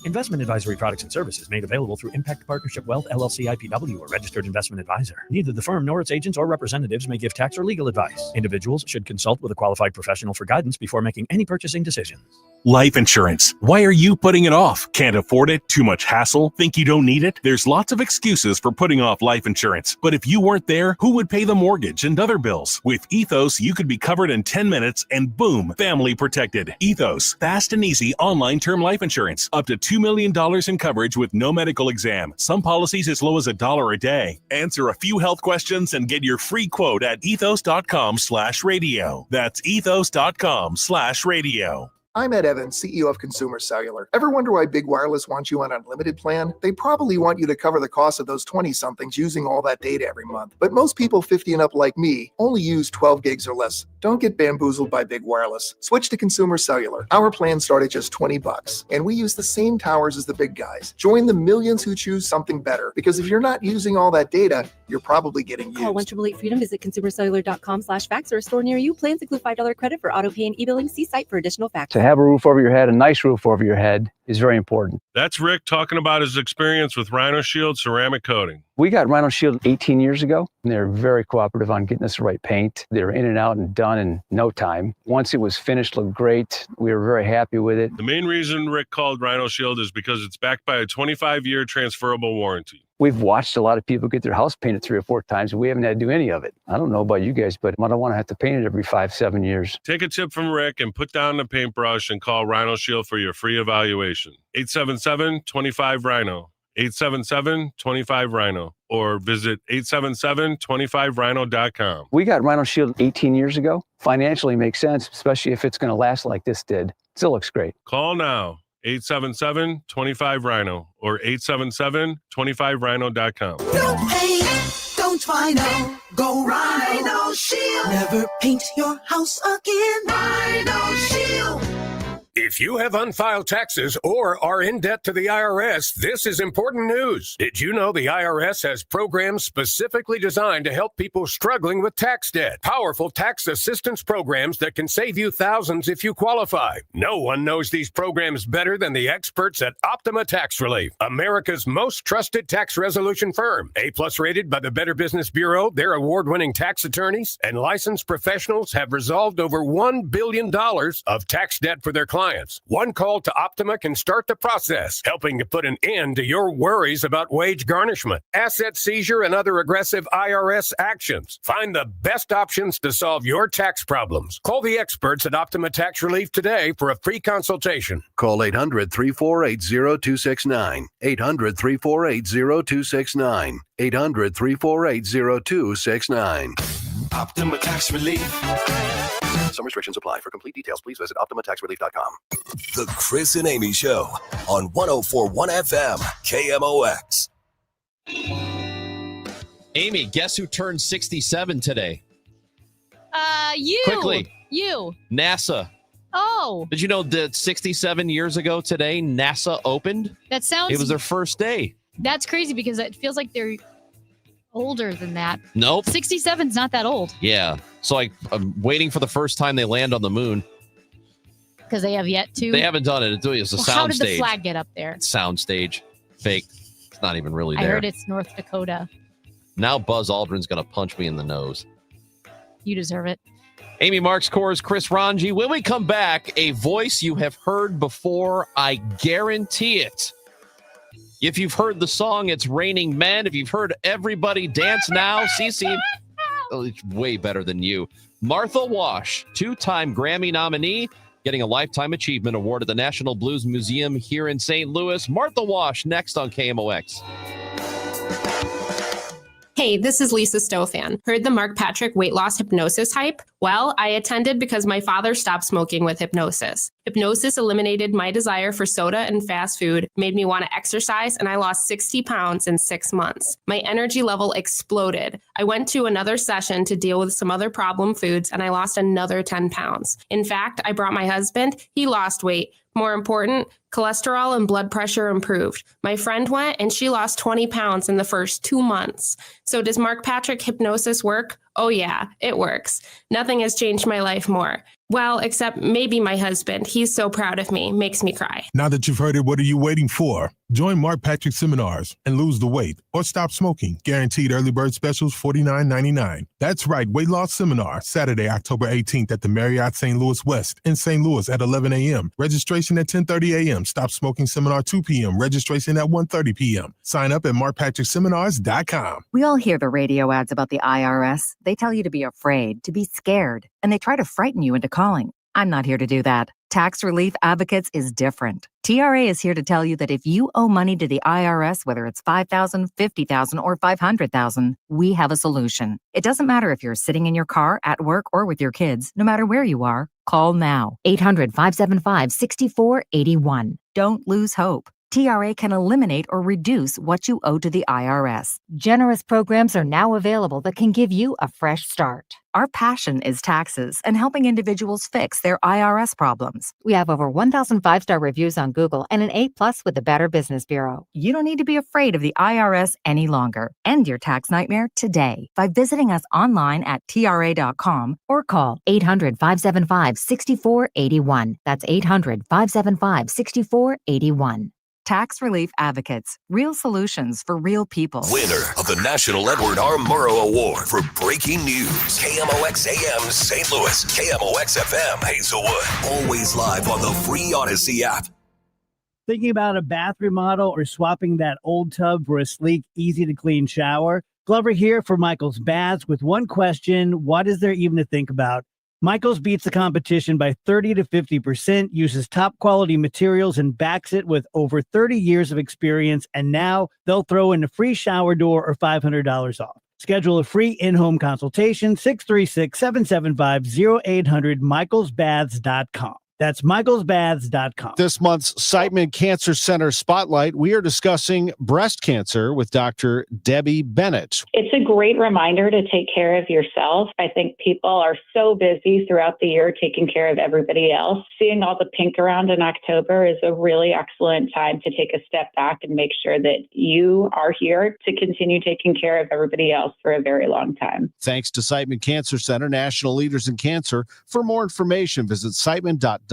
Investment advisory products and services made available through Impact Partnership Wealth, LLC IPW, or registered investment advisor. Neither the firm nor its agents or representatives may give tax or legal advice. Individuals should consult with a qualified professional for guidance before making any purchasing decisions. Life insurance. Why are you putting it off? Can't afford it? Too much hassle? Think you don't need it? There's lots of excuses for putting off life insurance. But if you weren't there, who would pay the mortgage and other bills? With Ethos, you could be covered in 10 minutes and boom, family protected. Ethos, fast and easy online term life insurance. Up to $2 million in coverage with no medical exam. Some policies as low as $1 a day. Answer a few health questions and get your free quote at ethos.com/radio. That's ethos.com/radio. I'm Ed Evans, CEO of Consumer Cellular. Ever wonder why Big Wireless wants you on an unlimited plan? They probably want you to cover the cost of those 20-somethings using all that data every month. But most people 50 and up like me only use 12 gigs or less. Don't get bamboozled by Big Wireless. Switch to Consumer Cellular. Our plans start at just $20, and we use the same towers as the big guys. Join the millions who choose something better, because if you're not using all that data, you're probably getting used. Call 1-888-FREEDOM, visit consumercellular.com/facts or a store near you. Plans include $5 credit for auto pay and e-billing. See site for additional facts. To have a roof over your head, a nice roof over your head, is very important. That's Rick talking about his experience with Rhino Shield ceramic coating. We got Rhino Shield 18 years ago, and they're very cooperative on getting us the right paint. They're in and out and done in no time. Once it was finished, looked great. We were very happy with it. The main reason Rick called Rhino Shield is because it's backed by a 25-year transferable warranty. We've watched a lot of people get their house painted 3 or 4 times, and we haven't had to do any of it. I don't know about you guys, but I don't want to have to paint it every 5-7 years. Take a tip from Rick and put down the paintbrush and call Rhino Shield for your free evaluation. 877-25-RHINO. 877-25-RHINO. Or visit 877-25rhino.com. We got Rhino Shield 18 years ago. Financially makes sense, especially if it's going to last like this did. Still looks great. Call now. 877-25-RHINO or 877-25rhino.com. Don't paint, don't Rhino, go Rhino Shield. Never paint your house again. Rhino Shield. If you have unfiled taxes or are in debt to the IRS, this is important news. Did you know the IRS has programs specifically designed to help people struggling with tax debt? Powerful tax assistance programs that can save you thousands if you qualify. No one knows these programs better than the experts at Optima Tax Relief, America's most trusted tax resolution firm. A+ rated by the Better Business Bureau, their award-winning tax attorneys and licensed professionals have resolved over $1 billion of tax debt for their clients. One call to Optima can start the process, helping to put an end to your worries about wage garnishment, asset seizure, and other aggressive IRS actions. Find the best options to solve your tax problems. Call the experts at Optima Tax Relief today for a free consultation. Call 800-348-0269. 800-348-0269. 800-348-0269. Optima Tax Relief. Some restrictions apply. For complete details, please visit OptimaTaxRelief.com. The Chris and Amy Show on 104.1 FM KMOX. Amy, guess who turned 67 today? You. Quickly. You. NASA. Oh. Did you know that 67 years ago today, NASA opened? That sounds... It was their first day. That's crazy because it feels like they're older than that. Nope. 67's not that old. Yeah. So I'm waiting for the first time they land on the moon. Because they have yet to. They haven't done it. It's a sound How did stage. the flag get up there? Sound stage. Fake. It's not even really there. I heard it's North Dakota. Now Buzz Aldrin's going to punch me in the nose. You deserve it. Amy Marks Kors, Chris Ranji. When we come back, a voice you have heard before, I guarantee it. If you've heard the song, it's Raining Men. If you've heard Everybody Dance Now, CeCe, it's way better than you. Martha Wash, 2-time Grammy nominee, getting a Lifetime Achievement Award at the National Blues Museum here in St. Louis. Martha Wash, next on KMOX. Hey, this is Lisa Stofan. Heard the Mark Patrick weight loss hypnosis hype? Well, I attended because my father stopped smoking with hypnosis. Hypnosis eliminated my desire for soda and fast food, made me want to exercise, and I lost 60 pounds in 6 months. My energy level exploded. I went to another session to deal with some other problem foods, and I lost another 10 pounds. In fact, I brought my husband. He lost weight. More important, cholesterol and blood pressure improved. My friend went and she lost 20 pounds in the first 2 months. So does Mark Patrick hypnosis work? Oh yeah, it works. Nothing has changed my life more. Well, except maybe my husband. He's so proud of me, makes me cry. Now that you've heard it, what are you waiting for? Join Mark Patrick seminars and lose the weight or stop smoking. Guaranteed early bird specials $49.99. That's right, weight loss seminar, Saturday, October 18th at the Marriott St. Louis West in St. Louis at 11 a.m. Registration at 10:30 a.m. Stop smoking seminar 2 p.m. Registration at 1:30 p.m. Sign up at markpatrickseminars.com. We all hear the radio ads about the IRS. They tell you to be afraid, to be scared, and they try to frighten you into calling. I'm not here to do that. Tax Relief Advocates is different. TRA is here to tell you that if you owe money to the IRS, whether it's $5,000, $50,000, or $500,000, we have a solution. It doesn't matter if you're sitting in your car, at work, or with your kids. No matter where you are, call now. 800-575-6481. Don't lose hope. TRA can eliminate or reduce what you owe to the IRS. Generous programs are now available that can give you a fresh start. Our passion is taxes and helping individuals fix their IRS problems. We have over 1,000 5-star reviews on Google and an A+ with the Better Business Bureau. You don't need to be afraid of the IRS any longer. End your tax nightmare today by visiting us online at TRA.com or call 800-575-6481. That's 800-575-6481. Tax Relief Advocates. Real solutions for real people. Winner of the National Edward R. Murrow Award for Breaking News. KMOX AM St. Louis. KMOX FM Hazelwood. Always live on the free Odyssey app. Thinking about a bath remodel or swapping that old tub for a sleek, easy-to-clean shower? Glover here for Michael's Baths with one question. What is there even to think about? Michael's beats the competition by 30 to 50%, uses top quality materials, and backs it with over 30 years of experience. And now they'll throw in a free shower door or $500 off. Schedule a free in-home consultation, 636-775-0800, michaelsbaths.com. That's michaelsbaths.com. This month's Siteman Cancer Center Spotlight, we are discussing breast cancer with Dr. Debbie Bennett. It's a great reminder to take care of yourself. I think people are so busy throughout the year taking care of everybody else. Seeing all the pink around in October is a really excellent time to take a step back and make sure that you are here to continue taking care of everybody else for a very long time. Thanks to Siteman Cancer Center, national leaders in cancer. For more information, visit siteman.wustl.edu.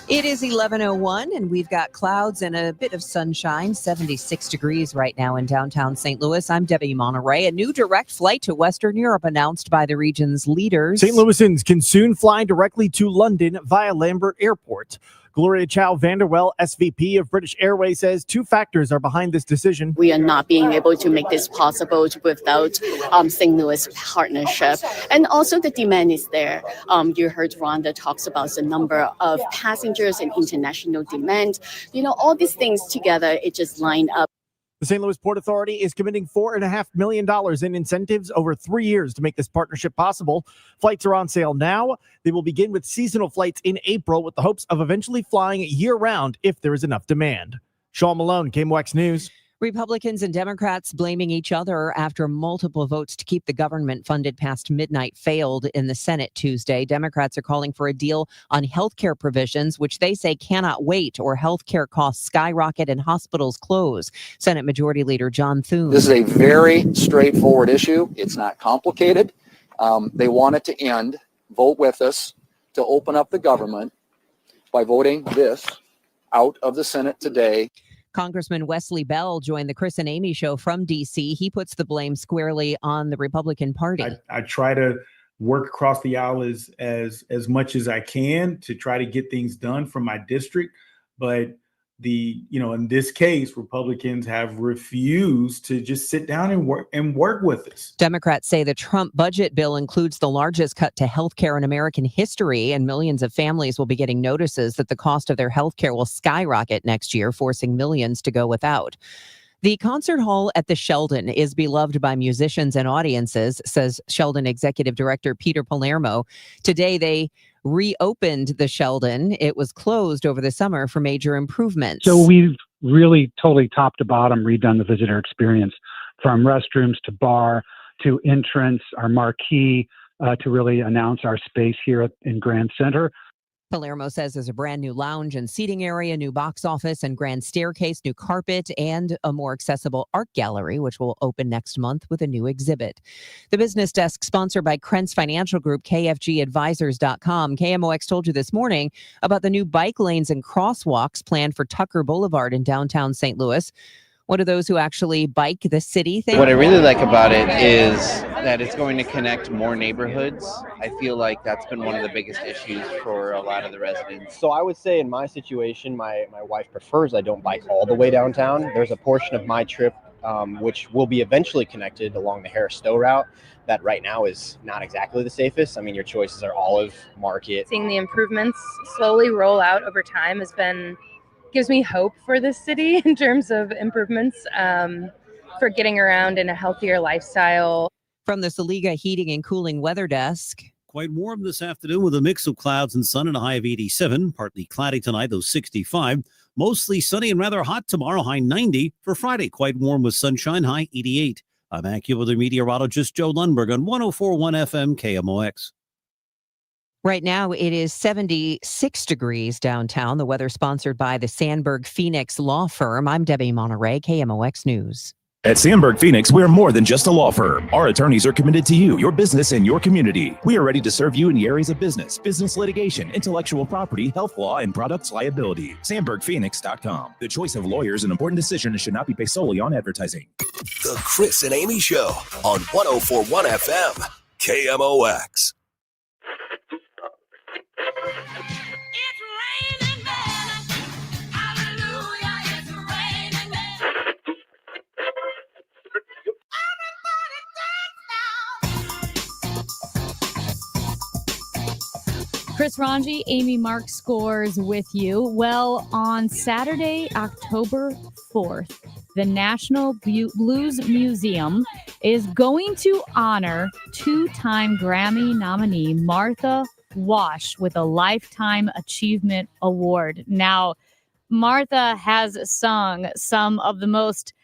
It is 11:01, and we've got clouds and a bit of sunshine, 76 degrees right now in downtown St. Louis. I'm Debbie Monterey. A new direct flight to Western Europe announced by the region's leaders. St. Louisans can soon fly directly to London via Lambert Airport. Gloria Chow Vanderwell, SVP of British Airways, says two factors are behind this decision. We are not being able to make this possible without St. Louis partnership. And also the demand is there. You heard Rhonda talks about the number of passengers and international demand. You know, all these things together, it just lined up. The St. Louis Port Authority is committing $4.5 million in incentives over 3 years to make this partnership possible. Flights are on sale now. They will begin with seasonal flights in April with the hopes of eventually flying year-round if there is enough demand. Sean Malone, KMOX News. Republicans and Democrats blaming each other after multiple votes to keep the government funded past midnight failed in the Senate Tuesday. Democrats are calling for a deal on health care provisions, which they say cannot wait, or health care costs skyrocket and hospitals close. Senate Majority Leader John Thune. This is a very straightforward issue. It's not complicated. They want it to end. Vote with us to open up the government by voting this out of the Senate today. Congressman Wesley Bell joined the Chris and Amy show from D.C. He puts the blame squarely on the Republican Party. I try to work across the aisle as much as I can to try to get things done from my district. But in this case, Republicans have refused to just sit down and work with us. Democrats say the Trump budget bill includes the largest cut to health care in American history, and millions of families will be getting notices that the cost of their health care will skyrocket next year, forcing millions to go without. The concert hall at the Sheldon is beloved by musicians and audiences, says Sheldon Executive Director Peter Palermo. Today, they reopened the Sheldon. It was closed over the summer for major improvements. So we've really totally top to bottom redone the visitor experience, from restrooms to bar to entrance, our marquee, to really announce our space here in Grand Center. Palermo says there's a brand new lounge and seating area, new box office and grand staircase, new carpet, and a more accessible art gallery, which will open next month with a new exhibit. The Business Desk, sponsored by Krentz Financial Group, KFGadvisors.com. KMOX told you this morning about the new bike lanes and crosswalks planned for Tucker Boulevard in downtown St. Louis. What do those who actually bike the city think? What I really like about it is that it's going to connect more neighborhoods. I feel like that's been one of the biggest issues for a lot of the residents. So I would say in my situation, my wife prefers I don't bike all the way downtown. There's a portion of my trip which will be eventually connected along the Harris Stowe route that right now is not exactly the safest. I mean, your choices are Olive, Market. Seeing the improvements slowly roll out over time gives me hope for this city in terms of improvements for getting around in a healthier lifestyle. From the Saliga Heating and Cooling Weather Desk. Quite warm this afternoon with a mix of clouds and sun and a high of 87. Partly cloudy tonight, though 65. Mostly sunny and rather hot tomorrow, high 90. For Friday, quite warm with sunshine, high 88. I'm AccuWeather meteorologist Joe Lundberg on 104.1 FM KMOX. Right now, it is 76 degrees downtown. The weather sponsored by the Sandberg Phoenix Law Firm. I'm Debbie Monterey, KMOX News. At Sandberg Phoenix, we're more than just a law firm. Our attorneys are committed to you, your business, and your community. We are ready to serve you in the areas of business litigation, intellectual property, health law, and products liability. SandbergPhoenix.com. The choice of lawyers is an important decision and should not be based solely on advertising. The Chris and Amy Show on 104.1 FM, KMOX. Chris Ranji, Amy Mark Scores with you. Well, on Saturday, October 4th, the National Blues Museum is going to honor two-time Grammy nominee Martha Wash with a Lifetime Achievement Award. Now, Martha has sung some of the most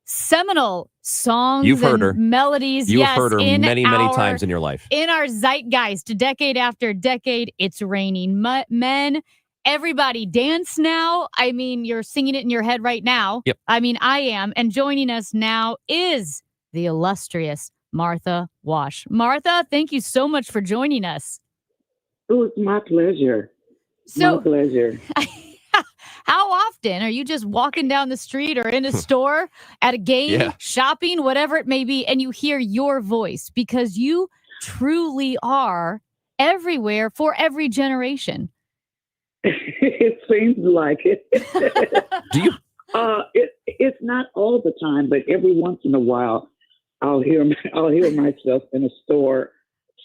seminal songs You've heard her. Melodies. You've heard her many times in your life. In our zeitgeist, decade after decade, It's Raining Men. Everybody dance now. I mean, you're singing it in your head right now. Yep. I mean, I am. And joining us now is the illustrious Martha Wash. Martha, thank you so much for joining us. It was my pleasure. So, my pleasure. How often are you just walking down the street or in a store, at a game, shopping, whatever it may be, and you hear your voice? Because you truly are everywhere for every generation. It seems like it. Do you? It's not all the time, but every once in a while, I'll hear myself in a store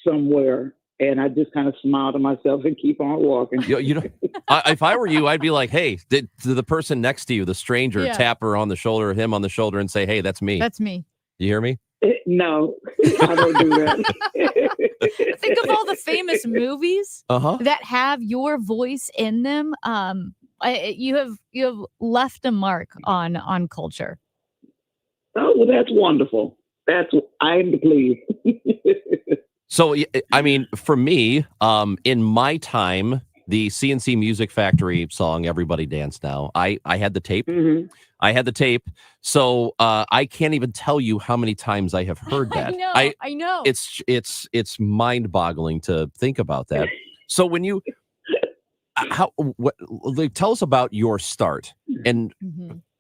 somewhere. And I just kind of smile to myself and keep on walking. You know, if I were you, I'd be like, hey, to the person next to you, the stranger, tap her on the shoulder, him on the shoulder, and say, hey, that's me. That's me. You hear me? No, I don't do that. Think of all the famous movies that have your voice in them. You have left a mark on culture. Oh, well, that's wonderful. I am pleased. So, I mean, for me, in my time, the CNC Music Factory song "Everybody Dance Now," I had the tape. Mm-hmm. I had the tape. So I can't even tell you how many times I have heard that. I know. It's mind-boggling to think about that. So when you tell us about your start. And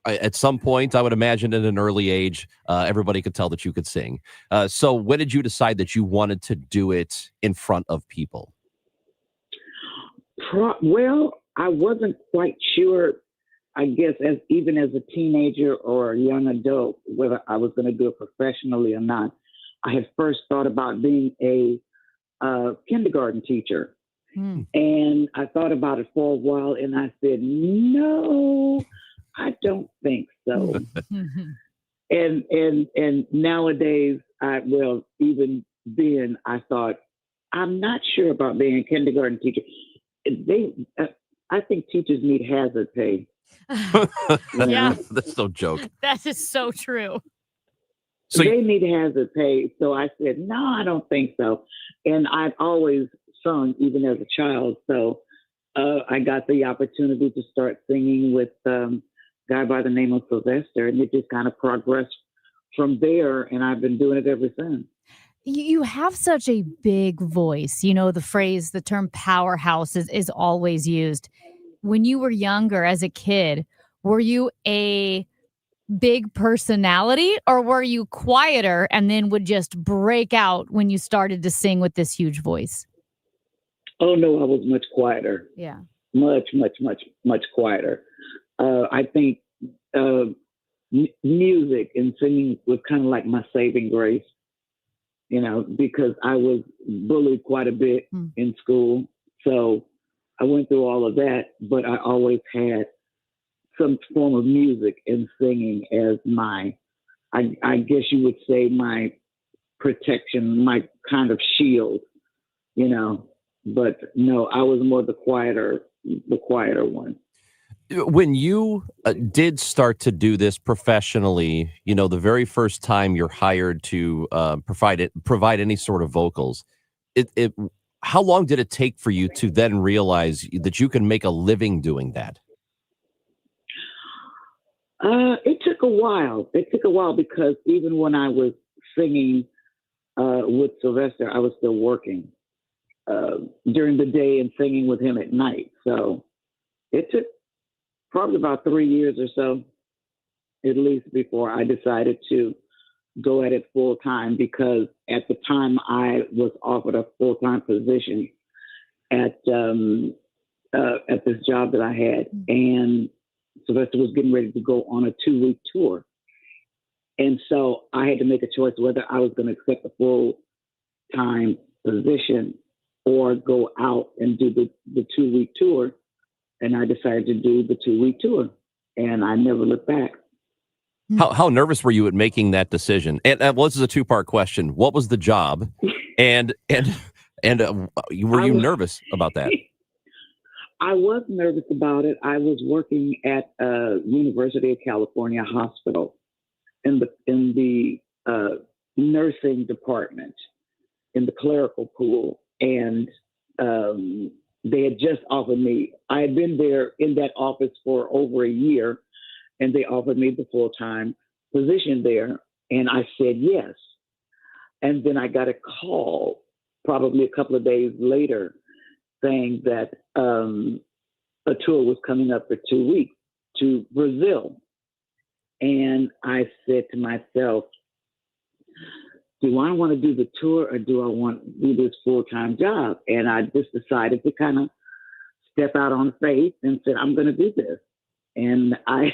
at some point, I would imagine at an early age, everybody could tell that you could sing. So when did you decide that you wanted to do it in front of people? Well, I wasn't quite sure, I guess, even as a teenager or a young adult, whether I was going to do it professionally or not. I had first thought about being a kindergarten teacher. And I thought about it for a while, and I said, no, I don't think so. And nowadays, even then, I thought, I'm not sure about being a kindergarten teacher. I think teachers need hazard pay. Yeah. That's no joke. That is so true. So they need hazard pay. So I said, no, I don't think so. And I'd always sung, even as a child. So I got the opportunity to start singing with a guy by the name of Sylvester, and it just kind of progressed from there. And I've been doing it ever since. You have such a big voice. You know, the term powerhouse is always used. When you were younger as a kid, were you a big personality, or were you quieter and then would just break out when you started to sing with this huge voice? Oh, no, I was much quieter. Yeah. Much, much, much, much quieter. I think music and singing was kind of like my saving grace, you know, because I was bullied quite a bit in school. So I went through all of that, but I always had some form of music and singing as I guess you would say, my protection, my kind of shield, you know. But no, I was more the quieter one. When you did start to do this professionally, you know, the very first time you're hired to provide any sort of vocals, how long did it take for you to then realize that you can make a living doing that? It took a while. It took a while because even when I was singing with Sylvester, I was still working during the day and singing with him at night. So it took probably about 3 years or so, at least, before I decided to go at it full time, because at the time I was offered a full-time position at this job that I had, and Sylvester was getting ready to go on a 2-week tour. And so I had to make a choice whether I was going to accept the full-time position or go out and do the 2-week tour. And I decided to do the 2-week tour, and I never looked back. How nervous were you at making that decision? And well, this is a 2-part question. What was the job? And were you nervous about that? I was nervous about it. I was working at University of California Hospital in the nursing department, in the clerical pool, and they had just offered me. I had been there in that office for over a year, and they offered me the full-time position there, and I said yes. And then I got a call probably a couple of days later saying that a tour was coming up for 2 weeks to Brazil. And I said to myself, do I want to do the tour or do I want to do this full-time job? And I just decided to kind of step out on faith and said, I'm going to do this. And I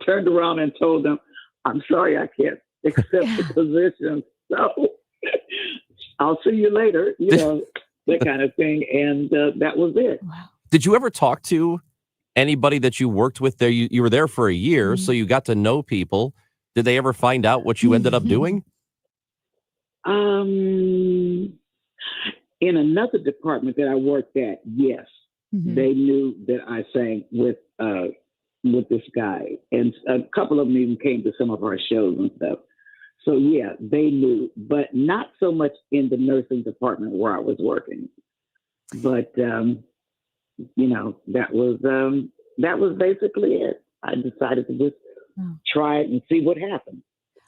turned around and told them, I'm sorry, I can't accept the position. So I'll see you later, you know, that kind of thing. And that was it. Wow. Did you ever talk to anybody that you worked with there? You were there for a year, so you got to know people. Did they ever find out what you ended up doing? In another department that I worked at, yes. They knew that I sang with with this guy, and a couple of them even came to some of our shows and stuff. So yeah, they knew, but not so much in the nursing department where I was working. But that was basically it. I decided to just try it and see what happened.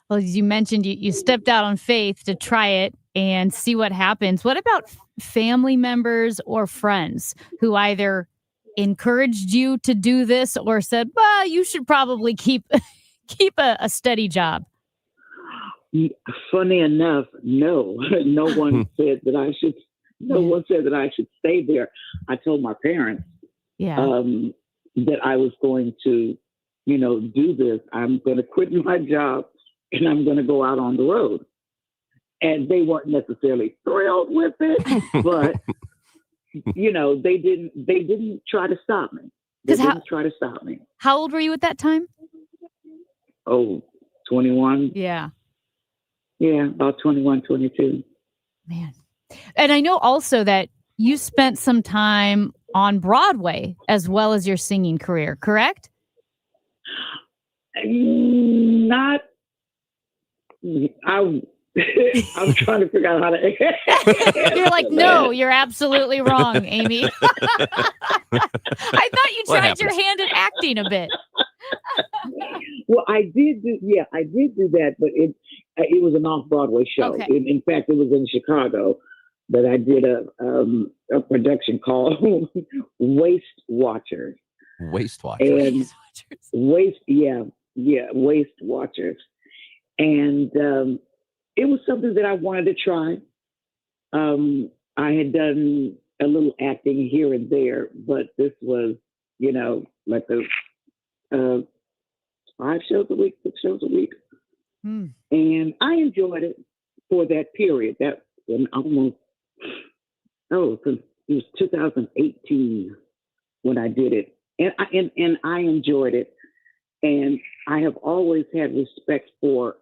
Well, as you mentioned, you stepped out on faith to try it and see what happens. What about family members or friends who either encouraged you to do this or said, well, you should probably keep a steady job? Funny enough, no. No one said that I should. No one said that I should stay there. I told my parents that I was going to, do this. I'm going to quit my job and I'm going to go out on the road. And they weren't necessarily thrilled with it, but they didn't try to stop me. They didn't try to stop me. How old were you at that time? Oh, 21. Yeah. Yeah, about 21, 22. Man. And I know also that you spent some time on Broadway as well as your singing career, correct? Not. I'm trying to figure out how to. You're like, no, you're absolutely wrong, Amy. I thought you tried your hand at acting a bit. Well, I did do that, but it was an off-Broadway show. Okay. In fact, it was in Chicago, but I did a production called Waste Watchers. Waste Watchers. And Waste Watchers. And it was something that I wanted to try. I had done a little acting here and there, but this was, like the 5 shows a week, 6 shows a week. And I enjoyed it for that period. That almost, it was 2018 when I did it. And I enjoyed it. And I have always had respect for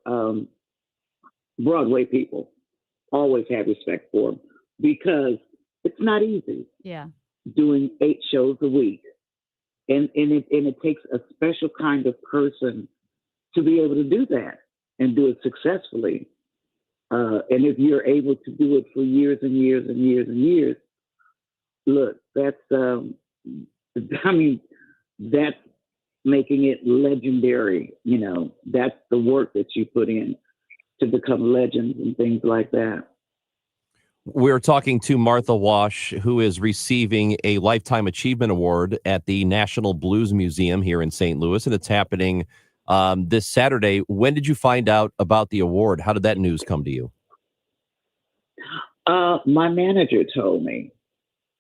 Broadway people. Always had respect for them because it's not easy. Yeah. Doing 8 shows a week. And it takes a special kind of person to be able to do that and do it successfully. And if you're able to do it for years and years and years and years, look, that's that's making it legendary. That's the work that you put in to become legends and things like that. We're talking to Martha Wash, who is receiving a Lifetime Achievement Award at the National Blues Museum here in St. Louis, and it's happening this Saturday. When did you find out about the award? How did that news come to you? My manager told me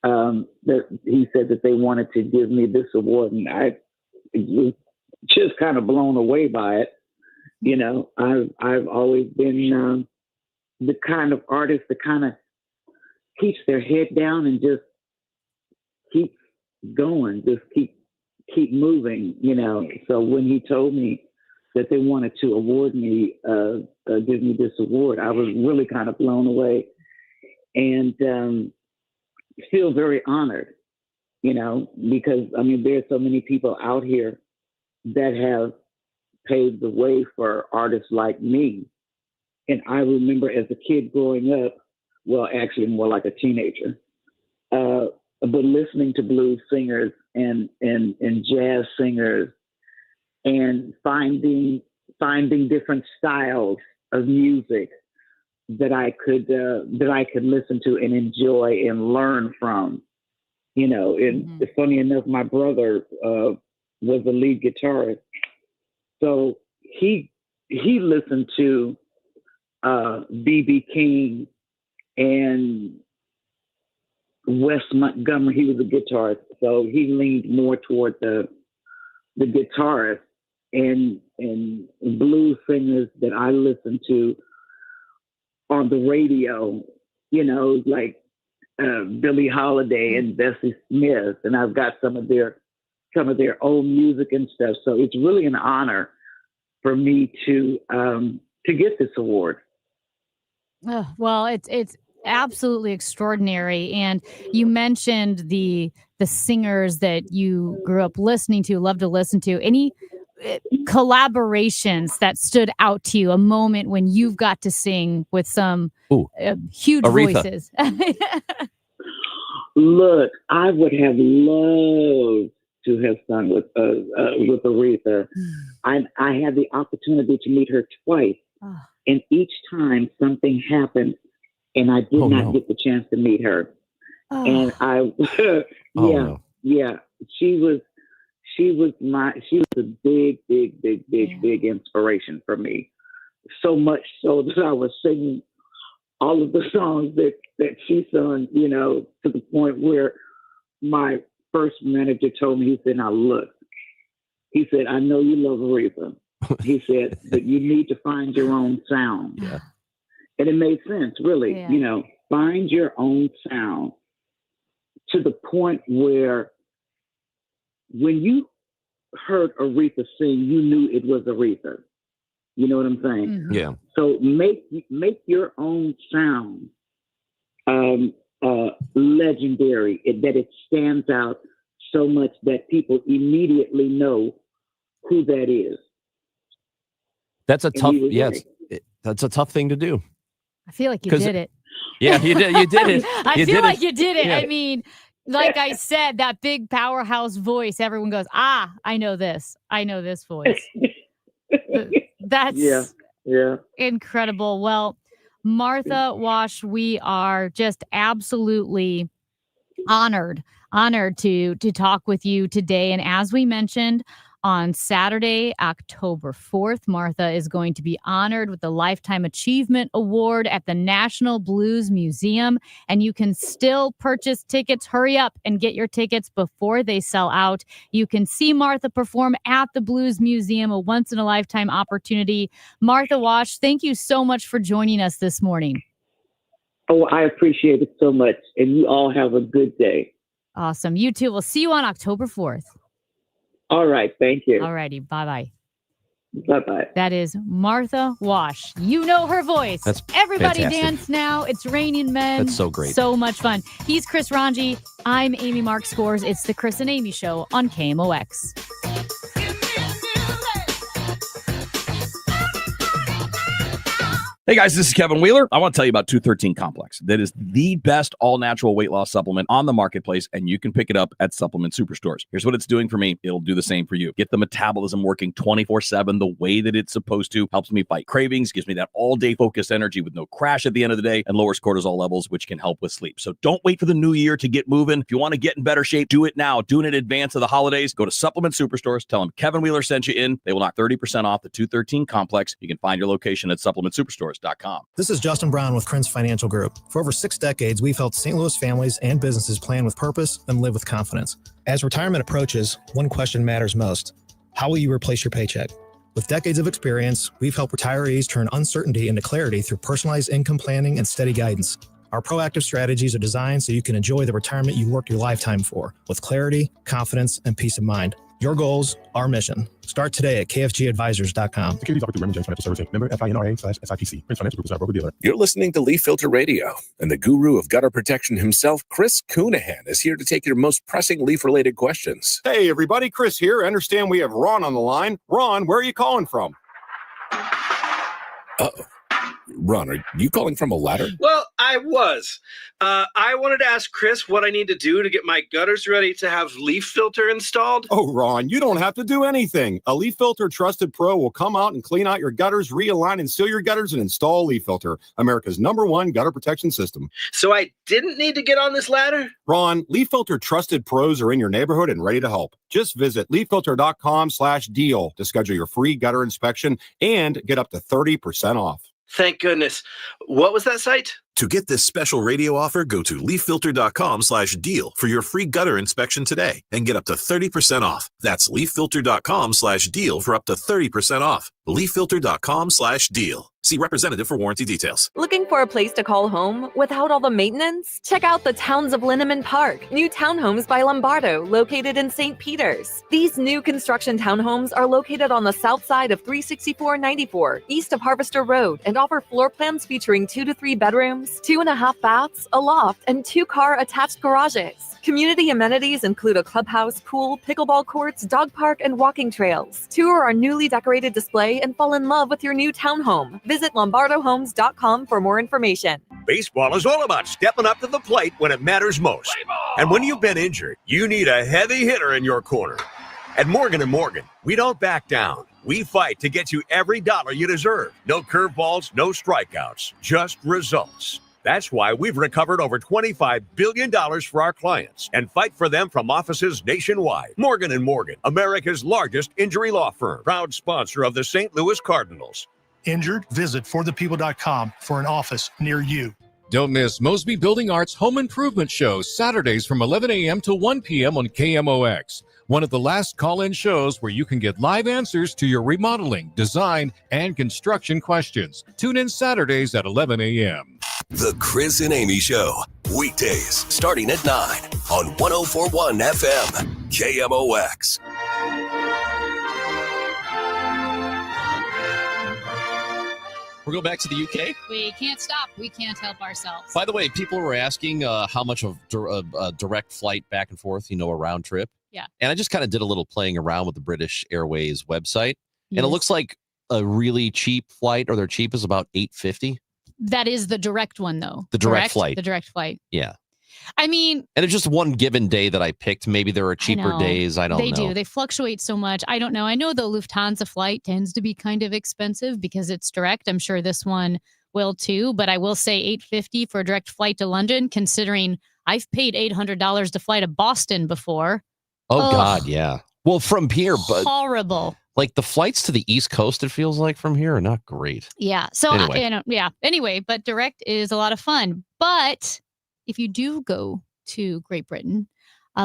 that he said that they wanted to give me this award, and I was just kind of blown away by it. I've always been the kind of artist that kind of keeps their head down and just keep going, just keep moving, So when he told me that they wanted to award me, give me this award, I was really kind of blown away and feel very honored, because there's so many people out here that have paved the way for artists like me. And I remember as a kid growing up, well, actually more like a teenager, but listening to blues singers and jazz singers and finding different styles of music that I could listen to and enjoy and learn from. And funny enough, my brother was the lead guitarist, so he listened to B.B. King and Wes Montgomery. He was a guitarist, so he leaned more toward the guitarist and blues singers that I listened to on the radio, like Billie Holiday and Bessie Smith, and I've got some of their old music and stuff. So it's really an honor for me to get this award. Well, it's absolutely extraordinary. And you mentioned the singers that you grew up listening to, love to listen to. Any collaborations that stood out to you, a moment when you've got to sing with some huge Aretha. voices? Look, I would have loved to have sung with Aretha. I had the opportunity to meet her twice, and each time something happened, and I did not get the chance to meet her. And I, she was a big inspiration for me. So much so that I was singing all of the songs that she sung, to the point where my first manager told me, he said, "Now look," he said, "I know you love Aretha." He said, "But you need to find your own sound." Yeah. And it made sense, really. Yeah. Find your own sound, to the point where when you heard Aretha sing, you knew it was Aretha. You know what I'm saying? Mm-hmm. Yeah. So make your own sound legendary, that it stands out so much that people immediately know who that is. That's a And tough, he was yes. That's a tough thing to do. I feel like you 'Cause- did it. Yeah, you did it. I You feel did like it. you did it. Yeah. I mean, like I said, that big powerhouse voice, everyone goes, I know this. I know this voice. That's Yeah. incredible. Well, Martha Wash, we are just absolutely honored to talk with you today. And as we mentioned, on Saturday, October 4th, Martha is going to be honored with the Lifetime Achievement Award at the National Blues Museum. And you can still purchase tickets. Hurry up and get your tickets before they sell out. You can see Martha perform at the Blues Museum, a once-in-a-lifetime opportunity. Martha Wash, thank you so much for joining us this morning. Oh, I appreciate it so much. And you all have a good day. Awesome. You too. We'll see you on October 4th. All right. Thank you. All righty. Bye-bye. Bye-bye. That is Martha Wash. You know her voice. That's Everybody fantastic. dance now. It's Raining Men. That's so great. So much fun. He's Chris Ranji. I'm Amy Mark Scores. It's the Chris and Amy Show on KMOX. Hey guys, this is Kevin Wheeler. I want to tell you about 213 Complex. That is the best all-natural weight loss supplement on the marketplace, and you can pick it up at supplement superstores. Here's what it's doing for me. It'll do the same for you. Get the metabolism working 24/7 the way that it's supposed to. Helps me fight cravings, gives me that all-day focused energy with no crash at the end of the day, and lowers cortisol levels, which can help with sleep. So don't wait for the new year to get moving. If you want to get in better shape, do it now. Do it in advance of the holidays. Go to supplement superstores. Tell them Kevin Wheeler sent you in. They will knock 30% off the 213 Complex. You can find your location at supplementsuperstores.com. This is Justin Brown with Krenz Financial Group. For over 6 decades, we've helped St. Louis families and businesses plan with purpose and live with confidence. As retirement approaches, one question matters most. How will you replace your paycheck? With decades of experience, we've helped retirees turn uncertainty into clarity through personalized income planning and steady guidance. Our proactive strategies are designed so you can enjoy the retirement you worked your lifetime for, with clarity, confidence, and peace of mind. Your goals, our mission. Start today at kfgadvisors.com. Securities offered through Raymond James Financial Services, member FINRA/SIPC. Prince Financial Group is not a broker-dealer. You're listening to Leaf Filter Radio, and the guru of gutter protection himself, Chris Coonahan, is here to take your most pressing leaf-related questions. Hey, everybody. Chris here. I understand we have Ron on the line. Ron, where are you calling from? Uh-oh. Ron, are you calling from a ladder? Well, I was. I wanted to ask Chris what I need to do to get my gutters ready to have leaf filter installed. Oh, Ron, you don't have to do anything. A Leaf Filter Trusted Pro will come out and clean out your gutters, realign and seal your gutters, and install Leaf Filter, America's #1 gutter protection system. So I didn't need to get on this ladder? Ron, Leaf Filter Trusted Pros are in your neighborhood and ready to help. Just visit leaffilter.com/deal to schedule your free gutter inspection and get up to 30% off. Thank goodness. What was that site? To get this special radio offer, go to leaffilter.com/deal for your free gutter inspection today and get up to 30% off. That's leaffilter.com/deal for up to 30% off. leaffilter.com/deal. See representative for warranty details. Looking for a place to call home without all the maintenance? Check out the Towns of Linneman Park, new townhomes by Lombardo, located in St. Peters. These new construction townhomes are located on the south side of 36494, east of Harvester Road, and offer floor plans featuring 2 to 3 bedrooms, 2.5 baths, a loft, and 2-car attached garages. Community amenities include a clubhouse, pool, pickleball courts, dog park, and walking trails. Tour our newly decorated display and fall in love with your new townhome. Visit LombardoHomes.com for more information. Baseball is all about stepping up to the plate when it matters most. And when you've been injured, you need a heavy hitter in your corner. At Morgan & Morgan, we don't back down. We fight to get you every dollar you deserve. No curveballs, no strikeouts, just results. That's why we've recovered over $25 billion for our clients and fight for them from offices nationwide. Morgan & Morgan, America's largest injury law firm, proud sponsor of the St. Louis Cardinals. Injured? Visit forthepeople.com for an office near you. Don't miss Mosby Building Arts Home Improvement Shows Saturdays from 11 a.m. to 1 p.m. on KMOX. One of the last call-in shows where you can get live answers to your remodeling, design, and construction questions. Tune in Saturdays at 11 a.m. The Chris and Amy Show, weekdays starting at 9 on 104.1 FM, KMOX. We're going back to the UK. We can't stop. We can't help ourselves. By the way, people were asking how much of a direct flight back and forth, a round trip. Yeah. And I just kind of did a little playing around with the British Airways website. Yes. And it looks like a really cheap flight, or their cheap is about $850. That is the direct one, though. The direct flight. The direct flight. Yeah. I mean, and it's just one given day that I picked. Maybe there are cheaper days. I don't know. They do. They fluctuate so much. I don't know. I know the Lufthansa flight tends to be kind of expensive because it's direct. I'm sure this one will too. But I will say $850 for a direct flight to London, considering I've paid $800 to fly to Boston before. Oh, God, yeah. Well, from here, but horrible. Like the flights to the East Coast, it feels like from here are not great. Yeah. So, Anyway. Anyway, but direct is a lot of fun. But if you do go to Great Britain,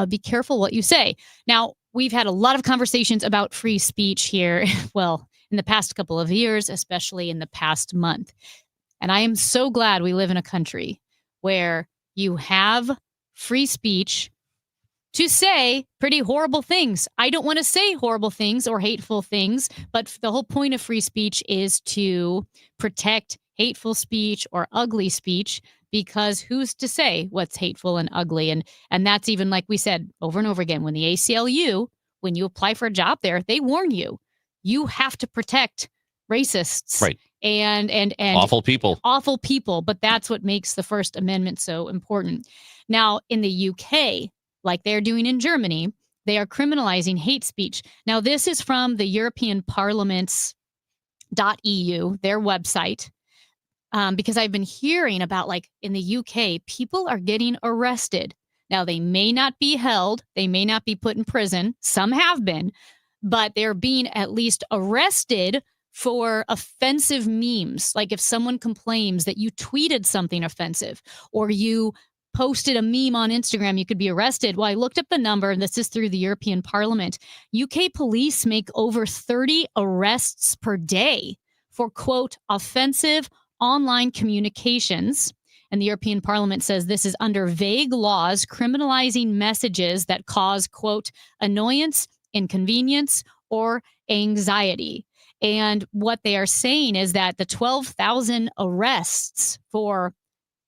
be careful what you say. Now, we've had a lot of conversations about free speech here, well, in the past couple of years, especially in the past month. And I am so glad we live in a country where you have free speech to say pretty horrible things. I don't want to say horrible things or hateful things, but the whole point of free speech is to protect hateful speech or ugly speech, because who's to say what's hateful and ugly? And that's even, like we said over and over again, when the ACLU, when you apply for a job there, they warn you, you have to protect racists. Right. And awful people. Awful people. But that's what makes the First Amendment so important. Now, in the UK, like they're doing in Germany, they are criminalizing hate speech. Now, this is from the European Parliament's .eu, their website, because I've been hearing about, like, in the UK, people are getting arrested. Now, they may not be held. They may not be put in prison. Some have been, but they're being at least arrested for offensive memes. Like if someone complains that you tweeted something offensive or you posted a meme on Instagram, you could be arrested. Well, I looked up the number, and this is through the European Parliament. UK police make over 30 arrests per day for, quote, offensive online communications. And the European Parliament says this is under vague laws criminalizing messages that cause, quote, annoyance, inconvenience, or anxiety. And what they are saying is that the 12,000 arrests for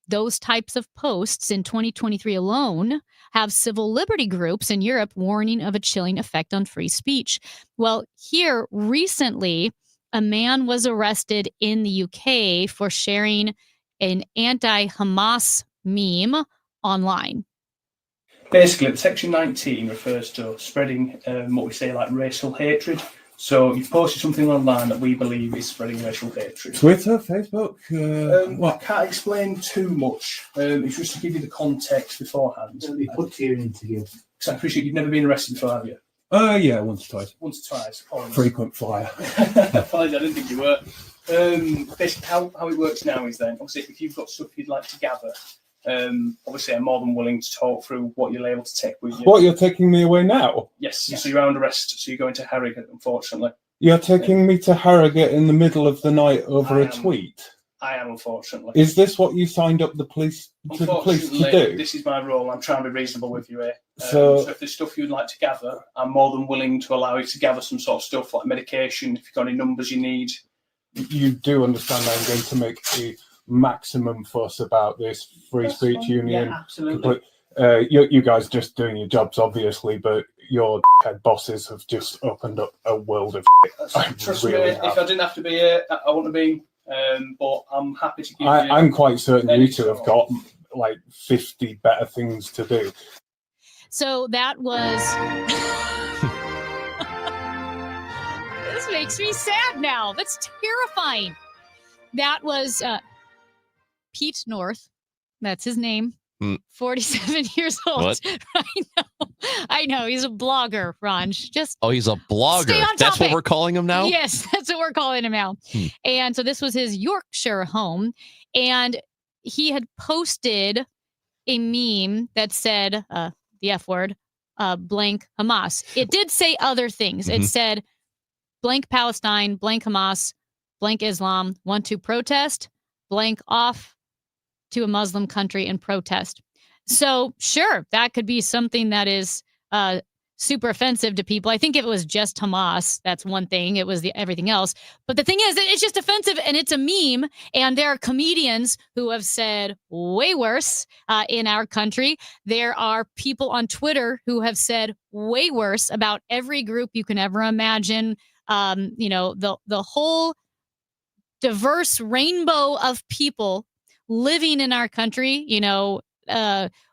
those types of posts in 2023 alone have civil liberty groups in Europe warning of a chilling effect on free speech. Well, here recently, a man was arrested in the UK for sharing an anti-Hamas meme online. Basically, Section 19 refers to spreading what we say like racial hatred. So you've posted something online that we believe is spreading racial hatred. Twitter, Facebook? I can't explain too much. It's just to give you the context beforehand. Let me put you in an interview. Because I appreciate you've never been arrested before, have you? Yeah, once or twice. Once or twice. Apologies. Frequent flyer. Apologies, I didn't think you were. Basically, how it works now is then, obviously, if you've got stuff you'd like to gather, obviously I'm more than willing to talk through what you're able to take with you. What, you're taking me away now? Yes, so you're under arrest, so you're going to Harrogate, unfortunately. You're taking me to Harrogate in the middle of the night over a tweet. I am, unfortunately. Is this what you signed up the police to do? This is my role. I'm trying to be reasonable with you here. So if there's stuff you'd like to gather, I'm more than willing to allow you to gather some sort of stuff like medication, if you've got any numbers you need. you do understand I'm going to make a maximum fuss about this free speech union. Yeah, absolutely. You guys just doing your jobs, obviously, but your head bosses have just opened up a world of shit. Trust me, if I didn't have to be here, I wouldn't have been. But I'm happy to give you. I'm quite certain you two have got like 50 better things to do. So that was. This makes me sad now. That's terrifying. That was Pete North. That's his name. 47 years old. What? I know. He's a blogger, Ranj. Just he's a blogger. stay on That's what topic. we're calling him now? Yes, that's what we're calling him now. And so this was his Yorkshire home. And he had posted a meme that said the F word, blank Hamas. It did say other things. It said blank Palestine, blank Hamas, blank Islam, want to protest, blank off to a Muslim country and protest. So sure, that could be something that is super offensive to people. I think if it was just Hamas, that's one thing. It was everything else. But the thing is, it's just offensive and it's a meme. And there are comedians who have said way worse in our country. There are people on Twitter who have said way worse about every group you can ever imagine. The whole diverse rainbow of people living in our country,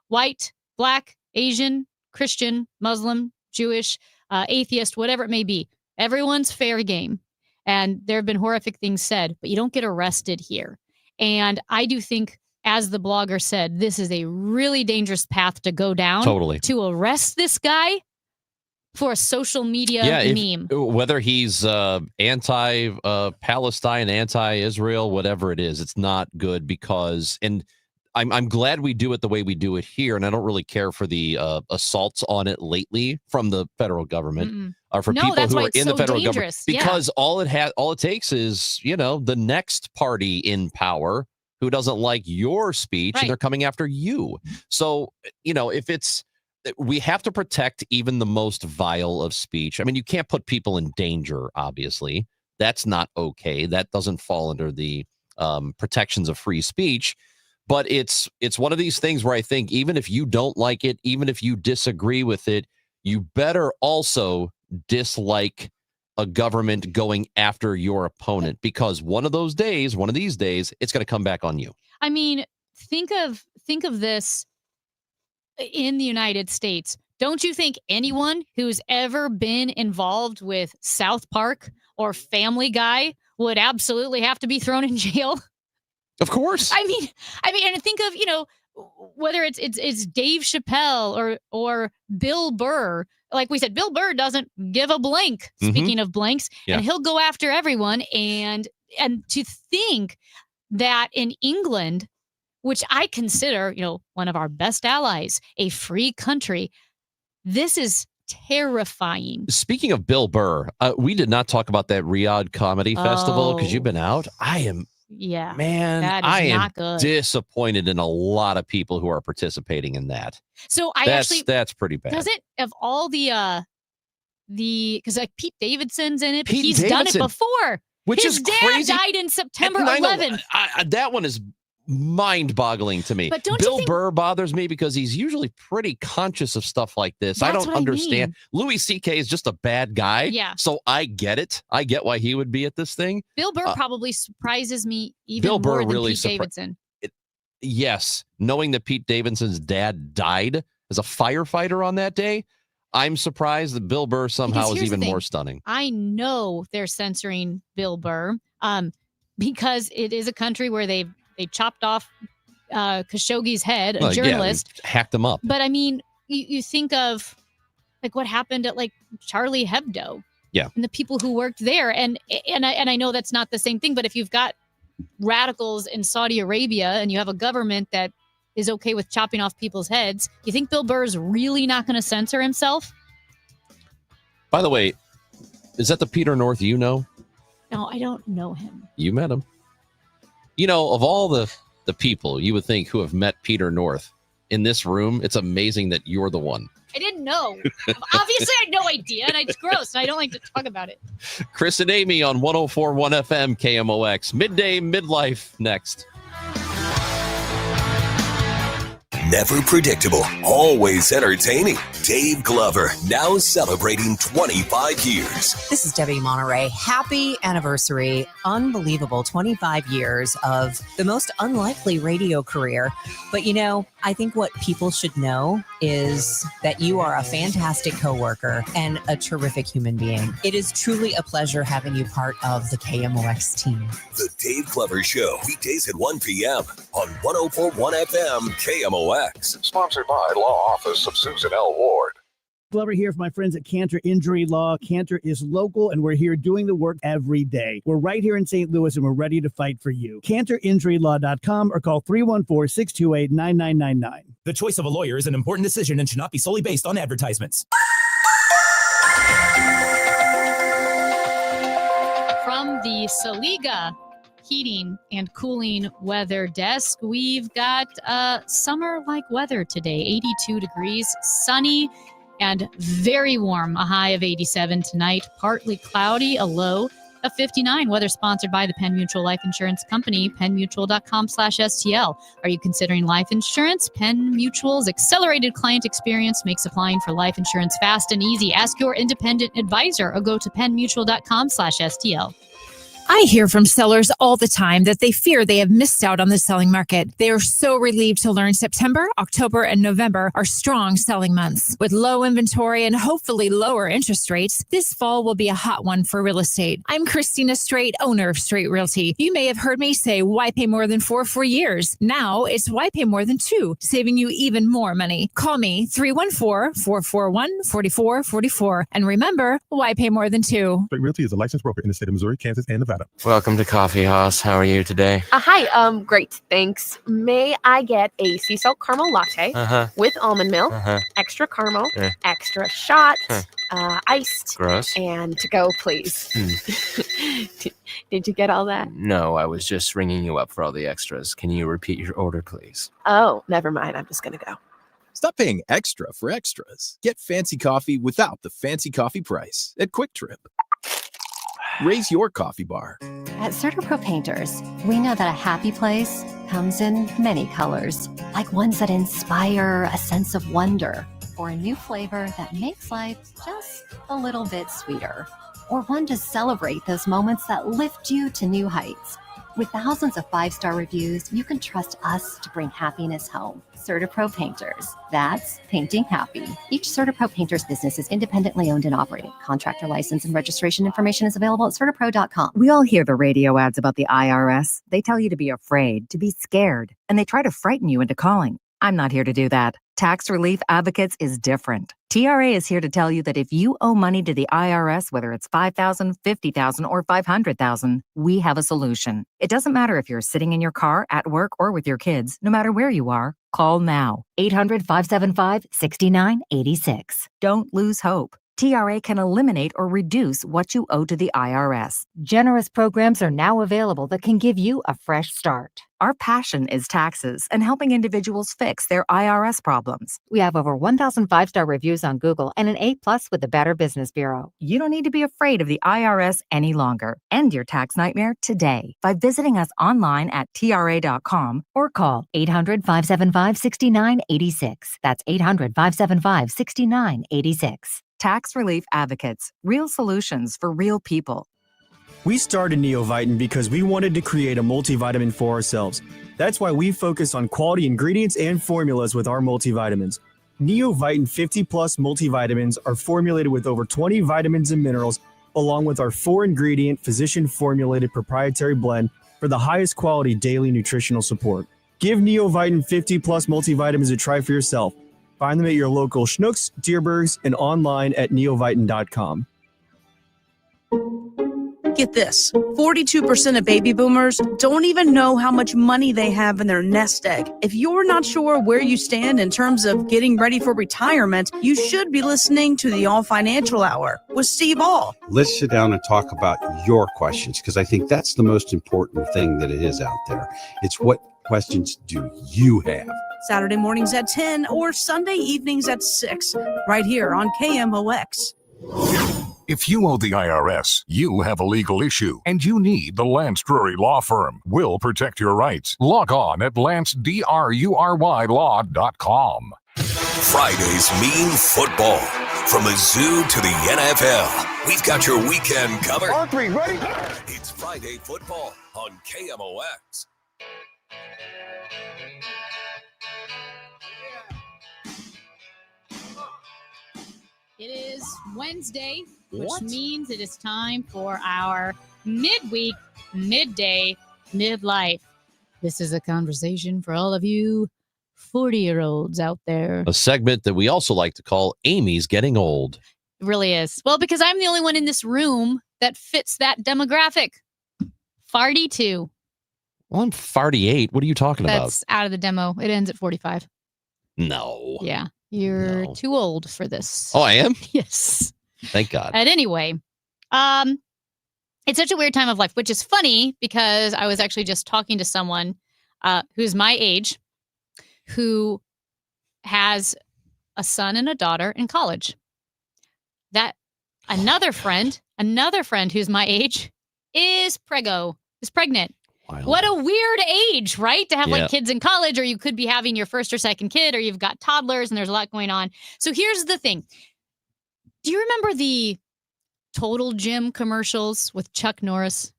white, black, Asian, Christian, Muslim, Jewish, atheist, whatever it may be. Everyone's fair game. And there have been horrific things said, but you don't get arrested here. And I do think, as the blogger said, this is a really dangerous path to go down. Totally. To arrest this guy for a social media meme. Whether he's anti-Palestine, anti-Israel, whatever it is, it's not good because, and I'm glad we do it the way we do it here, and I don't really care for the assaults on it lately from the federal government or for people who are in the federal government, because all it takes is the next party in power who doesn't like your speech and they're coming after you. So if it's we have to protect even the most vile of speech. I mean, you can't put people in danger, obviously. That's not okay. That doesn't fall under the protections of free speech. But it's one of these things where I think even if you don't like it, even if you disagree with it, you better also dislike a government going after your opponent, because one of these days, it's going to come back on you. I mean, think of this in the United States. Don't you think anyone who's ever been involved with South Park or Family Guy would absolutely have to be thrown in jail? Of course. I mean, and think of, whether it's Dave Chappelle or Bill Burr. Like we said, Bill Burr doesn't give a blank. Speaking of blanks, and he'll go after everyone. And to think that in England, which I consider, one of our best allies, a free country, this is terrifying. Speaking of Bill Burr, we did not talk about that Riyadh Comedy Festival because you've been out. Man, I am good. Disappointed in a lot of people who are participating in that. So that's pretty bad. Does it, of all because like Pete Davidson's in it, but he's done it before. Which His is dad crazy. died in September 11th. That one is mind-boggling to me. But don't Bill you think Burr bothers me because he's usually pretty conscious of stuff like this. I That's don't what I understand. mean. Louis C.K. is just a bad guy. Yeah. So I get it. I get why he would be at this thing. Bill Burr probably surprises me even Bill more Burr than really Pete Davidson. Yes. Knowing that Pete Davidson's dad died as a firefighter on that day, I'm surprised that Bill Burr somehow is even more stunning. I know they're censoring Bill Burr because it is a country where they chopped off Khashoggi's head, a journalist. Hacked him up. But I mean, you think of like what happened at like Charlie Hebdo. Yeah. And the people who worked there. And I know that's not the same thing, but if you've got radicals in Saudi Arabia and you have a government that is okay with chopping off people's heads, you think Bill Burr is really not going to censor himself? By the way, Is that the Peter North you know? No, I don't know him. You met him. You know, of all the people you would think who have met Peter North in this room, it's amazing that you're the one. I didn't know. Obviously, I had no idea, and it's gross, and I don't like to talk about it. Chris and Amy on 104.1 FM KMOX. Midday Midlife next. Never predictable, always entertaining. Dave Glover, now celebrating 25 years. This is Debbie Monterey. Happy anniversary. Unbelievable 25 years of the most unlikely radio career. But you know, I think what people should know is that you are a fantastic coworker and a terrific human being. It is truly a pleasure having you part of the KMOX team. The Dave Glover Show, weekdays at 1 p.m. on 104.1 FM KMOX. Sponsored by Law Office of Susan L. Ward. Glover here for my friends at Cantor Injury Law. Cantor is local, and we're here doing the work every day. We're right here in St. Louis, and we're ready to fight for you. CantorInjuryLaw.com or call 314-628-9999. The choice of a lawyer is an important decision and should not be solely based on advertisements. From the Saliga Heating and Cooling Weather Desk, we've got summer-like weather today. 82 degrees, sunny, and very warm. A high of 87 tonight. Partly cloudy, a low of 59. Weather sponsored by the Penn Mutual Life Insurance Company, PennMutual.com/STL. Are you considering life insurance? Penn Mutual's accelerated client experience makes applying for life insurance fast and easy. Ask your independent advisor or go to PennMutual.com/STL. I hear from sellers all the time that they fear they have missed out on the selling market. They are so relieved to learn September, October, and November are strong selling months. With low inventory and hopefully lower interest rates, this fall will be a hot one for real estate. I'm Christina Straight, owner of Straight Realty. You may have heard me say, why pay more than 4 for years? Now it's why pay more than 2, saving you even more money. Call me 314-441-4444. And remember, why pay more than 2? Straight Realty is a licensed broker in the state of Missouri, Kansas, and Nevada. Welcome to Coffee House. How are you today? Hi, great, thanks. May I get a sea salt caramel latte with almond milk, extra caramel, extra shot, iced, Gross. and to go, please. Did you get all that? No, I was just ringing you up for all the extras. Can you repeat your order, please? Oh, never mind. I'm just gonna go. Stop paying extra for extras. Get fancy coffee without the fancy coffee price at Quick Trip. Raise your coffee bar. At CertaPro Painters, we know that a happy place comes in many colors, like ones that inspire a sense of wonder, or a new flavor that makes life just a little bit sweeter, or one to celebrate those moments that lift you to new heights. With thousands of 5-star reviews, you can trust us to bring happiness home. CertaPro Painters. That's painting happy. Each CertaPro Painters business is independently owned and operated. Contractor license and registration information is available at CertaPro.com. We all hear the radio ads about the IRS. They tell you to be afraid, to be scared, and they try to frighten you into calling. I'm not here to do that. Tax Relief Advocates is different. TRA is here to tell you that if you owe money to the IRS, whether it's $5,000, $50,000, or $500,000, we have a solution. It doesn't matter if you're sitting in your car, at work, or with your kids. No matter where you are, call now. 800-575-6986. Don't lose hope. TRA can eliminate or reduce what you owe to the IRS. Generous programs are now available that can give you a fresh start. Our passion is taxes and helping individuals fix their IRS problems. We have over 1,000 5-star reviews on Google and an A+ with the Better Business Bureau. You don't need to be afraid of the IRS any longer. End your tax nightmare today by visiting us online at TRA.com or call 800-575-6986. That's 800-575-6986. Tax Relief Advocates. Real solutions for real people. We started Neovitin because we wanted to create a multivitamin for ourselves. That's why we focus on quality ingredients and formulas with our multivitamins. Neovitin 50 Plus multivitamins are formulated with over 20 vitamins and minerals, along with our 4-ingredient physician-formulated proprietary blend for the highest quality daily nutritional support. Give Neovitin 50 Plus multivitamins a try for yourself. Find them at your local Schnucks, Dierbergs, and online at neovitin.com. Get this, 42% of baby boomers don't even know how much money they have in their nest egg. If you're not sure where you stand in terms of getting ready for retirement, you should be listening to the All Financial Hour with Steve All. Let's sit down and talk about your questions, because I think that's the most important thing that it is out there. It's what questions do you have? Saturday mornings at 10 or Sunday evenings at 6, right here on KMOX. If you owe the IRS, you have a legal issue, and you need the Lance Drury Law Firm. We'll protect your rights. Log on at lancedrurylaw.com. Fridays mean football. From the zoo to the NFL, we've got your weekend covered. On three, ready? It's Friday football on KMOX. It is Wednesday, which What? means it is time for our midweek, midday, midlife. This is a conversation for all of you 40-year-olds out there. A segment that we also like to call Amy's Getting Old. It really is. Well, because I'm the only one in this room that fits that demographic. Farty 2. Well, I'm 48. What are you talking That's out of the demo. It ends at 45. about? No. Yeah. You're too old for this. Oh, I am? Yes. Thank God. And anyway, it's such a weird time of life, which is funny because I was actually just talking to someone who's my age, who has a son and a daughter in college. That another friend who's my age is pregnant. Wild. What a weird age, right? To have Yeah. like kids in college, or you could be having your first or second kid, or you've got toddlers and there's a lot going on. So here's the thing. Do you remember the Total Gym commercials with Chuck Norris?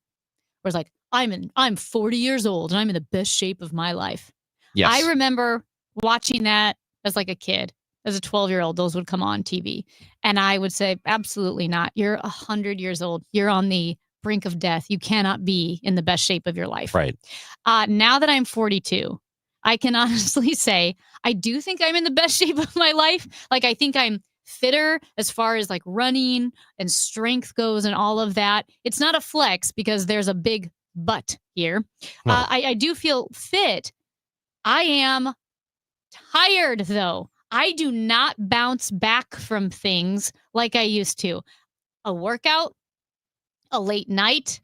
Where it's like, I'm 40 years old and I'm in the best shape of my life. Yes. I remember watching that as like a kid, as a 12-year-old, those would come on TV. And I would say, absolutely not. You're 100 years old. You're on the brink of death. You cannot be in the best shape of your life. Right. Now that I'm 42, I can honestly say I do think I'm in the best shape of my life. Like, I think I'm fitter as far as like running and strength goes and all of that. It's not a flex because there's a big but here. I do feel fit. I am tired though. I do not bounce back from things like I used to. A workout, a late night,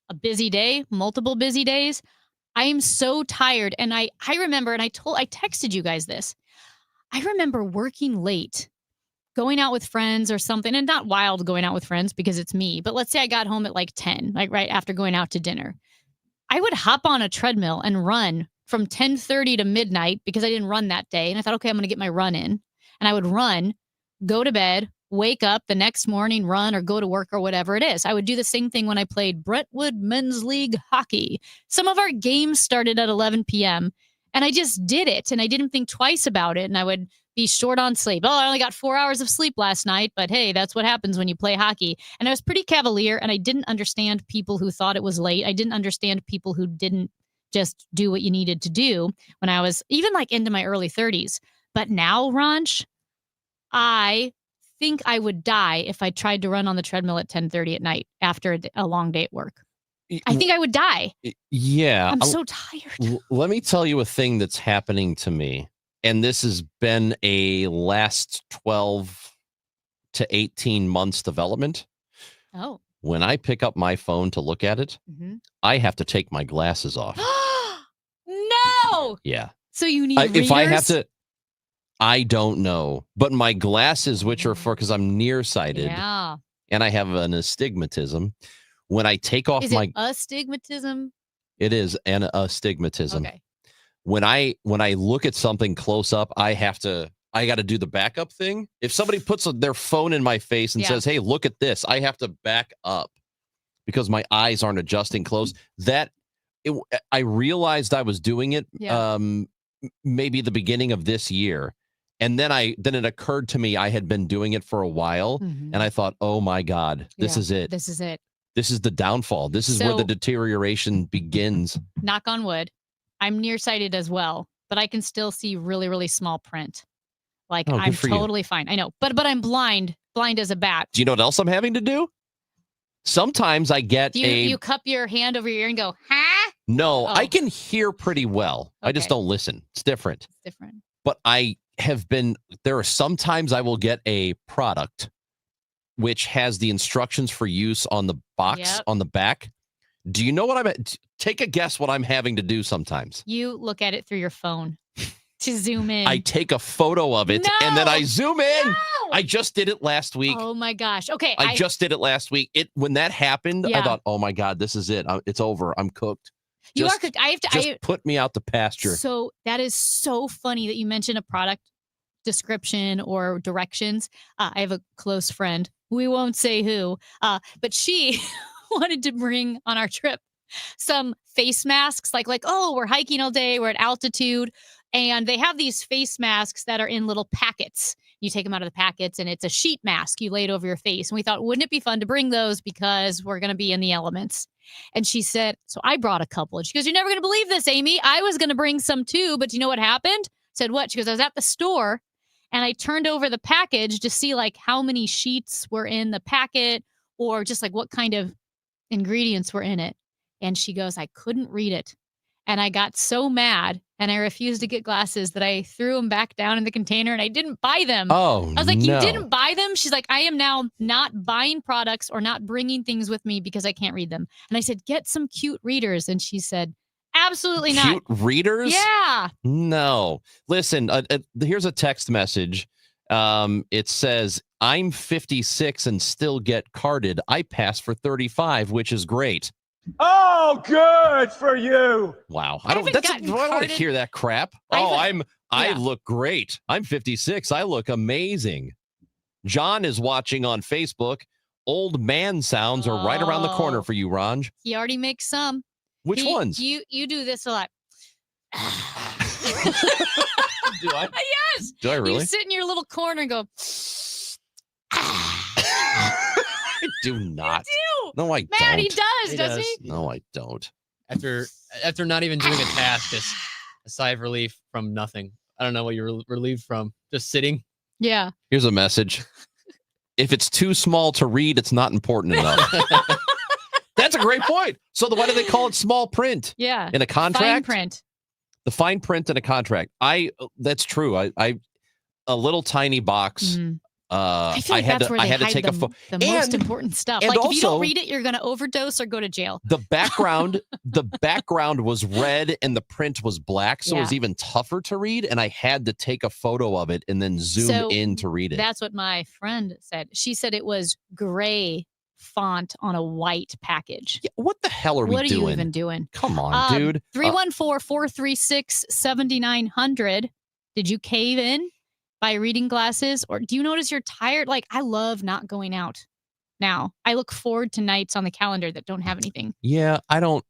a busy day, multiple busy days. I am so tired. And I remember, and I texted you guys this. I remember working late, going out with friends or something, and not wild going out with friends because it's me. But let's say I got home at like 10, like right after going out to dinner. I would hop on a treadmill and run from 10:30 to midnight because I didn't run that day. And I thought, okay, I'm going to get my run in. And I would run, go to bed, wake up the next morning, run or go to work or whatever it is. I would do the same thing when I played Brentwood Men's League hockey. Some of our games started at 11 p.m. and I just did it and I didn't think twice about it. And I would be short on sleep. Oh, I only got 4 hours of sleep last night, but hey, that's what happens when you play hockey. And I was pretty cavalier and I didn't understand people who thought it was late. I didn't understand people who didn't just do what you needed to do when I was even like into my early 30s. But now, Ranch, I think I would die if I tried to run on the treadmill at 10:30 at night after a long day at work. I think I would die. Yeah. I'm so tired. Let me tell you a thing that's happening to me. And this has been a last 12 to 18 months development. Oh. When I pick up my phone to look at it, I have to take my glasses off. No. Yeah. So you need If I have readers? to, I don't know. But my glasses, which are for, because I'm nearsighted Yeah. and I have an astigmatism, when I take off Is my, it astigmatism? it is an astigmatism. Okay. When I look at something close up, I got to do the backup thing. If somebody puts their phone in my face and Yeah. says, "Hey, look at this," I have to back up because my eyes aren't adjusting close. I realized I was doing it Yeah. maybe the beginning of this year. And then it occurred to me I had been doing it for a while, and I thought, "Oh my God, this Yeah, is it. This is it. This is the downfall. This is where the So- deterioration begins." Knock on wood. I'm nearsighted as well, but I can still see really, really small print. Like Oh, good I'm for you. totally fine. I know, but I'm blind as a bat. Do you know what else I'm having to do? Sometimes I get Do you cup your hand over your ear and go, huh? No, Oh. I can hear pretty well. I just Okay. don't listen. It's different. Different. But there are sometimes I will get a product which has the instructions for use on the box Yep. on the back. Do you know what take a guess what I'm having to do sometimes? You look at it through your phone to zoom in. I take a photo of it and then I zoom in. No! I just did it last week. Oh my gosh. Okay. I just did it last week. When that happened, I Yeah. thought, "Oh my God, this is it. It's over. I'm cooked." You Just- are cooked. I have to. Just put me out to pasture. So that is so funny that you mentioned a product description or directions. I have a close friend. We won't say who, but she wanted to bring on our trip some face masks. Like, oh, we're hiking all day. We're at altitude. And they have these face masks that are in little packets. You take them out of the packets and it's a sheet mask. You lay it over your face. And we thought, wouldn't it be fun to bring those because we're going to be in the elements? And she said, so I brought a couple. And she goes, you're never going to believe this, Amy. I was going to bring some too, but you know what happened? I said, what? She goes, I was at the store and I turned over the package to see like how many sheets were in the packet or just like what kind of ingredients were in it. And she goes, I couldn't read it. And I got so mad and I refused to get glasses that I threw them back down in the container and I didn't buy them. Oh, I was like, no. you didn't buy them? She's like, I am now not buying products or not bringing things with me because I can't read them. And I said, get some cute readers. And she said, absolutely not. Cute readers? Yeah. No. Listen, here's a text message. It says, I'm 56 and still get carded. I passed for 35, which is great. Oh, good for you. Wow. I don't haven't want gotten to carded. hear that crap. I look great. I'm 56. I look amazing. John is watching on Facebook. Old man sounds are right around the corner for you, Ranj. He already makes some. Which ones? You do this a lot. Do I? Yes. Do I really? You sit in your little corner and go. I do not. You do. No, I Matt, don't. he does, doesn't he? No, I don't. After not even doing a task, it's a sigh of relief from nothing. I don't know what you're relieved from. Just sitting. Yeah. Here's a message. If it's too small to read, it's not important enough. That's a great point. So why do they call it small print? Yeah. In a contract? Fine print. The fine print in a contract. That's true. I a little tiny box. Mhm. I feel like that's where I they had to hide take a photo. the most important stuff. and Like if you don't also- read it, you're going to overdose or go to jail. The background was red and the print was black, so it was Yeah. even tougher to read. And I had to take a photo of it and then zoom So in to read it. That's what my friend said. She said it was gray font on a white package. What the hell are we What are doing? you even doing? Come on, dude. 314-436-7900. Did you cave in by reading glasses? Or do you notice you're tired? Like, I love not going out now. I look forward to nights on the calendar that don't have anything. Yeah, I don't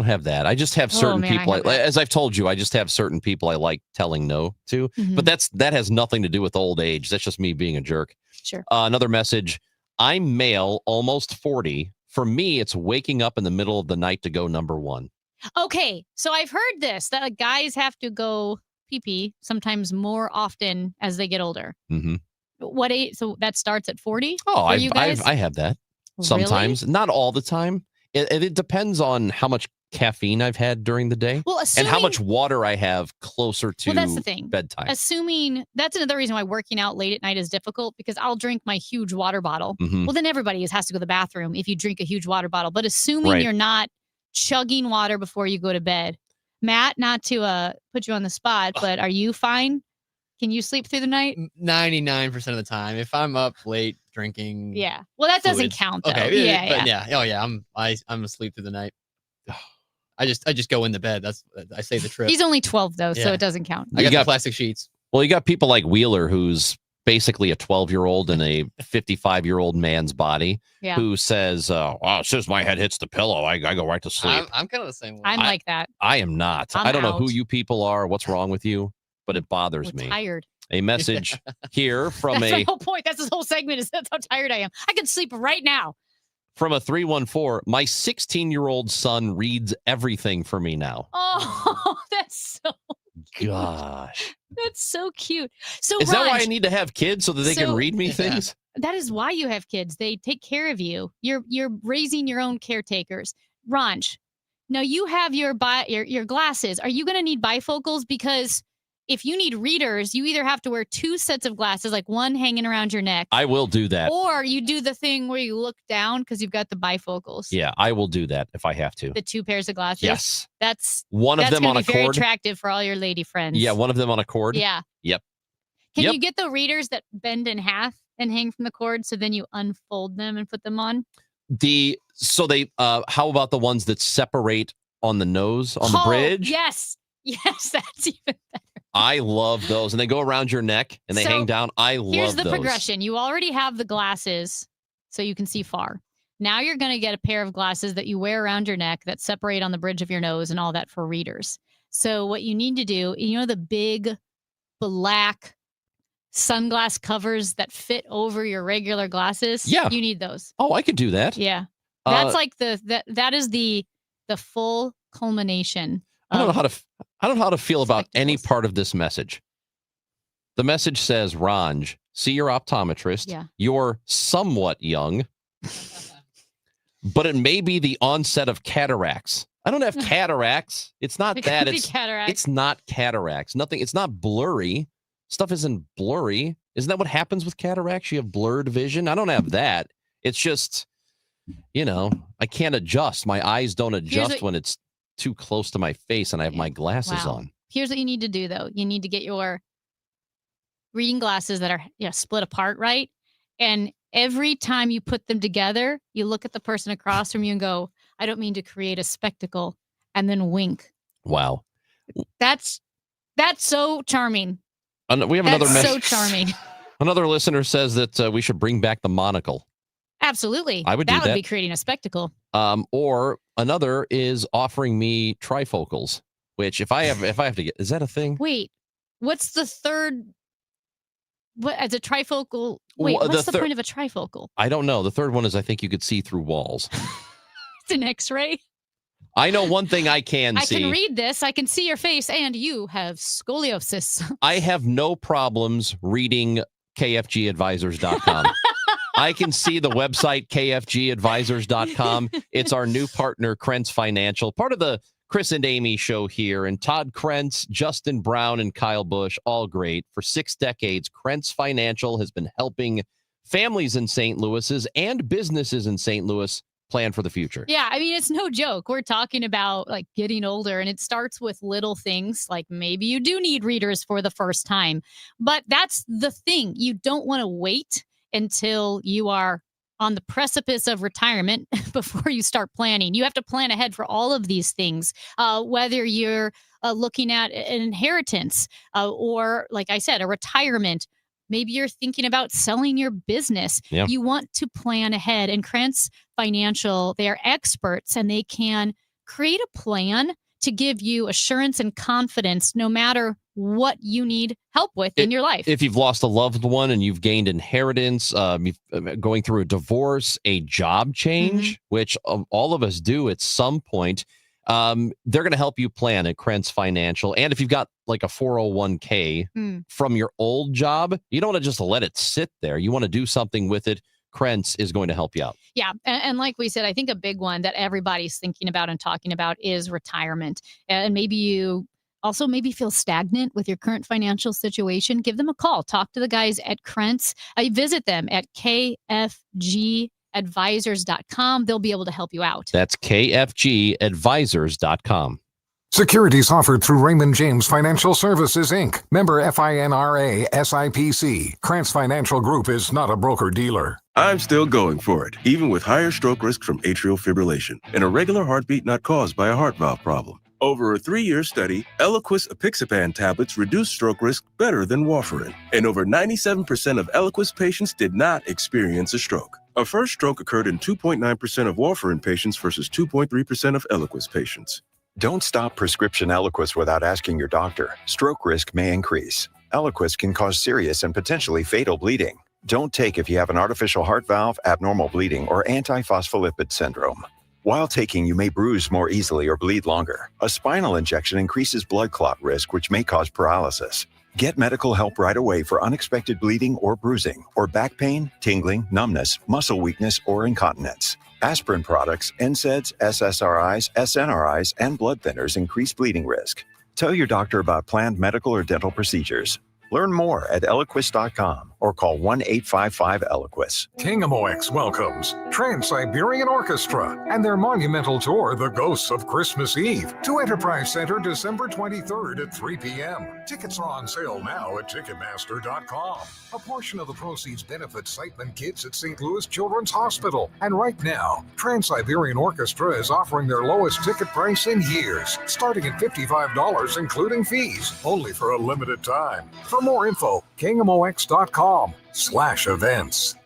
have that. I just have Oh, certain man, I people. have that. As I've told you, I just have certain people I like telling no to. Mhm. But that has nothing to do with old age. That's just me being a jerk. Sure. Another message. I'm male, almost 40. For me, it's waking up in the middle of the night to go number one. Okay, so I've heard this, that guys have to go pee-pee sometimes more often as they get older. Mm-hmm. What age? So that starts at 40? Oh, for you guys? I have that sometimes. Not all the time. It depends on how much caffeine I've had during the day Well, and how assuming- much water I have closer to Well, that's the thing. bedtime. Assuming that's another reason why working out late at night is difficult because I'll drink my huge water bottle. Mhm. Well, then everybody has to go to the bathroom if you drink a huge water bottle. But assuming Right. you're not chugging water before you go to bed, Matt, not to put you on the spot, but are you fine? Can you sleep through the night? 99% of the time. If I'm up late drinking. Yeah. Well, that doesn't fluids- count though. Okay. Yeah, But yeah. yeah. Oh yeah. I'm asleep through the night. I just go in the bed. I say the trip. He's only 12 though, so Yeah. it doesn't count. I got, You got- the plastic sheets. Well, you got people like Wheeler, who's basically a 12-year-old in a 55-year-old man's body, Yeah. who says, as soon as my head hits the pillow, I go right to sleep. I'm kind of the same way. I'm like that. I am not. I'm I don't know who out. you people are, what's wrong with you, but it bothers I'm me. tired. A message here from That's a my whole point. That's this whole segment is that's how tired I am. I could sleep right now. from a 314. My 16-year-old son reads everything for me now. Oh, that's Gosh. so cute. So Is that why I Raj, need to have kids so that they can so- read me things? That is why you have kids. They take care of you. You're raising your own caretakers. Ranj, now you have your glasses. Are you going to need bifocals? Because if you need readers, you either have to wear 2 sets of glasses, like one hanging around your neck. I will do that. Or you do the thing where you look down because you've got the bifocals. Yeah, I will do that if I have to. The 2 pairs of glasses. Yes. That's one of them on a very cord. attractive for all your lady friends. Yeah, one of them on a cord. Yeah. Yep. Can Yep. you get the readers that bend in half and hang from the cord so then you unfold them and put them on? How about the ones that separate on the nose on the bridge? Yes. Yes, that's even better. I love those. And they go around your neck and they hang down. I love those. Here's the progression. You already have the glasses so you can see far. Now you're going to get a pair of glasses that you wear around your neck that separate on the bridge of your nose and all that for readers. So what you need to do, the big black sunglass covers that fit over your regular glasses? Yeah. You need those. Oh, I could do that. Yeah. That's like that is the full culmination. I don't know how to feel about any part of this message. The message says, Ranj, see your optometrist. Yeah. You're somewhat young, but it may be the onset of cataracts. I don't have cataracts. It's not It that. could be It's cataracts. It's not cataracts. Nothing. It's not blurry. Stuff isn't blurry. Isn't that what happens with cataracts? You have blurred vision. I don't have that. It's just, I can't adjust. My eyes don't adjust when it's too close to my face and I have my glasses Wow. on. Here's what you need to do, though. You need to get your reading glasses that are split apart, right? And every time you put them together, you look at the person across from you and go, I don't mean to create a spectacle, and then wink. Wow. That's so charming. We have another That's message. so charming. Another listener says that we should bring back the monocle. Absolutely. I would do That would that. be creating a spectacle. Or another is offering me trifocals, which if I have to get, is that a thing? Wait, what's the third? What as a trifocal? Wait, Well, what's the the thir- point of a trifocal? I don't know. The third one is I think you could see through walls. It's an X-ray. I know one thing I can I see. can read this. I can see your face, and you have scoliosis. I have no problems reading KFGadvisors.com. I can see the website KFGadvisors.com. It's our new partner, Krentz Financial, part of the Chris and Amy show here. And Todd Krentz, Justin Brown, and Kyle Busch, all great. For 6 decades, Krentz Financial has been helping families in St. Louis and businesses in St. Louis plan for the future. Yeah, I mean, it's no joke. We're talking about like getting older, and it starts with little things like maybe you do need readers for the first time. But that's the thing. You don't want to wait until you are on the precipice of retirement before you start planning. You have to plan ahead for all of these things, whether you're looking at an inheritance or, like I said, a retirement. Maybe you're thinking about selling your business. Yeah. You want to plan ahead. And Krentz Financial, they are experts and they can create a plan to give you assurance and confidence no matter what you need help with in your life. If you've lost a loved one and you've gained inheritance, going through a divorce, a job change, which all of us do at some point, they're going to help you plan at Krentz Financial. And if you've got like a 401k from your old job, you don't want to just let it sit there. You want to do something with it. Krentz is going to help you out. Yeah. And like we said, I think a big one that everybody's thinking about and talking about is retirement. And maybe you also feel stagnant with your current financial situation. Give them a call. Talk to the guys at Krentz. Visit them at KFGadvisors.com. They'll be able to help you out. That's KFGadvisors.com. Securities offered through Raymond James Financial Services, Inc., member FINRA SIPC. Krantz Financial Group is not a broker-dealer. I'm still going for it, even with higher stroke risk from atrial fibrillation, an irregular heartbeat not caused by a heart valve problem. Over a 3-year study, Eliquis apixaban tablets reduced stroke risk better than warfarin, and over 97% of Eliquis patients did not experience a stroke. A first stroke occurred in 2.9% of warfarin patients versus 2.3% of Eliquis patients. Don't stop prescription Eliquis without asking your doctor. Stroke risk may increase. Eliquis can cause serious and potentially fatal bleeding. Don't take if you have an artificial heart valve, abnormal bleeding, or antiphospholipid syndrome. While taking, you may bruise more easily or bleed longer. A spinal injection increases blood clot risk, which may cause paralysis. Get medical help right away for unexpected bleeding or bruising, or back pain, tingling, numbness, muscle weakness, or incontinence. Aspirin products, NSAIDs, SSRIs, SNRIs, and blood thinners increase bleeding risk. Tell your doctor about planned medical or dental procedures. Learn more at Eliquis.com or call 1-855-ELIQUIS. KMOX welcomes Trans-Siberian Orchestra and their monumental tour, The Ghosts of Christmas Eve, to Enterprise Center December 23rd at 3 p.m. Tickets are on sale now at Ticketmaster.com. A portion of the proceeds benefits Siteman Kids at St. Louis Children's Hospital. And right now, Trans-Siberian Orchestra is offering their lowest ticket price in years, starting at $55, including fees, only for a limited time. For more info, KMOX.com/events.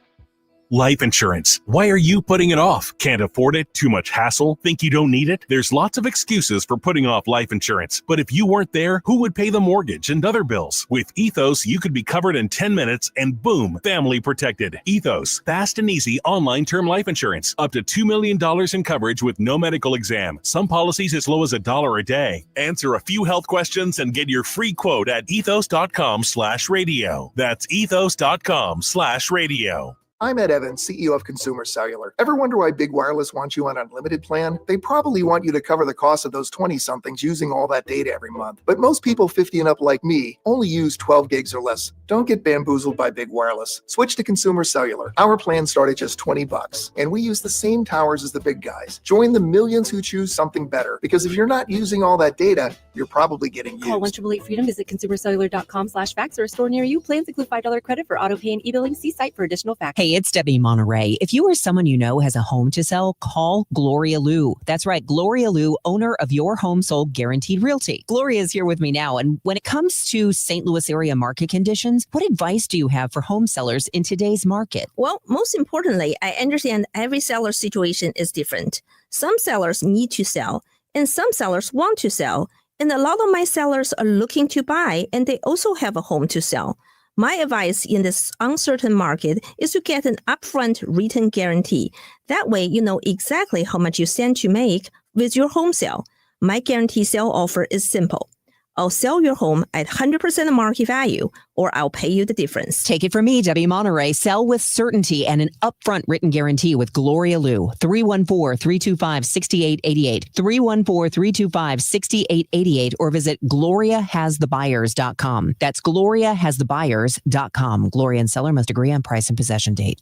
Life insurance. Why are you putting it off? Can't afford it? Too much hassle? Think you don't need it? There's lots of excuses for putting off life insurance. But if you weren't there, who would pay the mortgage and other bills? With Ethos, you could be covered in 10 minutes and boom, family protected. Ethos, fast and easy online term life insurance. Up to $2 million in coverage with no medical exam. Some policies as low as $1 a day. Answer a few health questions and get your free quote at ethos.com/radio. That's ethos.com/radio. I'm Ed Evans, CEO of Consumer Cellular. Ever wonder why Big Wireless wants you on unlimited plan? They probably want you to cover the cost of those 20-somethings using all that data every month. But most people 50 and up like me only use 12 gigs or less. Don't get bamboozled by Big Wireless. Switch to Consumer Cellular. Our plans start at just $20, and we use the same towers as the big guys. Join the millions who choose something better, because if you're not using all that data, you're probably getting used. Call 1-888-FREEDOM, visit consumercellular.com/fax or a store near you. Plans include $5 credit for auto pay and e-billing. See site for additional facts. Hey, it's Debbie Monterey. If you or someone you know has a home to sell, call Gloria Liu. That's right, Gloria Liu, owner of Your Home Sold Guaranteed Realty. Gloria is here with me now. And when it comes to St. Louis area market conditions, what advice do you have for home sellers in today's market? Well, most importantly, I understand every seller's situation is different. Some sellers need to sell, and some sellers want to sell. And a lot of my sellers are looking to buy, and they also have a home to sell. My advice in this uncertain market is to get an upfront written guarantee. That way, you know exactly how much you stand to make with your home sale. My guarantee sale offer is simple. I'll sell your home at 100% of market value, or I'll pay you the difference. Take it from me, Debbie Monterey. Sell with certainty and an upfront written guarantee with Gloria Liu. 314-325-6888. 314-325-6888, or visit GloriaHasTheBuyers.com. That's GloriaHasTheBuyers.com. Gloria and seller must agree on price and possession date.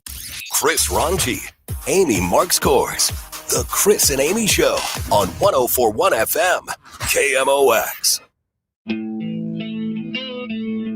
Chris Ronchi, Amy Marks Kors. The Chris and Amy Show on 104.1 FM, KMOX.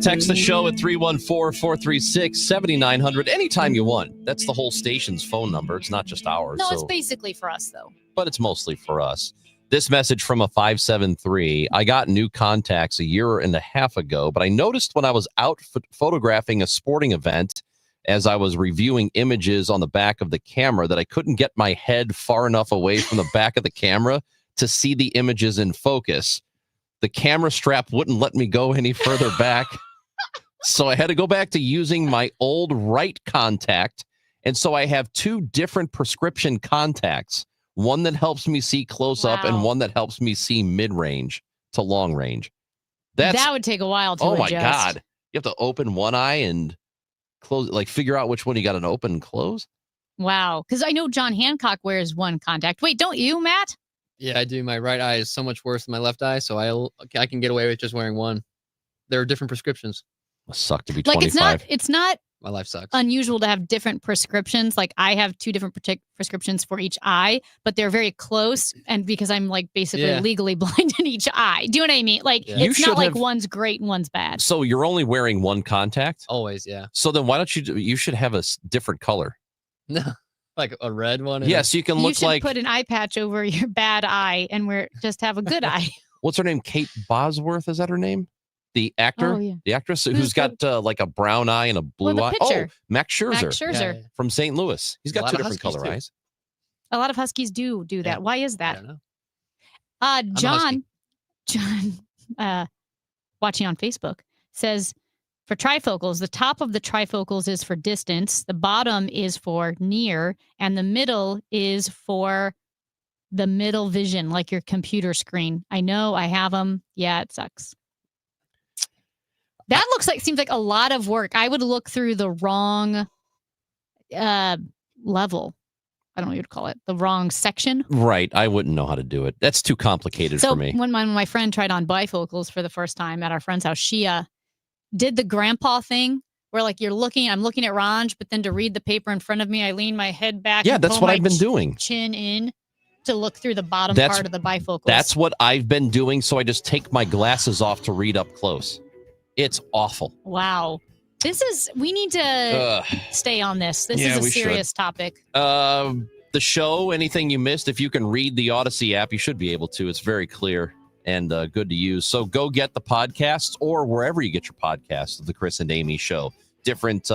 Text the show at 314-436-7900 anytime you want. That's the whole station's phone number. It's not just ours. No, it's basically for us, though. But it's mostly for us. This message from a 573. I got new contacts a year and a half ago, but I noticed when I was out photographing a sporting event, as I was reviewing images on the back of the camera, that I couldn't get my head far enough away from the back of the camera to see the images in focus. The camera strap wouldn't let me go any further back. So I had to go back to using my old right contact. And so I have two different prescription contacts, one that helps me see close up and one that helps me see mid-range to long range. That would take a while to adjust. Oh my God. You have to open one eye and close, like figure out which one you got to open and close. Wow. Because I know John Hancock wears one contact. Wait, don't you, Matt? Yeah, I do. My right eye is so much worse than my left eye, so I can get away with just wearing one. There are different prescriptions. Must suck to be Like 25. it's not My life sucks. unusual to have different prescriptions. Like I have two different prescriptions for each eye, but they're very close. And because I'm like basically legally blind in each eye. Do you know what I mean? Like You it's should not like have- one's great and one's bad. So you're only wearing one contact? Always, yeah. So then why don't you should have a different color. No, like a red one. and Yes, you can You look should like, put an eye patch over your bad eye and just have a good eye. what's her name? Kate Bosworth, is that her name? The actor? Oh, yeah. The actress Who's who's got like a brown eye and a blue the eye. pitcher. Oh, Max Scherzer. Max Scherzer. From St. Louis. He's A got lot two of different Huskies, color too. eyes. A lot of Huskies do that. Yeah. Why is that? I don't know. John, watching on Facebook, says for trifocals, the top of the trifocals is for distance, the bottom is for near, and the middle is for the middle vision, like your computer screen. I know I have them. Yeah, it sucks. That seems like a lot of work. I would look through the wrong level. I don't know what you'd call it. The wrong section. Right. I wouldn't know how to do it. That's too complicated So for me. when my friend tried on bifocals for the first time at our friend's house, she did the grandpa thing where like I'm looking at Ranj, but then to read the paper in front of me, I lean my head back. Yeah, and that's pull what my I've been doing. Chin in to look through the bottom That's- part of the bifocals. That's what I've been doing. So I just take my glasses off to read up close. It's awful. Wow. We need to stay on this. This Yeah, is a we serious should. topic. The show, anything you missed, if you can read the Odyssey app, you should be able to. It's very clear and good to use. So go get the podcasts or wherever you get your podcasts of the Chris and Amy Show. Different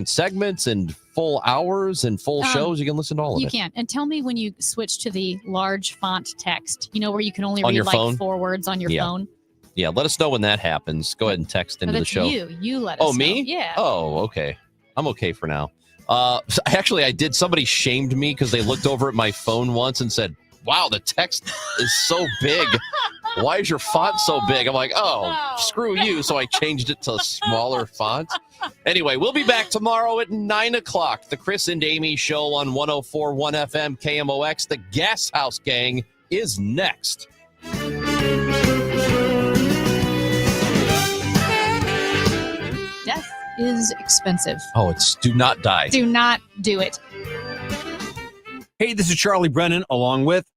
segments and full hours and full shows. You can listen to all of You it. can. And tell me when you switch to the large font text, where you can only On read your like phone? 4 words on your Yeah. phone. Yeah, let us know when that happens. Go ahead and text into No, the that's show. You let us know. me? Yeah. Oh, okay. I'm okay for now. Actually, I did. Somebody shamed me because they looked over at my phone once and said, "Wow, the text is so big. Why is your font so big?" I'm like, "Oh, screw you." So I changed it to a smaller font. Anyway, we'll be back tomorrow at 9 o'clock. The Chris and Amy Show on 104.1 FM KMOX. The Gas House Gang is next. Death is expensive. Oh, it's do not die. Do not do it. Hey, this is Charlie Brennan along with